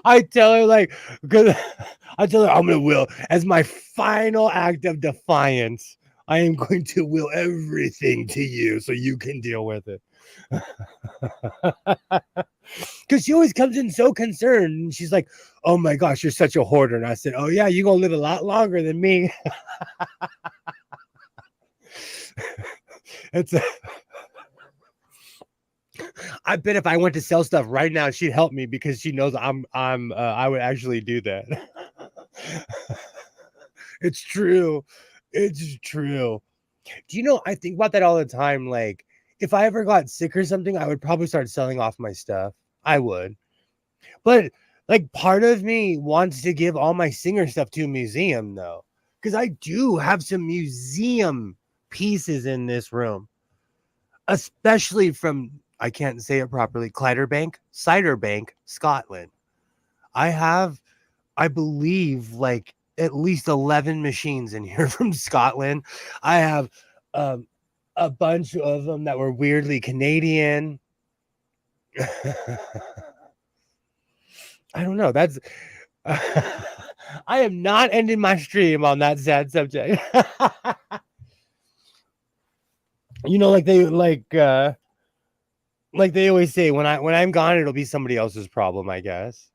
I tell her like, because I tell her I'm gonna will as my final act of defiance. I am going to will everything to you so you can deal with it. Because she always comes in so concerned and she's like, "Oh my gosh, you're such a hoarder." And I said, "Oh yeah, you're gonna live a lot longer than me." It's I bet if I went to sell stuff right now, she'd help me because she knows I would actually do that. It's true. It's true. Do you know, I think about that all the time. Like, if I ever got sick or something, I would probably start selling off my stuff. I would. But like part of me wants to give all my singer stuff to a museum though. Because I do have some museum pieces in this room. Especially from I can't say it properly, Ciderbank, Scotland. I have, I believe, like at least 11 machines in here from Scotland. I have um, a bunch of them that were weirdly Canadian. I don't know. That's I am not ending my stream on that sad subject. You know, like they always say, when I'm gone, it'll be somebody else's problem, I guess.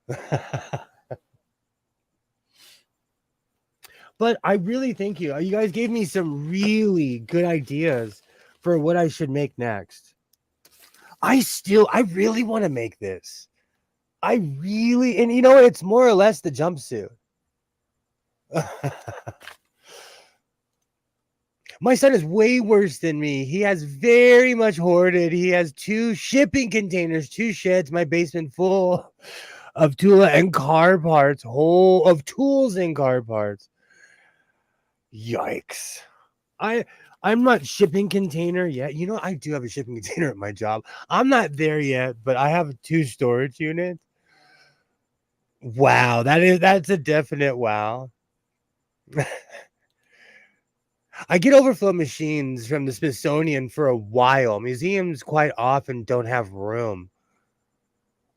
But I really thank you. You guys gave me some really good ideas for what I should make next. I really want to make this. I really, and you know, it's more or less the jumpsuit. My son is way worse than me. He has very much hoarded. He has 2 shipping containers, 2 sheds, my basement full of Tula and car parts, whole of tools and car parts. Yikes. I I'm not shipping container yet. You know, I do have a shipping container at my job. I'm not there yet, but I have 2 storage units. Wow, that's a definite wow. I get overflow machines from the Smithsonian for a while. Museums quite often don't have room.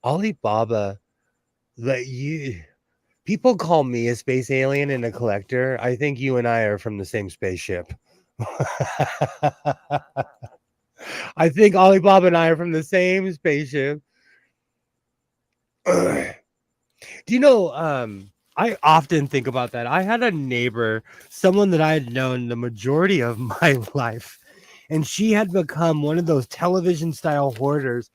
Alibaba, that you people call me a space alien and a collector. I think you and I are from the same spaceship. I think Alibaba and I are from the same spaceship. Do you know, I often think about that. I had a neighbor, someone that I had known the majority of my life, and she had become one of those television style hoarders.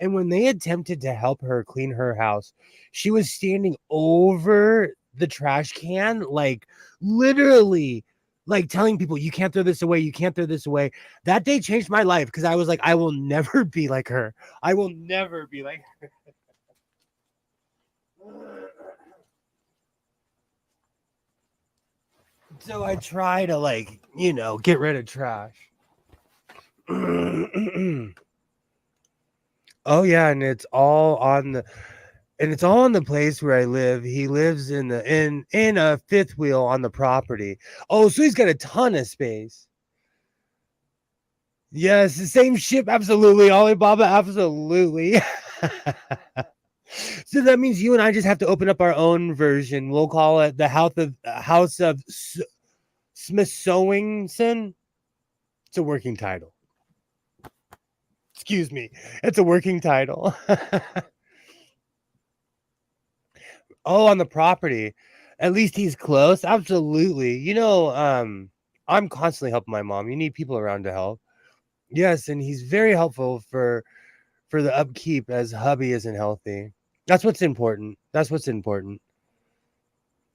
And when they attempted to help her clean her house, she was standing over the trash can, like literally, like telling people, "You can't throw this away. You can't throw this away." That day changed my life because I was like, I will never be like her. I will never be like her. So I try to get rid of trash. Oh yeah, and it's all on the place where I live. He lives in a fifth wheel on the property. Oh, so he's got a ton of space. Yes, the same ship, absolutely. Alibaba, absolutely. So that means you and I just have to open up our own version. We'll call it the House of Smithsonian. It's a working title. Excuse me. It's a working title. Oh, on the property. At least he's close. Absolutely. I'm constantly helping my mom. You need people around to help. Yes, and he's very helpful for the upkeep as hubby isn't healthy. That's what's important. That's what's important.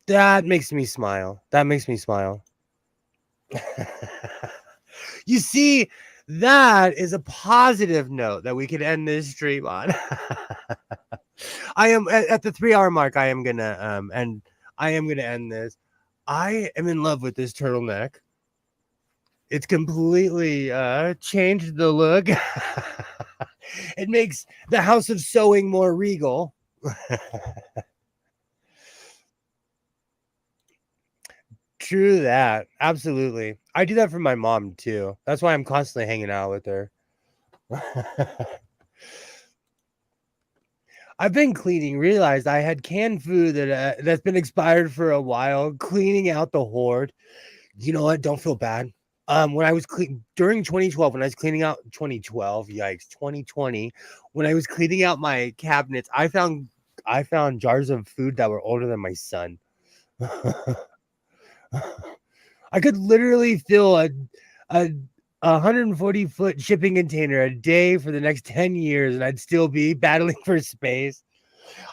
That makes me smile. That makes me smile. You see, that is a positive note that we could end this stream on. I am at the 3 hour mark. I am gonna end this. I am in love with this turtleneck. It's completely changed the look. It makes the House of Sewing more regal. True that. Absolutely. I do that for my mom too. That's why I'm constantly hanging out with her. I've been cleaning, realized I had canned food that's been expired for a while, cleaning out the hoard. You know what? Don't feel bad. When I was during 2012, when I was cleaning out 2012, yikes, 2020, when I was cleaning out my cabinets, I found jars of food that were older than my son. I could literally fill a 140-foot shipping container a day for the next 10 years, and I'd still be battling for space.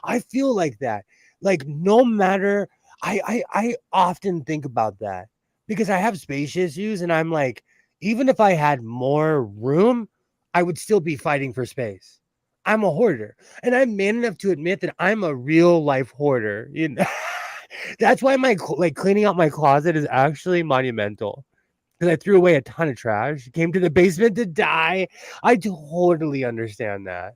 I feel like that. Like no matter, I often think about that because I have space issues, and I'm like, even if I had more room, I would still be fighting for space. I'm a hoarder, and I'm man enough to admit that I'm a real life hoarder. That's why my cleaning out my closet is actually monumental because I threw away a ton of trash. Came to the basement to die. I totally understand that.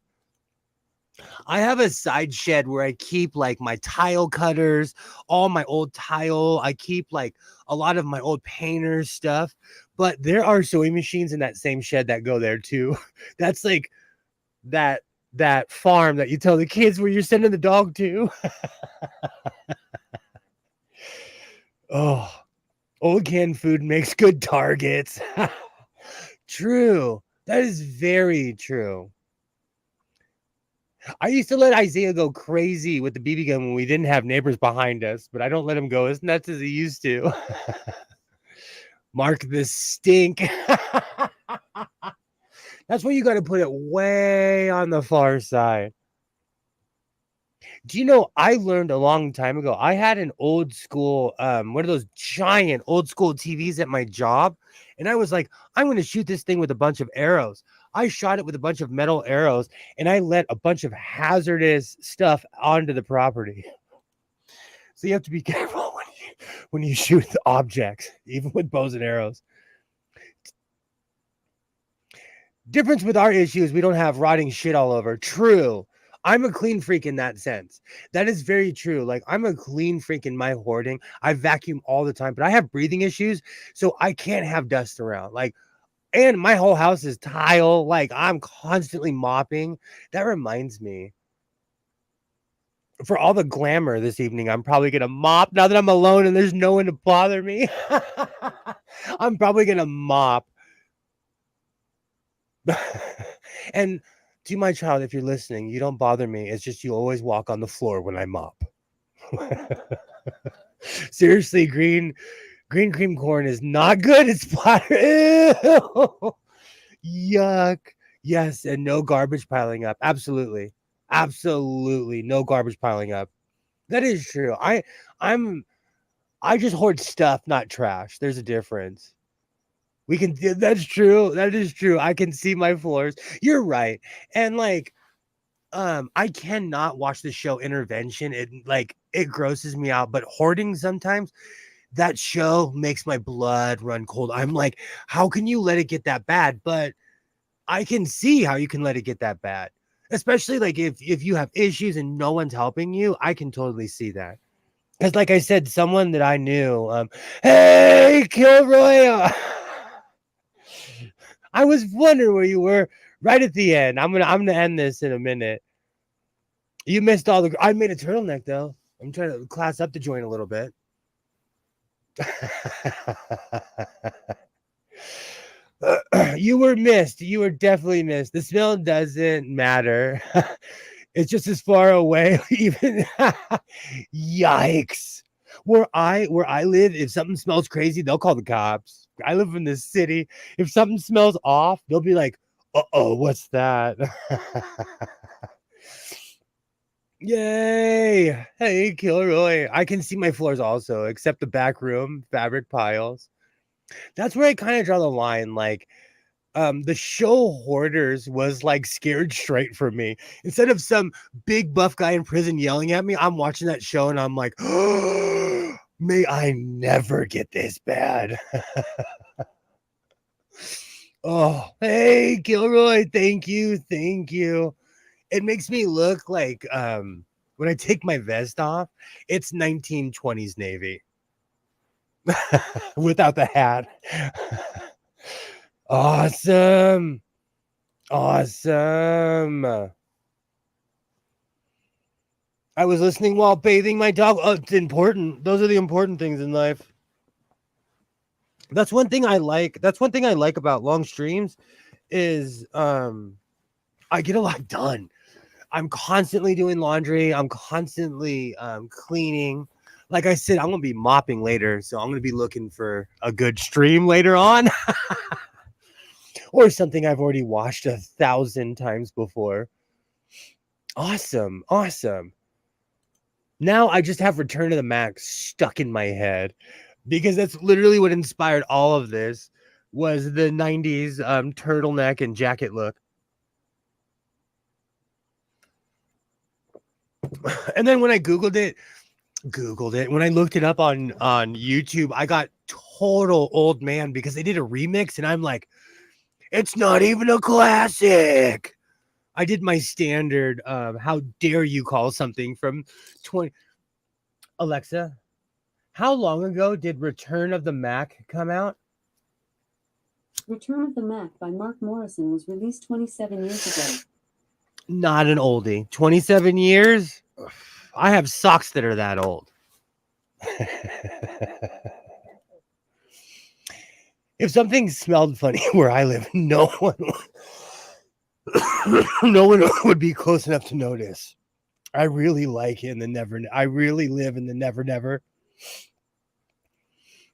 I have a side shed where I keep like my tile cutters, all my old tile. I keep like a lot of my old painter's stuff. But there are sewing machines in that same shed that go there too. That's like that that farm that you tell the kids where you're sending the dog to. Oh, old canned food makes good targets. True. That is very true. I used to let Isaiah go crazy with the BB gun when we didn't have neighbors behind us, but I don't let him go as nuts as he used to. Mark the stink. That's why you got to put it way on the far side. Do you know, I learned a long time ago, I had an old school, one of those giant old school TVs at my job. And I was like, I'm going to shoot this thing with a bunch of arrows. I shot it with a bunch of metal arrows and I let a bunch of hazardous stuff onto the property. So you have to be careful when you shoot objects, even with bows and arrows. Difference with our issue is we don't have rotting shit all over. True. I'm a clean freak in that sense. That is very true. Like I'm a clean freak in my hoarding. I vacuum all the time, but I have breathing issues, so I can't have dust around. Like, and my whole house is tile. Like I'm constantly mopping. That reminds me. For all the glamour this evening, I'm probably gonna mop now that I'm alone and there's no one to bother me. I'm probably gonna mop. And to my child, if you're listening, you don't bother me. It's just you always walk on the floor when I mop. Seriously, green cream corn is not good. It's splatter. Ew. Yuck. Yes, and no garbage piling up. Absolutely. Absolutely no garbage piling up. That is true. I just hoard stuff, not trash. There's a difference. That's true. That is true. I can see my floors. You're right. And like I cannot watch the show Intervention. It grosses me out, but hoarding sometimes That show makes my blood run cold. I'm like, how can you let it get that bad? But I can see how you can let it get that bad. Especially like if you have issues and no one's helping you, I can totally see that. Because like I said, someone that I knew, hey, Kilroy, I was wondering where you were right at the end. I'm gonna end this in a minute. You missed all the. I made a turtleneck though. I'm trying to class up the joint a little bit. You were missed. You were definitely missed. The smell doesn't matter. It's just as far away. Even yikes. Where I live, if something smells crazy, they'll call the cops. I live in this city. If something smells off, they'll be like, "Uh-oh, what's that?" Yay! Hey, Kilroy. I can see my floors also, except the back room, fabric piles. That's where I kind of draw the line. Like, the show Hoarders was like scared straight for me. Instead of some big buff guy in prison yelling at me, I'm watching that show and I'm like, oh, may I never get this bad. Oh, hey, Gilroy, thank you, thank you. It makes me look like when I take my vest off, it's 1920s Navy without the hat. Awesome. Awesome. I was listening while bathing my dog. Oh, it's important. Those are the important things in life. That's one thing I like. That's one thing I like about long streams is I get a lot done. I'm constantly doing laundry. I'm constantly cleaning. Like I said, I'm gonna be mopping later, so I'm gonna be looking for a good stream later on, or something I've already watched 1,000 times before. Awesome, awesome. Now I just have Return to the Mac stuck in my head because that's literally what inspired all of this was the 90s turtleneck and jacket look. And then when I googled it, when I looked it up on YouTube, I got total old man because they did a remix and I'm like, it's not even a classic. I did my standard how dare you call something from 20 Alexa, how long ago did Return of the Mac come out? Return of the Mac by Mark Morrison was released 27 years ago. Not an oldie. 27 years? I have socks that are that old. If something smelled funny where I live, no one would be close enough to notice. I really like in the never. I really live in the never never.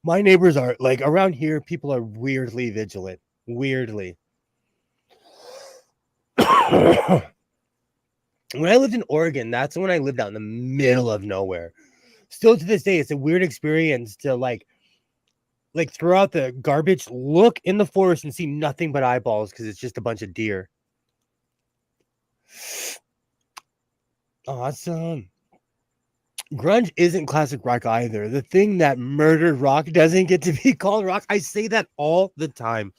My neighbors are like around here. People are weirdly vigilant. Weirdly. When I lived in Oregon, that's when I lived out in the middle of nowhere. Still to this day, it's a weird experience to like throw out the garbage, look in the forest and see nothing but eyeballs because it's just a bunch of deer. Awesome. Grunge isn't classic rock either. The thing that murdered rock doesn't get to be called rock. I say that all the time.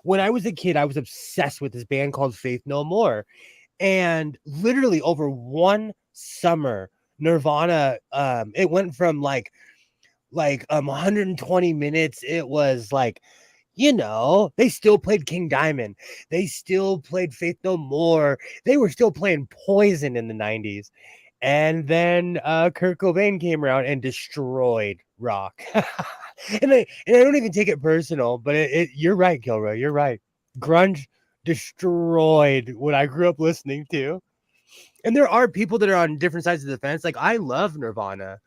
When I was a kid, I was obsessed with this band called Faith No More. And literally over one summer, Nirvana, it went from like 120 minutes. It was like, they still played King Diamond. They still played Faith No More. They were still playing Poison in the 90s. And then Kurt Cobain came around and destroyed rock. and I don't even take it personal, but you're right, Kilroy. You're right. Grunge destroyed what I grew up listening to. And there are people that are on different sides of the fence. Like I love Nirvana.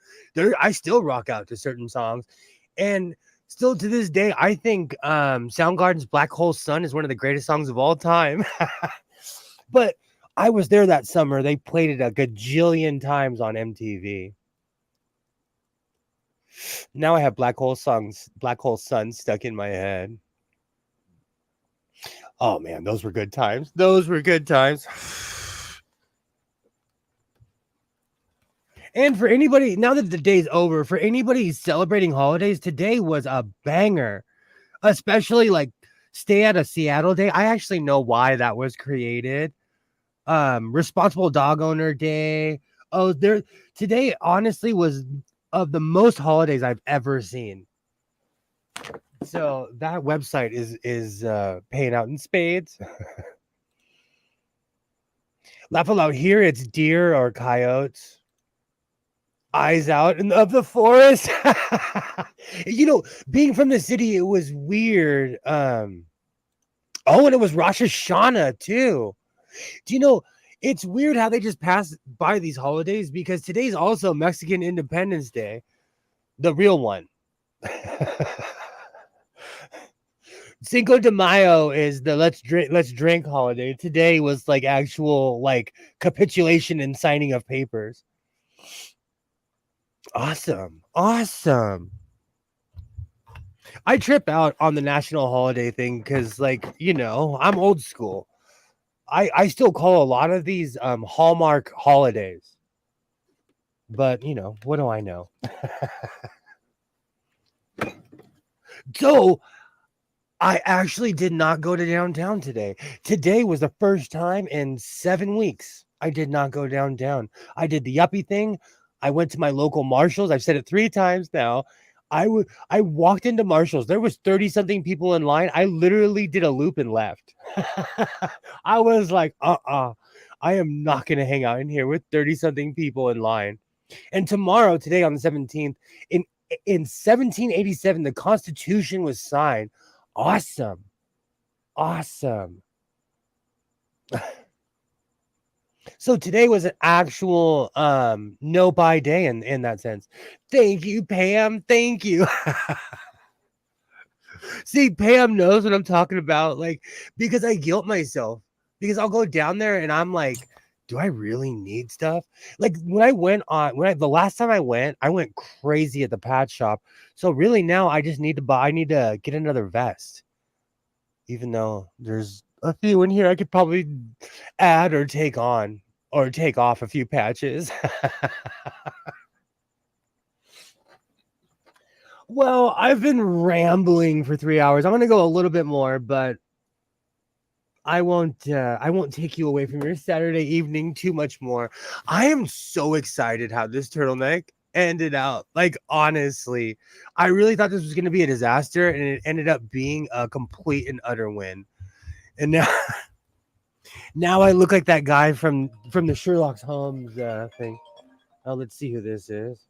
I still rock out to certain songs. And still to this day, I think Soundgarden's Black Hole Sun is one of the greatest songs of all time. But I was there that summer. They played it a gajillion times on MTV. Now I have Black Hole Sun stuck in my head. Oh man, those were good times. Those were good times. And for anybody, now that the day's over, for anybody celebrating holidays, today was a banger, especially like Stay at a Seattle Day. I actually know why that was created. Responsible Dog Owner Day. Oh, there today honestly was of the most holidays I've ever seen. So that website is paying out in spades. Laugh aloud. Here it's deer or coyotes. Eyes out of the forest. Being from the city, it was weird. Oh, and it was Rosh Hashanah too. Do you know? It's weird how they just pass by these holidays because today's also Mexican Independence Day, the real one. Cinco de Mayo is the let's drink holiday. Today was like actual like capitulation and signing of papers. Awesome. Awesome. I trip out on the national holiday thing because I'm old school. I still call a lot of these Hallmark holidays. But what do I know? So I actually did not go to downtown today. Today was the first time in 7 weeks I did not go downtown. I did the yuppie thing. I went to my local Marshalls. I've said it 3 times now. I walked into Marshalls. There was 30 something people in line. I literally did a loop and left. I was like, I am not going to hang out in here with 30 something people in line. And today on the 17th, in 1787, the Constitution was signed. Awesome. Awesome. So today was an actual no buy day in that sense. Thank you, Pam. Thank you. See, Pam knows what I'm talking about, like, because I guilt myself because I'll go down there and I'm like, do I really need stuff? Like the last time I went crazy at the patch shop. So really now I need to get another vest. Even though there's a few in here I could probably add or take on or take off a few patches. Well, I've been rambling for 3 hours. I'm going to go a little bit more, but I won't take you away from your Saturday evening too much more. I am so excited how this turtleneck ended out. Like, honestly, I really thought this was going to be a disaster, and it ended up being a complete and utter win. And now I look like that guy from the Sherlock Holmes thing. Oh, let's see who this is.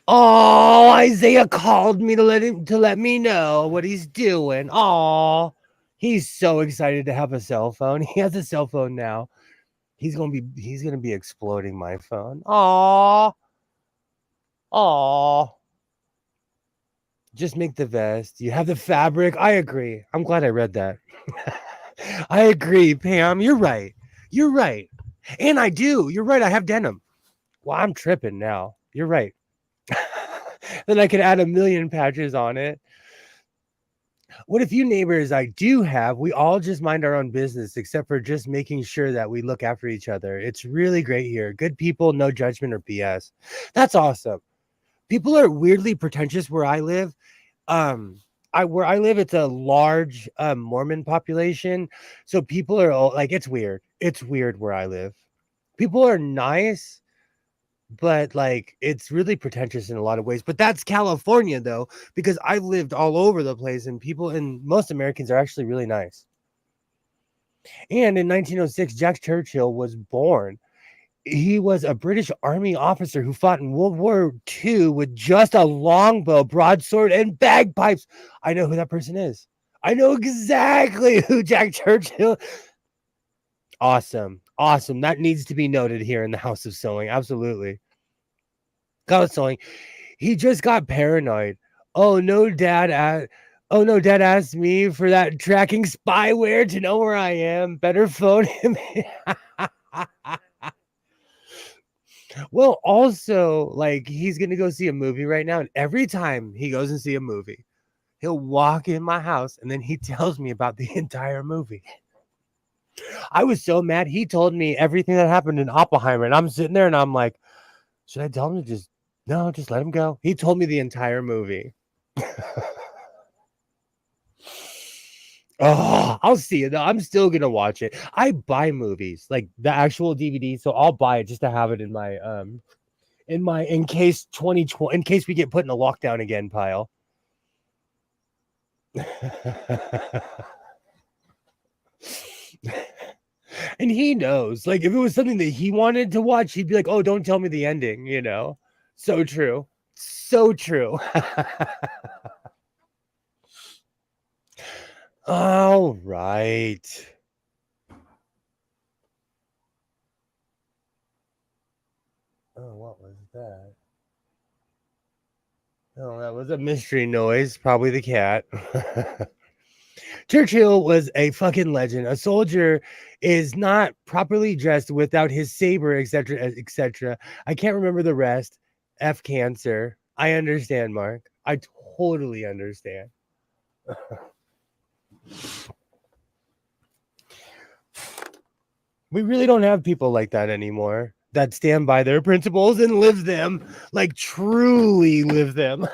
Oh, Isaiah called me to let me know what he's doing. Oh, he's so excited to have a cell phone. He has a cell phone now. He's gonna be exploding my phone. Oh, oh. Just make the vest. You have the fabric. I agree. I'm glad I read that. I agree, Pam. You're right. You're right. And I do. You're right. I have denim. Well, I'm tripping now. You're right. Then I could add 1,000,000 patches on it. What a few neighbors I do have, we all just mind our own business, except for just making sure that we look after each other. It's really great here. Good people, no judgment or BS. That's awesome. People are weirdly pretentious where I live. Where I live, it's a large Mormon population. So people are all like, it's weird. It's weird where I live. People are nice, but like it's really pretentious in a lot of ways. But that's California though, because I've lived all over the place and people and most Americans are actually really nice. And in 1906, Jack Churchill was born. He was a British Army officer who fought in World War II with just a longbow, broadsword, and bagpipes. I know who that person is. I know exactly who Jack Churchill. Awesome. Awesome. That needs to be noted here in the House of Sewing. Absolutely. House of Sewing. He just got paranoid. Oh no, Dad. Oh no, Dad asked me for that tracking spyware to know where I am. Better phone him. Well, also, like, he's gonna go see a movie right now, and every time he goes and see a movie, he'll walk in my house and then he tells me about the entire movie. I was so mad. He told me everything that happened in Oppenheimer, and I'm sitting there and I'm like, should I tell him to just let him go? He told me the entire movie. Oh, I'll see it though. I'm still gonna watch it. I buy movies, like the actual DVD, so I'll buy it just to have it in my in case 2020 in case we get put in a lockdown again pile. And he knows, like, if it was something that he wanted to watch, he'd be like, oh, don't tell me the ending, you know. So true. So true. All right. Oh, what was that? Oh, that was a mystery noise. Probably the cat. Churchill was a fucking legend. A soldier is not properly dressed without his saber, etc., etc. I can't remember the rest. F cancer. I understand, Mark. I totally understand. We really don't have people like that anymore that stand by their principles and live them, like truly live them.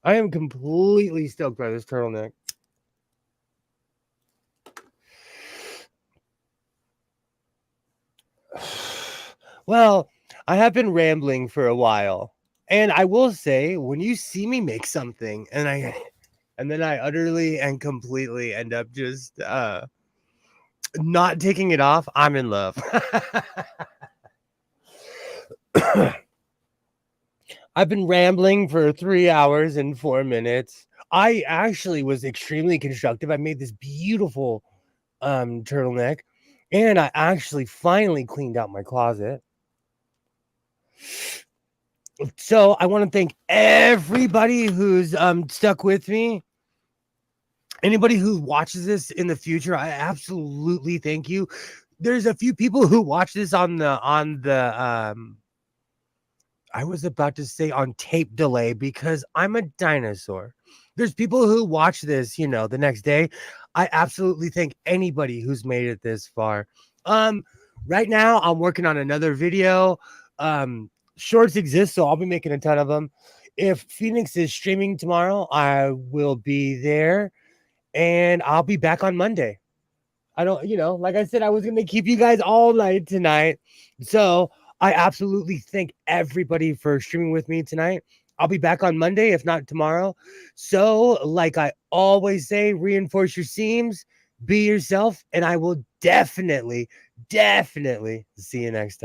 I am completely stoked by this turtleneck. Well, I have been rambling for a while. And I will say, when you see me make something and then I utterly and completely end up just not taking it off, I'm in love. I've been rambling for 3 hours and 4 minutes. I actually was extremely constructive. I made this beautiful turtleneck, and I actually finally cleaned out my closet. So I want to thank everybody who's stuck with me. Anybody who watches this in the future, I absolutely thank you. There's a few people who watch this on the I was about to say on tape delay because I'm a dinosaur. There's people who watch this, you know, the next day. I absolutely thank anybody who's made it this far. Right now I'm working on another video. Shorts exist, so I'll be making a ton of them. If Phoenix is streaming tomorrow, I will be there and I'll be back on Monday. I don't, you know, like I said, I was going to keep you guys all night tonight. So I absolutely thank everybody for streaming with me tonight. I'll be back on Monday, if not tomorrow. So, like I always say, reinforce your seams, be yourself, and I will definitely see you next time.